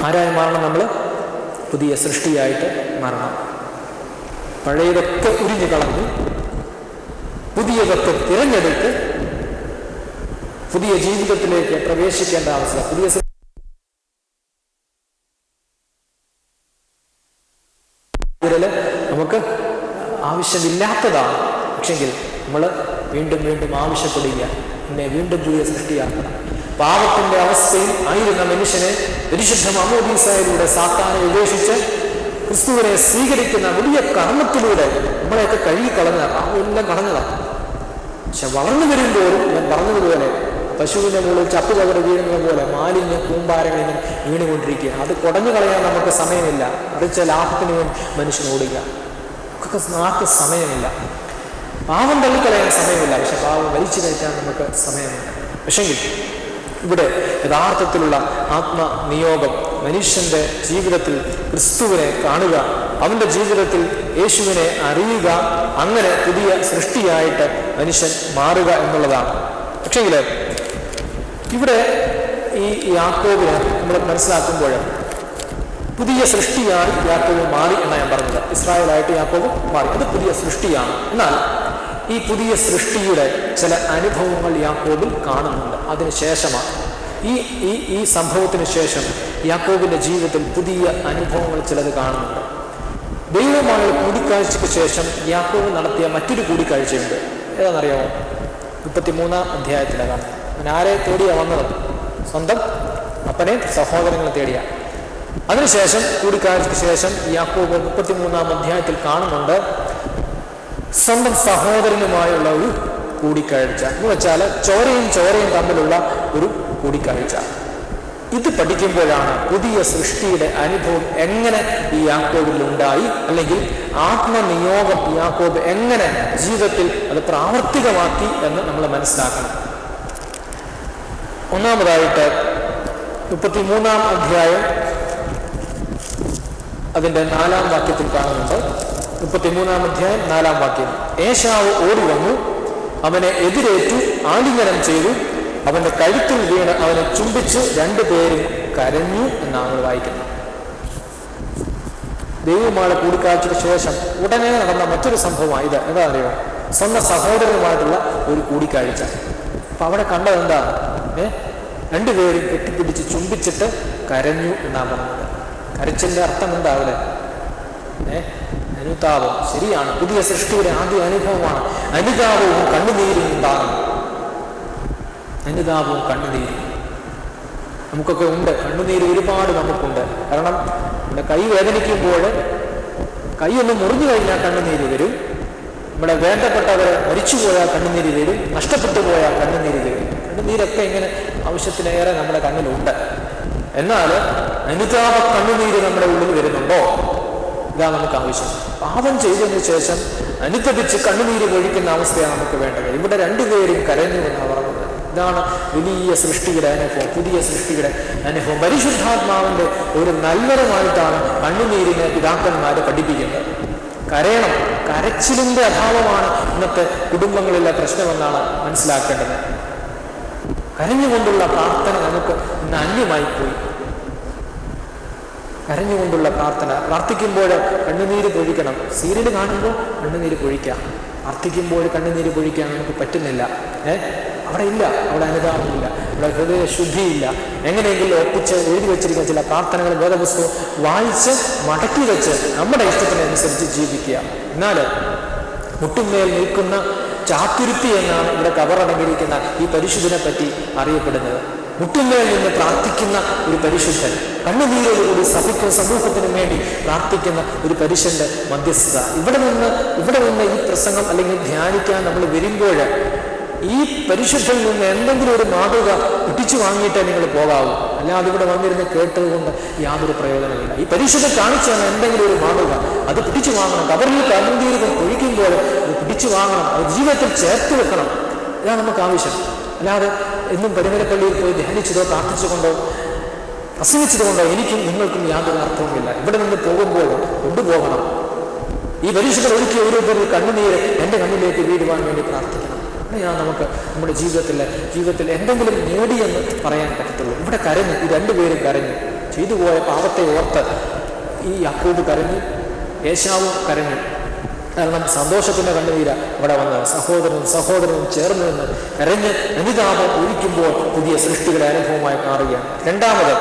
ആരായി മാറണം? നമ്മൾ പുതിയ സൃഷ്ടിയായിട്ട് മാറണം. പഴയതൊക്കെ ഉരിഞ്ഞു കളഞ്ഞ് പുതിയതൊക്കെ തിരഞ്ഞെടുത്ത് പുതിയ ജീവിതത്തിലേക്ക് പ്രവേശിക്കേണ്ട അവസ്ഥ. പുതിയ നമുക്ക് ആവശ്യമില്ലാത്തതാണ്. പക്ഷെങ്കിൽ നമ്മൾ വീണ്ടും വീണ്ടും ആവശ്യപ്പെടുക, എന്നെ വീണ്ടും പുതിയ സൃഷ്ടിയാക്കണം. പാപത്തിന്റെ അവസ്ഥയിൽ ആയിരുന്ന മനുഷ്യനെ പരിശുദ്ധ മാമോദീസായിലൂടെ സാത്താനെ ഉപേക്ഷിച്ച് ക്രിസ്തുവിനെ സ്വീകരിക്കുന്ന വലിയ കർമ്മത്തിലൂടെ നമ്മളെയൊക്കെ കഴുകിക്കളഞ്ഞ പാപമെല്ലാം കളഞ്ഞതാണ്. പക്ഷെ വളർന്നു വരുമ്പോഴും ഞാൻ പറഞ്ഞതുപോലെ പശുവിൻ്റെ മുകളിൽ ചപ്പുകവർ വീഴുന്നത് പോലെ മാലിന്യ കൂമ്പാരങ്ങളിൽ നിന്ന് വീണുകൊണ്ടിരിക്കുക. അത് കുടഞ്ഞു കളയാൻ നമുക്ക് സമയമില്ല. മറിച്ച് ലാഭത്തിന് വേണ്ടി മനുഷ്യൻ ഓടുക. ഒക്കെ ആർക്ക് സമയമില്ല. പാവം തള്ളിക്കളയാൻ സമയമില്ല, പക്ഷെ പാവം വലിച്ചു കയറ്റാൻ നമുക്ക് സമയമില്ല. പക്ഷെങ്കിൽ ഇവിടെ യഥാർത്ഥത്തിലുള്ള ആത്മനിയോഗം മനുഷ്യന്റെ ജീവിതത്തിൽ ക്രിസ്തുവിനെ കാണുക, അവന്റെ ജീവിതത്തിൽ യേശുവിനെ അറിയുക, അങ്ങനെ പുതിയ സൃഷ്ടിയായിട്ട് മനുഷ്യൻ മാറുക എന്നുള്ളതാണ്. പക്ഷെങ്കിൽ ഇവിടെ ഈ യാക്കോബിനെ നമ്മൾ മനസ്സിലാക്കുമ്പോൾ പുതിയ സൃഷ്ടിയായി യാക്കോബ് മാറി എന്നാണ് ഞാൻ പറഞ്ഞത്. ഇസ്രായേലായിട്ട് യാക്കോബ് മാറി, അത് പുതിയ സൃഷ്ടിയാണ്. എന്നാൽ ഈ പുതിയ സൃഷ്ടിയുടെ ചില അനുഭവങ്ങൾ യാക്കോബിൽ കാണുന്നുണ്ട്. അതിനുശേഷമാണ് ഈ സംഭവത്തിന് ശേഷം യാക്കോബിന്റെ ജീവിതത്തിൽ പുതിയ അനുഭവങ്ങൾ ചിലത് കാണുന്നുണ്ട്. ദൈവമായ കൂടിക്കാഴ്ചയ്ക്ക് ശേഷം യാക്കോബ് നടത്തിയ മറ്റൊരു കൂടിക്കാഴ്ചയുണ്ട്. ഏതാണെന്നറിയാമോ? 33-ാം അധ്യായത്തിലാണ്. അവൻ ആരെ തേടിയാണ് വന്നത്? സ്വന്തം അപ്പനെ, സഹോദരങ്ങളെ തേടിയ. അതിനുശേഷം കൂടിക്കാഴ്ചയ്ക്ക് ശേഷം യാക്കോബ് 33-ാം അധ്യായത്തിൽ കാണുന്നുണ്ട് സ്വന്തം സഹോദരനുമായുള്ള ഒരു കൂടിക്കാഴ്ച. എന്ന് വെച്ചാൽ ചോരയും തമ്മിലുള്ള ഒരു കൂടിക്കാഴ്ച. ഇത് പഠിക്കുമ്പോഴാണ് പുതിയ സൃഷ്ടിയുടെ അനുഭവം എങ്ങനെ ഈ യാക്കോബിൽ ഉണ്ടായി, അല്ലെങ്കിൽ ആത്മനിയോഗം യാക്കോബ് എങ്ങനെ ജീവിതത്തിൽ അത് പ്രാവർത്തികമാക്കി എന്ന് നമ്മൾ മനസ്സിലാക്കണം. ഒന്നാമതായിട്ട് 33-ാം അധ്യായം അതിൻ്റെ 4-ാം വാക്യത്തിൽ കാണുന്നുണ്ട്. 33-ാം അധ്യായം 4-ാം വാക്യം. ഏശാവ് ഓടി വന്നു, അവനെ എതിരേറ്റു ആലിംഗനം ചെയ്തു, അവന്റെ കഴുത്തിൽ വീണ് അവനെ ചുംബിച്ച് രണ്ടുപേരും കരഞ്ഞു എന്നാണ് വായിക്കുന്നത്. ദൈവവുമായുള്ള കൂടിക്കാഴ്ചയ്ക്ക് ശേഷം ഉടനെ നടന്ന മറ്റൊരു സംഭവമാണ് ഇത്. എന്താ അറിയോ? സ്വന്തം സഹോദരനുമായിട്ടുള്ള ഒരു കൂടിക്കാഴ്ച. അപ്പൊ അവിടെ കണ്ടത് എന്താ? രണ്ടുപേരും കെട്ടിപ്പിടിച്ച് ചുംബിച്ചിട്ട് കരഞ്ഞു എന്നാണ് പറഞ്ഞത്. കരച്ചിലിന്റെ അർത്ഥം എന്താ അവിടെ? അനുതാപം. ശരിയാണ്, പുതിയ സൃഷ്ടിയുടെ ആദ്യ അനുഭവമാണ്. അനുതാപവും കണ്ണുനീരും ഉണ്ടാകും. അനുതാപവും കണ്ണുനീരും നമുക്കൊക്കെ ഉണ്ട്. കണ്ണുനീര് ഒരുപാട് നമുക്കുണ്ട്. കാരണം നമ്മുടെ കൈ വേദനിക്കുമ്പോൾ, കൈയൊന്ന് മുറിഞ്ഞു കഴിഞ്ഞാൽ കണ്ണുനീര് വരും. നമ്മുടെ വേണ്ടപ്പെട്ടവരെ മരിച്ചുപോയാൽ കണ്ണുനീര് വരും. നഷ്ടപ്പെട്ടു പോയാൽ കണ്ണുനീര് വരും. കണ്ണുനീരൊക്കെ ഇങ്ങനെ ആവശ്യത്തിലേറെ നമ്മുടെ കണ്ണിലുണ്ട്. എന്നാൽ അനുതാപ കണ്ണുനീര് നമ്മുടെ ഉള്ളിൽ വരുന്നുണ്ടോ? ഇതാ നമുക്ക് ആവശ്യം. പാപം ചെയ്തതിനു ശേഷം അനുതപിച്ച് കണ്ണുനീര് പൊഴിക്കുന്ന അവസ്ഥയാണ് നമുക്ക് വേണ്ടത്. ഇവിടെ രണ്ടുപേരും കരഞ്ഞു എന്നാണ് പറഞ്ഞത്. ഇതാണ് വലിയ സൃഷ്ടിയുടെ അനുഭവം, പുതിയ സൃഷ്ടിയുടെ അനുഭവം. പരിശുദ്ധാത്മാവിന്റെ ഒരു നൽവരമായിട്ടാണ് കണ്ണുനീരിനെ പിതാക്കന്മാരെ പഠിപ്പിക്കുന്നത്. കരയണം. കരച്ചിലിന്റെ അഭാവമാണ് ഇന്നത്തെ കുടുംബങ്ങളിലെ പ്രശ്നമെന്നാണ് മനസ്സിലാക്കേണ്ടത്. കരഞ്ഞുകൊണ്ടുള്ള പ്രാർത്ഥന നമുക്ക് ഇന്ന് അന്യമായി പോയി. കരഞ്ഞുകൊണ്ടുള്ള പ്രാർത്ഥന. പ്രാർത്ഥിക്കുമ്പോൾ കണ്ണുനീര് പൊഴിക്കണം. സീരിയൽ കാണുമ്പോൾ കണ്ണുനീര് പൊഴിക്കാം. പ്രാർത്ഥിക്കുമ്പോൾ കണ്ണുനീര് പൊഴിക്കാൻ നമുക്ക് പറ്റുന്നില്ല. അവിടെ ഇല്ല, അവിടെ അനുതാപമില്ല, അവിടെ ഹൃദയ ശുദ്ധിയില്ല. എങ്ങനെയെങ്കിലും ഒപ്പിച്ച് എഴുതി വെച്ചിരിക്കുന്ന ചില പ്രാർത്ഥനകൾ വേദപുസ്തകം വായിച്ച് മടക്കി വെച്ച് നമ്മുടെ ഇഷ്ടത്തിനനുസരിച്ച് ജീവിക്കുക. എന്നാൽ മുട്ടുമേൽ നിൽക്കുന്ന ചാത്തുരുത്തി എന്നാണ് ഇവിടെ കബറടങ്ങിയിരിക്കുന്ന ഈ പരിശുദ്ധനെ പറ്റി അറിയപ്പെടുന്നത്. മുട്ടുമേൽ നിന്ന് പ്രാർത്ഥിക്കുന്ന ഒരു പരിശുദ്ധൻ, കണ്ണുനീരോടുകൂടി സഭയ്ക്കും സമൂഹത്തിനും വേണ്ടി പ്രാർത്ഥിക്കുന്ന ഒരു പരിശുദ്ധന്റെ മധ്യസ്ഥത. ഇവിടെ നിന്ന് ഈ പ്രസംഗം അല്ലെങ്കിൽ ധ്യാനിക്കാൻ നമ്മൾ വരുമ്പോൾ ഈ പരിശുദ്ധയിൽ നിന്ന് എന്തെങ്കിലും ഒരു മാതൃക ഒട്ടിച്ചു വാങ്ങിയിട്ടേ നിങ്ങൾ പോകാവൂ. അല്ലാതെ ഇവിടെ വന്നിരുന്ന് കേട്ടതുകൊണ്ട് യാതൊരു പ്രയോജനമില്ല. ഈ പരിശുദ്ധ കാണിച്ചു തന്ന എന്തെങ്കിലും ഒരു മാതൃക അത് പിടിച്ചു വാങ്ങണം. കബറിൽ കണ്ണുനീരുകൾ പൊഴിക്കുമ്പോൾ അത് പിടിച്ചു വാങ്ങണം. അത് ജീവിതത്തിൽ ചേർത്ത് വെക്കണം. ഇതാണ് നമുക്ക് ആവശ്യം. അല്ലാതെ എന്നും പരിമലപ്പള്ളിയിൽ പോയി ധ്യാനിച്ചതോ പ്രാർത്ഥിച്ചുകൊണ്ടോ പ്രസംഗിച്ചതുകൊണ്ടോ എനിക്കും നിങ്ങൾക്കും യാതൊരു അർത്ഥവുമില്ല. ഇവിടെ നിന്ന് പോകുമ്പോൾ കൊണ്ടുപോകണം. ഈ പരിശുദ്ധ ഒഴുക്കിയ ഓരോരുത്തരും കണ്ണുനീര് എൻ്റെ കണ്ണിലേക്ക് വീഴുവാൻ വേണ്ടി പ്രാർത്ഥിക്കണം. അങ്ങനെയാണ് നമുക്ക് നമ്മുടെ ജീവിതത്തിൽ എന്തെങ്കിലും നേടിയെന്ന് പറയാൻ പറ്റത്തുള്ളൂ. ഇവിടെ കരഞ്ഞു, ഈ രണ്ടുപേരും കരഞ്ഞു. ചെയ്തു പോയ പാപത്തെ ഓർത്ത് ഈ യാക്കോബ് കരഞ്ഞു, ഏശാവും കരഞ്ഞു. കാരണം സന്തോഷത്തിന്റെ കണ്ണുനീര ഇവിടെ വന്നത്. സഹോദരനും ചേർന്ന് നിന്ന് കരഞ്ഞ് അനുതാപം ഒഴിക്കുമ്പോൾ പുതിയ സൃഷ്ടിയുടെ അനുഭവമായി മാറുകയാണ്. രണ്ടാമത്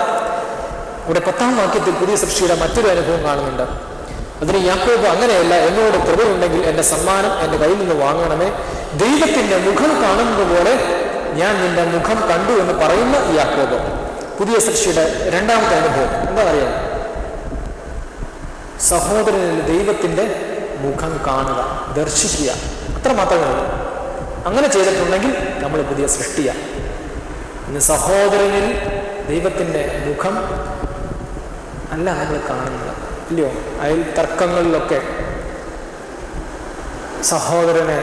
ഇവിടെ 10-ാം വാക്യത്തിൽ പുതിയ സൃഷ്ടിയുടെ മറ്റൊരു അനുഭവം കാണുന്നുണ്ട്. അതിന് യാക്കോബ് അങ്ങനെയല്ല, എന്നോട് കൃപയുണ്ടെങ്കിൽ എൻ്റെ സമ്മാനം എൻ്റെ കയ്യിൽ നിന്ന് വാങ്ങണമേ. ദൈവത്തിന്റെ മുഖം കാണുന്നത് പോലെ ഞാൻ നിന്റെ മുഖം കണ്ടു എന്ന് പറയുന്ന യാക്കോബ്. പുതിയ സൃഷ്ടിയുടെ രണ്ടാമത്തെ അനുഭവം എന്താ അറിയാം? സഹോദരനിൽ ദൈവത്തിന്റെ മുഖം കാണുക, ദർശിക്കുക. അത്ര മാത്രമേ ഉള്ളൂ. അങ്ങനെ ചെയ്തിട്ടുണ്ടെങ്കിൽ നമ്മൾ പുതിയ സൃഷ്ടിയാണ്. ഇന്ന് സഹോദരനിൽ ദൈവത്തിന്റെ മുഖം അല്ല നമ്മൾ കാണുന്നത്, ഇല്ലയോ? അയൽ തർക്കങ്ങളിലൊക്കെ സഹോദരനെ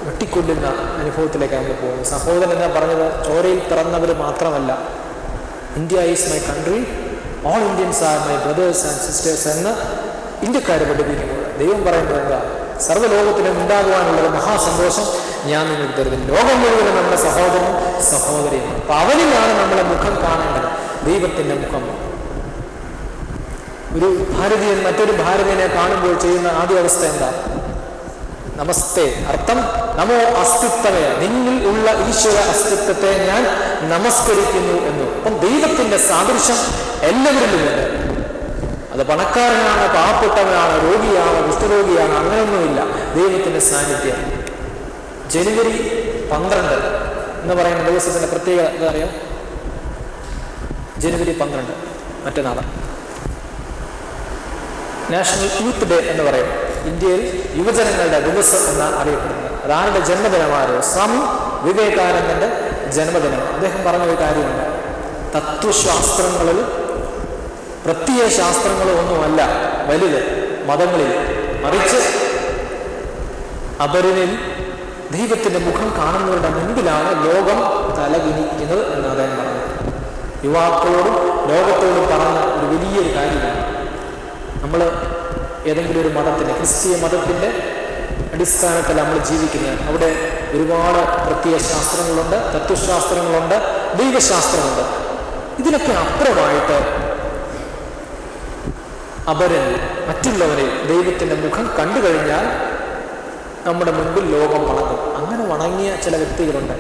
വെട്ടിക്കൊല്ലുന്ന അനുഭവത്തിലേക്ക് നമ്മൾ പോകുന്നു. സഹോദരൻ എന്നാ പറഞ്ഞത് ചോരയിൽ പിറന്നവർ മാത്രമല്ല. India is my country, all Indians are my brothers and sisters എന്ന് ഇന്ത്യക്കാർ പഠിപ്പിക്കുന്നത്. ദൈവം പറയുന്നത് എന്താ? സർവ്വലോകത്തിലും ഉണ്ടാകുവാനുള്ളത് മഹാസന്തോഷം ഞാൻ നിങ്ങൾക്ക് തരുന്നു. ലോകം മുഴുവനും നമ്മുടെ സഹോദരനും സഹോദരിയും. അപ്പൊ അവനിലാണ് നമ്മളെ മുഖം കാണേണ്ടത്, ദൈവത്തിന്റെ മുഖം. ഒരു ഭാരതീയൻ മറ്റൊരു ഭാരതീയനെ കാണുമ്പോൾ ചെയ്യുന്ന ആദ്യ അവസ്ഥ എന്താ? നമസ്തേ. അർത്ഥം നമോ അസ്തിത്വമേ, നിന്നിൽ ഉള്ള ഈശ്വര അസ്തിത്വത്തെ ഞാൻ നമസ്കരിക്കുന്നു എന്ന്. അപ്പം ദൈവത്തിന്റെ സാദൃശ്യം എല്ലാവരിലുമുണ്ട്. അത് പണക്കാരനാണ്, പാവപ്പെട്ടവനാണ്, രോഗിയാണ്, കുഷ്ഠരോഗിയാണ്, അങ്ങനെയൊന്നുമില്ല. ദൈവത്തിന്റെ സാന്നിധ്യം. ജനുവരി 12 എന്ന് പറയുന്ന ദിവസത്തിന്റെ പ്രത്യേകത എന്താ അറിയാം? ജനുവരി 12 മറ്റന്നാള് നാഷണൽ യൂത്ത് ഡേ എന്ന് പറയും. ഇന്ത്യയിൽ യുവജനങ്ങളുടെ ദിവസം എന്നാണ് അറിയപ്പെടുന്നത്. അതാരുടെ ജന്മദിനമാരോ? സ്വാമി വിവേകാനന്ദന്റെ ജന്മദിനം. അദ്ദേഹം പറഞ്ഞ ഒരു കാര്യമുണ്ട്. തത്വശാസ്ത്രങ്ങളിൽ പ്രത്യയ ശാസ്ത്രങ്ങളോ ഒന്നുമല്ല വലുത് മതങ്ങളിൽ, മറിച്ച് അപരനിൽ ദൈവത്തിൻ്റെ മുഖം കാണുന്നവരുടെ മുൻപിലാണ് ലോകം തലകുനിക്കുന്നത് എന്ന് അദ്ദേഹം പറഞ്ഞു. യുവാക്കളോടും ലോകത്തോടും പറഞ്ഞ ഒരു വലിയൊരു കാര്യമാണ്. നമ്മൾ ഏതെങ്കിലും ഒരു മതത്തിൻ്റെ, ക്രിസ്തീയ മതത്തിൻ്റെ അടിസ്ഥാനത്തിൽ നമ്മൾ ജീവിക്കുന്നത്. അവിടെ ഒരുപാട് പ്രത്യയ ശാസ്ത്രങ്ങളുണ്ട്, തത്വശാസ്ത്രങ്ങളുണ്ട്, ദൈവശാസ്ത്രമുണ്ട്. ഇതിനൊക്കെ അപ്പുറമായിട്ട് അപരൻ, മറ്റുള്ളവരെ ദൈവത്തിൻ്റെ മുഖം കണ്ടു കഴിഞ്ഞാൽ നമ്മുടെ മുൻപിൽ ലോകം വണങ്ങും. അങ്ങനെ വണങ്ങിയ ചില വ്യക്തികളുണ്ട്.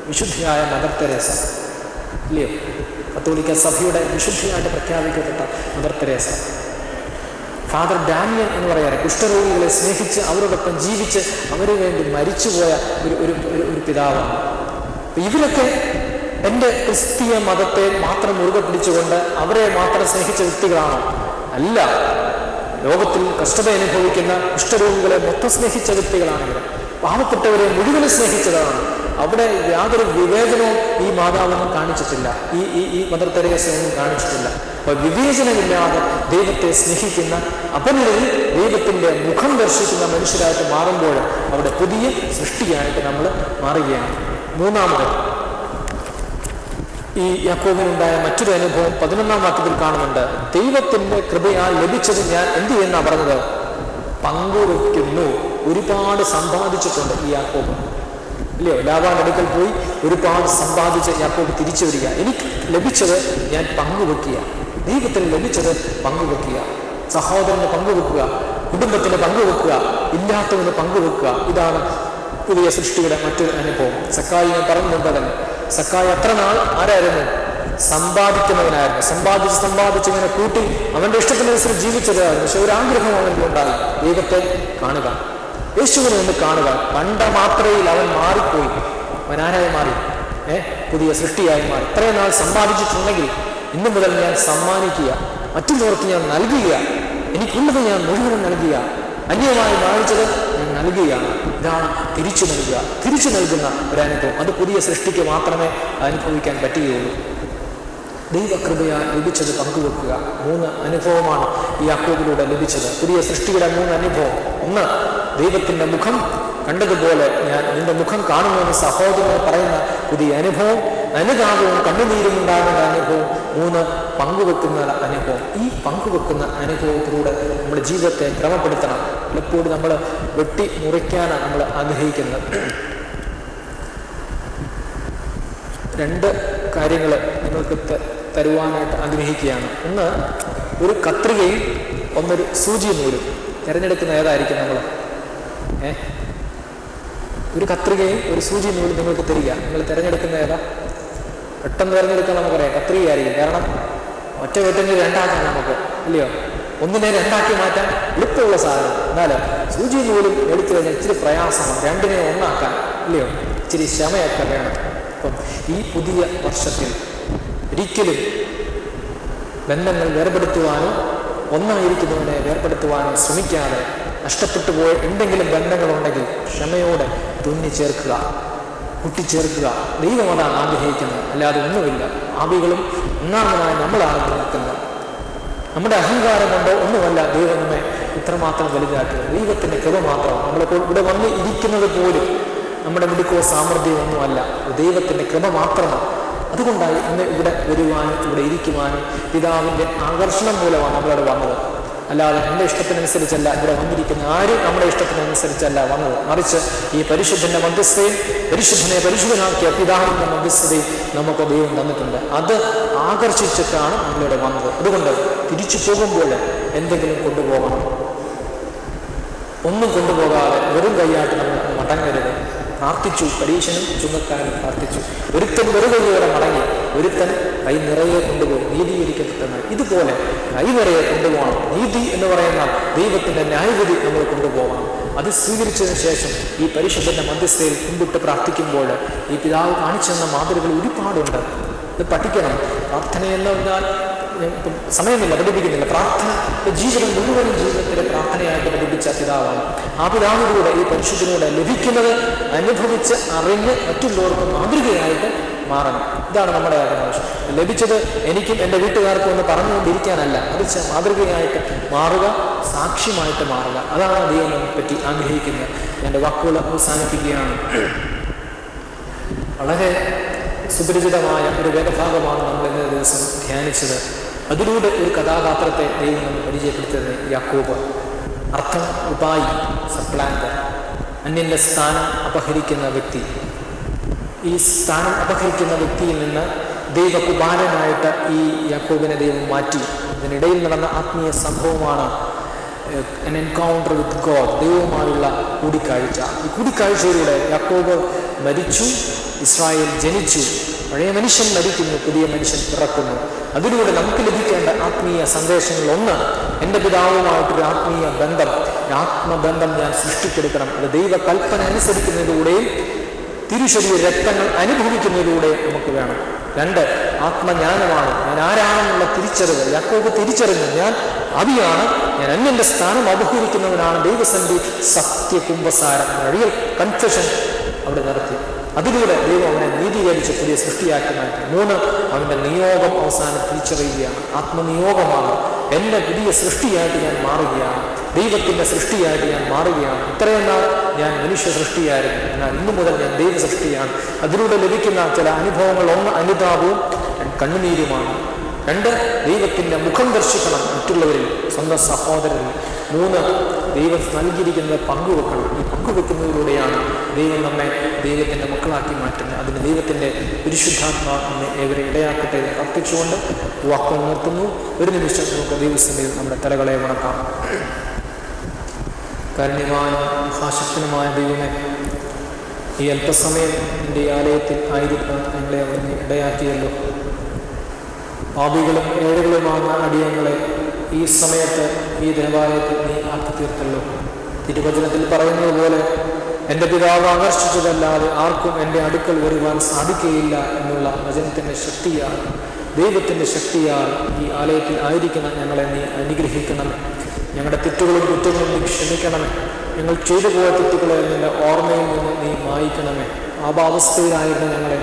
വിശുദ്ധിയായ മദർ തെരേസ, ഇല്ലയോ? കത്തോലിക്ക സഭയുടെ വിശുദ്ധിയായിട്ട് പ്രഖ്യാപിക്കപ്പെട്ട മദർ തെരേസ. ഫാദർ ഡാനിയൽ എന്ന് പറയാറ്, കുഷ്ഠരോഗികളെ സ്നേഹിച്ച് അവരോടൊപ്പം ജീവിച്ച് അവരെ വേണ്ടി മരിച്ചുപോയ ഒരു പിതാവാണ്. ഇവരൊക്കെ എൻ്റെ ക്രിസ്തീയ മതത്തെ മാത്രം മുറുകെ പിടിച്ചുകൊണ്ട് അവരെ മാത്രം സ്നേഹിച്ച വ്യക്തികളാണോ? അല്ല. ലോകത്തിൽ കഷ്ടത അനുഭവിക്കുന്ന കുഷ്ഠരോഗികളെ മൊത്തം സ്നേഹിച്ച വ്യക്തികളാണ് ഇവർ. പാവപ്പെട്ടവരെ മുഴുവനും സ്നേഹിച്ചതാണ്. അവിടെ യാതൊരു വിവേചനവും ഈ മാതാവൊന്നും കാണിച്ചിട്ടില്ല, ഈ മദർ തെരേസ ഒന്നും കാണിച്ചിട്ടില്ല. അപ്പോൾ വിവേചനമില്ലാതെ ദൈവത്തെ സ്നേഹിക്കുന്ന, അപരനിൽ ദൈവത്തിൻ്റെ മുഖം ദർശിക്കുന്ന മനുഷ്യരായിട്ട് മാറുമ്പോൾ അവിടെ പുതിയ സൃഷ്ടിയായിട്ട് നമ്മൾ മാറുകയാണ്. മൂന്നാമത്, ഈ യാക്കോബിനുണ്ടായ മറ്റൊരു അനുഭവം 11-ാം വാക്യത്തിൽ കാണുന്നുണ്ട്. ദൈവത്തിൻ്റെ കൃപയാൽ ലഭിച്ചത് ഞാൻ എന്ത് ചെയ്യുന്ന പറഞ്ഞത്? പങ്കുവയ്ക്കുന്നു. ഒരുപാട് സമ്പാദിച്ചിട്ടുണ്ട് ഈ യാക്കോബ്, ഇല്ലയോ? ലാബാന്റെ അടുക്കൽ പോയി ഒരുപാട് സമ്പാദിച്ച് യാക്കോബ് തിരിച്ചു വരിക. എനിക്ക് ലഭിച്ചത് ഞാൻ പങ്കുവെക്കുക. ദൈവത്തിന് ലഭിച്ചത് പങ്കുവെക്കുക. സഹോദരന് പങ്കുവെക്കുക, കുടുംബത്തിന് പങ്കുവെക്കുക, ഇല്ലാത്തവന് പങ്കുവെക്കുക. ഇതാണ് പുതിയ സൃഷ്ടിയുടെ മറ്റൊരു അനുഭവം. സക്കായി ഞാൻ പറഞ്ഞിട്ടുണ്ട് തന്നെ. സക്കായി അത്ര നാൾ ആരായിരുന്നു? സമ്പാദിക്കുന്നവനായിരുന്നു. സമ്പാദിച്ച് ഇങ്ങനെ കൂട്ടി അവൻ്റെ ഇഷ്ടത്തിനനുസരിച്ച് ജീവിച്ചതായിരുന്നു. പക്ഷെ ഒരാഗ്രഹം അവനിലുണ്ടായി, ദൈവത്തെ കാണുക, യേശുവിനെ ഒന്ന് കാണുക. കണ്ട മാത്രയിൽ അവൻ മാറിപ്പോയി. അവനാരായി മാറി? പുതിയ സൃഷ്ടിയായി മാറി. ഇത്രയും നാൾ സമ്പാദിച്ചിട്ടുണ്ടെങ്കിൽ ഇന്നു മുതൽ ഞാൻ സമ്മാനിക്കുക, മറ്റുള്ളവർക്ക് ഞാൻ നൽകുക, എനിക്കുള്ളത് ഞാൻ മുഴുവനും നൽകുക, അന്യമായി വാങ്ങിച്ചത് ഞാൻ നൽകുകയാണ്. ഇതാണ് തിരിച്ചു നൽകുക. തിരിച്ചു നൽകുന്ന ഒരനുഭവം. അത് പുതിയ സൃഷ്ടിക്ക് മാത്രമേ അനുഭവിക്കാൻ പറ്റുകയുള്ളൂ. ദൈവകൃപയാൽ ലഭിച്ചത് പങ്കുവെക്കുക. 3 അനുഭവമാണ് ഈ യാക്കോബിലൂടെ ലഭിച്ചത്. പുതിയ സൃഷ്ടിയുടെ 3 അനുഭവം. ഒന്ന്, ദൈവത്തിൻ്റെ മുഖം കണ്ടതുപോലെ ഞാൻ നിന്റെ മുഖം കാണുമെന്ന് സഹോദരൻ പറയുന്ന പുതിയ അനുഭവം. അനുതാപവും കണ്ണുനീരും ഉണ്ടാകുന്ന അനുഭവം. 3, പങ്കുവെക്കുന്ന അനുഭവം. ഈ പങ്കുവെക്കുന്ന അനുഭവത്തിലൂടെ നമ്മുടെ ജീവിതത്തെ ക്രമപ്പെടുത്തണം. പലപ്പോഴും നമ്മൾ വെട്ടി മുറിക്കാനാണ് നമ്മൾ ആഗ്രഹിക്കുന്നത്. 2 കാര്യങ്ങൾ നിങ്ങൾക്ക് തരുവാനായിട്ട് ആഗ്രഹിക്കുകയാണ്. ഒന്ന്, ഒരു കത്രികയും ഒന്നൊരു സൂചി നൂലും. തിരഞ്ഞെടുക്കുന്ന ഏതായിരിക്കും നമ്മൾ? ഒരു കത്രികയും ഒരു സൂചി നൂലും നിങ്ങൾക്ക് തരിക. നിങ്ങൾ തിരഞ്ഞെടുക്കുന്ന ഏതാ? പെട്ടെന്ന് തിരഞ്ഞെടുക്കാൻ നമുക്കറിയാം കത്രികയായിരിക്കും. കാരണം ഒറ്റ വെട്ടെങ്കിൽ 2 ആക്കാം നമുക്ക്, ഇല്ലയോ? ഒന്നിനെ 2 ആക്കി മാറ്റാൻ എളുപ്പമുള്ള സാധനം. എന്നാൽ സൂചി നൂലും എടുത്തു കഴിഞ്ഞാൽ ഇച്ചിരി പ്രയാസമാണ്. 2നെ 1 ആക്കാൻ, ഇല്ലയോ? ഇച്ചിരി ക്ഷമയൊക്കെ വേണം. അപ്പം ഈ പുതിയ വർഷത്തിൽ ഒരിക്കലും ബന്ധങ്ങൾ വേർപെടുത്തുവാനോ ഒന്നായിരിക്കുന്നവനെ വേർപെടുത്തുവാനോ ശ്രമിക്കാതെ, നഷ്ടപ്പെട്ടു പോയ എന്തെങ്കിലും ബന്ധങ്ങളുണ്ടെങ്കിൽ ക്ഷമയോടെ തുന്നിച്ചേർക്കുക, കൂട്ടിച്ചേർക്കുക. ദൈവം അതാണ് ആഗ്രഹിക്കുന്നത്, അല്ലാതെ ഒന്നുമില്ല. ആവികളും ഒന്നാമതായി നമ്മളാണ് നിൽക്കുന്നത്. നമ്മുടെ അഹങ്കാരം കൊണ്ടോ ഒന്നുമല്ല ദൈവം നമ്മെ ഇത്രമാത്രം വലുതാക്കുക. ദൈവത്തിൻ്റെ കൃപ മാത്രം. നമ്മളിപ്പോൾ ഇവിടെ വന്ന് ഇരിക്കുന്നത് പോലും നമ്മുടെ മിടുക്കോ സാമർഥ്യമോ ഒന്നുമല്ല, ദൈവത്തിൻ്റെ കൃപ മാത്രമാണ്. അതുകൊണ്ടായി ഇന്ന് ഇവിടെ വരുവാനും ഇവിടെ ഇരിക്കുവാനും പിതാവിൻ്റെ ആകർഷണം മൂലമാണ് നമ്മളവിടെ വന്നത്. അല്ലാതെ എൻ്റെ ഇഷ്ടത്തിനനുസരിച്ചല്ല ഇവിടെ വന്നിരിക്കുന്ന ആരും നമ്മുടെ ഇഷ്ടത്തിനനുസരിച്ചല്ല വന്നത്. മറിച്ച് ഈ പരിശുദ്ധൻ്റെ മധ്യസ്ഥയും പരിശുദ്ധനെ പരിശുദ്ധനാക്കിയ പിതാവിൻ്റെ മധ്യസ്ഥതയും നമുക്ക് ദൈവം തന്നിട്ടുണ്ട്. അത് ആകർഷിച്ചിട്ടാണ് നമ്മളിവിടെ വന്നത്. അതുകൊണ്ട് തിരിച്ചു പോകുമ്പോൾ എന്തെങ്കിലും കൊണ്ടുപോകണം. ഒന്നും കൊണ്ടുപോകാതെ വെറും കൈയായിട്ട് നമ്മൾ മടങ്ങരുത്. പ്രാർത്ഥിച്ചു, പരീക്ഷനും ചുമക്കാരനും പ്രാർത്ഥിച്ചു. ഒരുത്തൻ വെറുകൈയോടെ മടങ്ങി, ഒരുത്തൻ കൈ നിറയെ കൊണ്ടുപോയി നീതീകരിക്കപ്പെട്ടെന്ന്. ഇതുപോലെ കൈ നിറയെ കൊണ്ടുപോകണം. നീതി എന്ന് പറയുന്ന ദൈവത്തിൻ്റെ ന്യായവിധി നമ്മൾ കൊണ്ടുപോകണം. അത് സ്വീകരിച്ചതിന് ശേഷം ഈ പരിശുദ്ധൻ്റെ മധ്യസ്ഥയിൽ കുമ്പിട്ട് പ്രാർത്ഥിക്കുമ്പോൾ ഈ പിതാവ് കാണിച്ചു തന്ന മാതൃകകൾ ഒരുപാടുണ്ട്. ഇത് പഠിക്കണം. പ്രാർത്ഥനയെന്ന് പറഞ്ഞാൽ സമയമില്ല, പഠിപ്പിക്കുന്നില്ല. പ്രാർത്ഥന ജീവിതം മുഴുവനും ജീവിതത്തിലെ പ്രാർത്ഥനയായിട്ട് പഠിപ്പിച്ച പിതാവാണ്. ആ പിതാവിലൂടെ ഈ പരിശുദ്ധനൂടെ ലഭിക്കുന്നത് അനുഭവിച്ച് അറിഞ്ഞ് മറ്റുള്ളവർക്ക് മാതൃകയായിട്ട് മാറണം. ഇതാണ് നമ്മുടെ ആവശ്യം. ലഭിച്ചത് എനിക്കും എൻ്റെ വീട്ടുകാർക്കും ഒന്ന് പറഞ്ഞുകൊണ്ടിരിക്കാനല്ല, മറിച്ച് മാതൃകയായിട്ട് മാറുക, സാക്ഷ്യമായിട്ട് മാറുക. അതാണ് ദൈവം നമ്മെ പറ്റി ആഗ്രഹിക്കുന്നത്. എൻ്റെ വാക്കുകൾ അവസാനിപ്പിക്കുകയാണ്. വളരെ സുപരിചിതമായ ഒരു വേദഭാഗമാണ് നമ്മൾ ഇന്നേ ദിവസം ധ്യാനിച്ചത്. അതിലൂടെ ഒരു കഥാപാത്രത്തെ ദൈവം നമ്മൾ പരിചയപ്പെടുത്തിയത് യാക്കോബ്. അർത്ഥം ഉപായി, സപ്ലാന്റർ, അന്യൻ്റെ സ്ഥാനം അപഹരിക്കുന്ന വ്യക്തി. ഈ സ്ഥാനം അപഹരിക്കുന്ന വ്യക്തിയിൽ നിന്ന് ദൈവകുമാരനായിട്ട് ഈ യാക്കോബിനെ ദൈവം മാറ്റി. ഇതിനിടയിൽ നടന്ന ആത്മീയ സംഭവമാണ് an encounter with God, ദൈവവുമായുള്ള കൂടിക്കാഴ്ച. ഈ കൂടിക്കാഴ്ചയിലൂടെ യാക്കോബ് മരിച്ചു, ഇസ്രായേൽ ജനിച്ചു. പഴയ മനുഷ്യൻ മരിക്കുന്നു, പുതിയ മനുഷ്യൻ പിറക്കുന്നു. അതിലൂടെ നമുക്ക് ലഭിക്കേണ്ട ആത്മീയ സന്ദേശങ്ങളൊന്ന്, എൻ്റെ പിതാവുമായിട്ടൊരു ആത്മീയ ബന്ധം, ആത്മബന്ധം ഞാൻ സൃഷ്ടിച്ചെടുക്കണം. അത് ദൈവ കൽപ്പന അനുസരിക്കുന്നതിലൂടെയും തിരുശരീര രക്തങ്ങൾ അനുഭവിക്കുന്നതിലൂടെ നമുക്ക് വേണം. 2, ആത്മജ്ഞാനമാണ്. ഞാൻ ആരാണെന്നുള്ള തിരിച്ചറിവ്. യാക്കോബ് തിരിച്ചറിഞ്ഞു, ഞാൻ അവിയാണ്, ഞാൻ അന്യൻ്റെ സ്ഥാനം അപഹരിക്കുന്നവനാണ്. ദൈവസന്ധി സത്യകുംഭസാരം, റിയൽ കൺഫെഷൻ അവിടെ നടത്തി. അതിലൂടെ ദൈവം അവനെ നീതീകരിച്ച് പുതിയ സൃഷ്ടിയാക്കി മാറ്റി. 3, അവൻ്റെ നിയോഗം അവസാനം തിരിച്ചറിയുകയാണ്. ആത്മനിയോഗമാണ്. എൻ്റെ പുതിയ സൃഷ്ടിയായിട്ട് ഞാൻ മാറുകയാണ്, ദൈവത്തിൻ്റെ സൃഷ്ടിയായിട്ട് ഞാൻ മാറുകയാണ്. ഇത്രയും നാൾ ഞാൻ മനുഷ്യ സൃഷ്ടിയായിരുന്നു, എന്നാൽ ഇന്നു മുതൽ ഞാൻ ദൈവ സൃഷ്ടിയാണ്. അതിലൂടെ ലഭിക്കുന്ന ചില അനുഭവങ്ങൾ, 1 അനുതാപവും കണ്ണുനീരുമാണ്. 2, ദൈവത്തിൻ്റെ മുഖം ദർശിക്കണം മറ്റുള്ളവരിൽ, സ്വന്തം സഹോദരനിൽ. 3, ദൈവം നൽകിയിരിക്കുന്നത് പങ്കുവെക്കണം. ഈ പങ്കുവെക്കുന്നതിലൂടെയാണ് ദൈവം നമ്മെ ദൈവത്തിൻ്റെ മക്കളാക്കി മാറ്റുന്നത്. അതിന് ദൈവത്തിൻ്റെ പരിശുദ്ധാത്മാവിനെ ഏവരെ ഇടയാക്കട്ടെ അർപ്പിച്ചുകൊണ്ട് വാക്കുകൾ നിർത്തുന്നു. ഒരു നിമിഷം നമുക്ക് ദൈവസന്നിധിയിൽ നമ്മുടെ തലകളെ വണക്കാം. കാരുണ്യമായ മഹാശക്തനുമായ ദൈവമേ, ഈ അല്പസമയം എൻ്റെ ആലയത്തിൽ ആയിരിക്കാൻ ഞങ്ങളെ അവിടുന്ന് ഇടയാക്കിയല്ലോ. പാപികളും ഏഴുകളുമാകുന്ന അടിയങ്ങളെ ഈ സമയത്ത് ഈ ദേവാലയത്തിൽ നീ ആക്കി തീർത്തല്ലോ. തിരുവചനത്തിൽ പറയുന്നത് പോലെ എൻ്റെ പിതാവ് ആകർഷിച്ചതല്ലാതെ ആർക്കും എൻ്റെ അടുക്കൽ വരുവാൻ സാധിക്കുകയില്ല എന്നുള്ള വചനത്തിൻ്റെ ശക്തിയാൽ, ദൈവത്തിൻ്റെ ശക്തിയാൽ ഈ ആലയത്തിൽ ആയിരിക്കുന്ന ഞങ്ങളെ നീ അനുഗ്രഹിക്കണമേ. ഞങ്ങളുടെ തെറ്റുകളും കുറ്റങ്ങളും നീ ക്ഷമിക്കണമേ. ഞങ്ങൾ ചെയ്തു പോയ തെറ്റുകളെ നിൻ്റെ ഓർമ്മയിൽ നിന്ന് നീ മായ്ക്കണമേ. ആപാവസ്ഥയിലായിരുന്ന ഞങ്ങളെ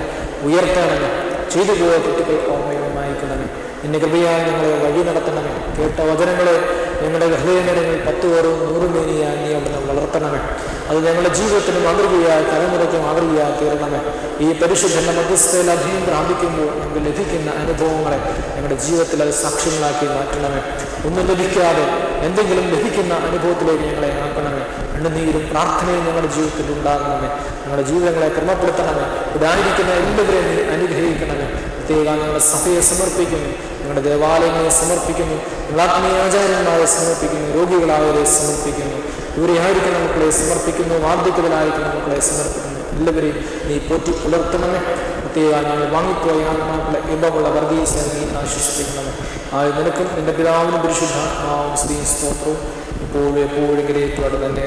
ഉയർത്തണമേ. ചെയ്തു പോയ തെറ്റുകൾ ഓർമ്മയിൽ മായ്ക്കണമേ. നിന്റെ കൃപയാൽ ഞങ്ങളെ വഴി നടത്തണമേ. കേട്ട വചനങ്ങളെ ഞങ്ങളുടെ ഹൃദയനിരങ്ങളിൽ 10 പേരും 100 മേനിയായി നീ അവിടുന്ന് വളർത്തണമേ. അത് ഞങ്ങളുടെ ജീവിതത്തിന് മാതൃകയായി, തലമുറയ്ക്ക് മാതൃകയായി തീരണമേ. ഈ പരിശുദ്ധന്റെ മധ്യസ്ഥയിൽ അഭയം പ്രാപിക്കുമ്പോൾ ഞങ്ങൾക്ക് ലഭിക്കുന്ന അനുഭവങ്ങളെ ഞങ്ങളുടെ ജീവിതത്തിൽ അത് സാക്ഷ്യങ്ങളാക്കി മാറ്റണമേ. ഒന്നും ലഭിക്കാതെ എന്തെങ്കിലും ലഭിക്കുന്ന അനുഭവത്തിലേക്ക് ഞങ്ങളെ ആക്കണമേ. കണ്ണുനീരും പ്രാർത്ഥനയും ഞങ്ങളുടെ ജീവിതത്തിൽ ഉണ്ടാകണമേ. ഞങ്ങളുടെ ജീവിതങ്ങളെ ക്രമപ്പെടുത്തണമേ. ഇതായിരിക്കുന്ന എല്ലാവരെയും നീ അനുഗ്രഹിക്കണമേ. പ്രത്യേക ഞങ്ങളുടെ സഭയെ സമർപ്പിക്കുന്നു, ഞങ്ങളുടെ ദേവാലയങ്ങളെ സമർപ്പിക്കുന്നു, ഞങ്ങൾ ആത്മീയ ആചാര്യന്മാരെ സമർപ്പിക്കുന്നു, രോഗികളായവരെ സമർപ്പിക്കുന്നു, ഇവരെ ആയിരിക്കുന്ന മക്കളെ സമർപ്പിക്കുന്നു, വാർദ്ധക്യത്തിലായിരിക്കുന്ന മക്കളെ സമർപ്പിക്കുന്നു. എല്ലാവരെയും നീ പോറ്റി പുലർത്തണമേ. പ്രത്യേക ഞങ്ങൾ വാങ്ങിപ്പോയ ആത്മാക്കളെ ഇമ്പമുള്ള വർഗീയസ നീ ആശ്വസിപ്പിക്കണമേ. നിനക്കും നിന്റെ പിതാവിനും പരിശുദ്ധാത്മാവും സ്ത്രീ സ്തോത്രവും ഇപ്പോഴും എപ്പോഴും തന്നെ.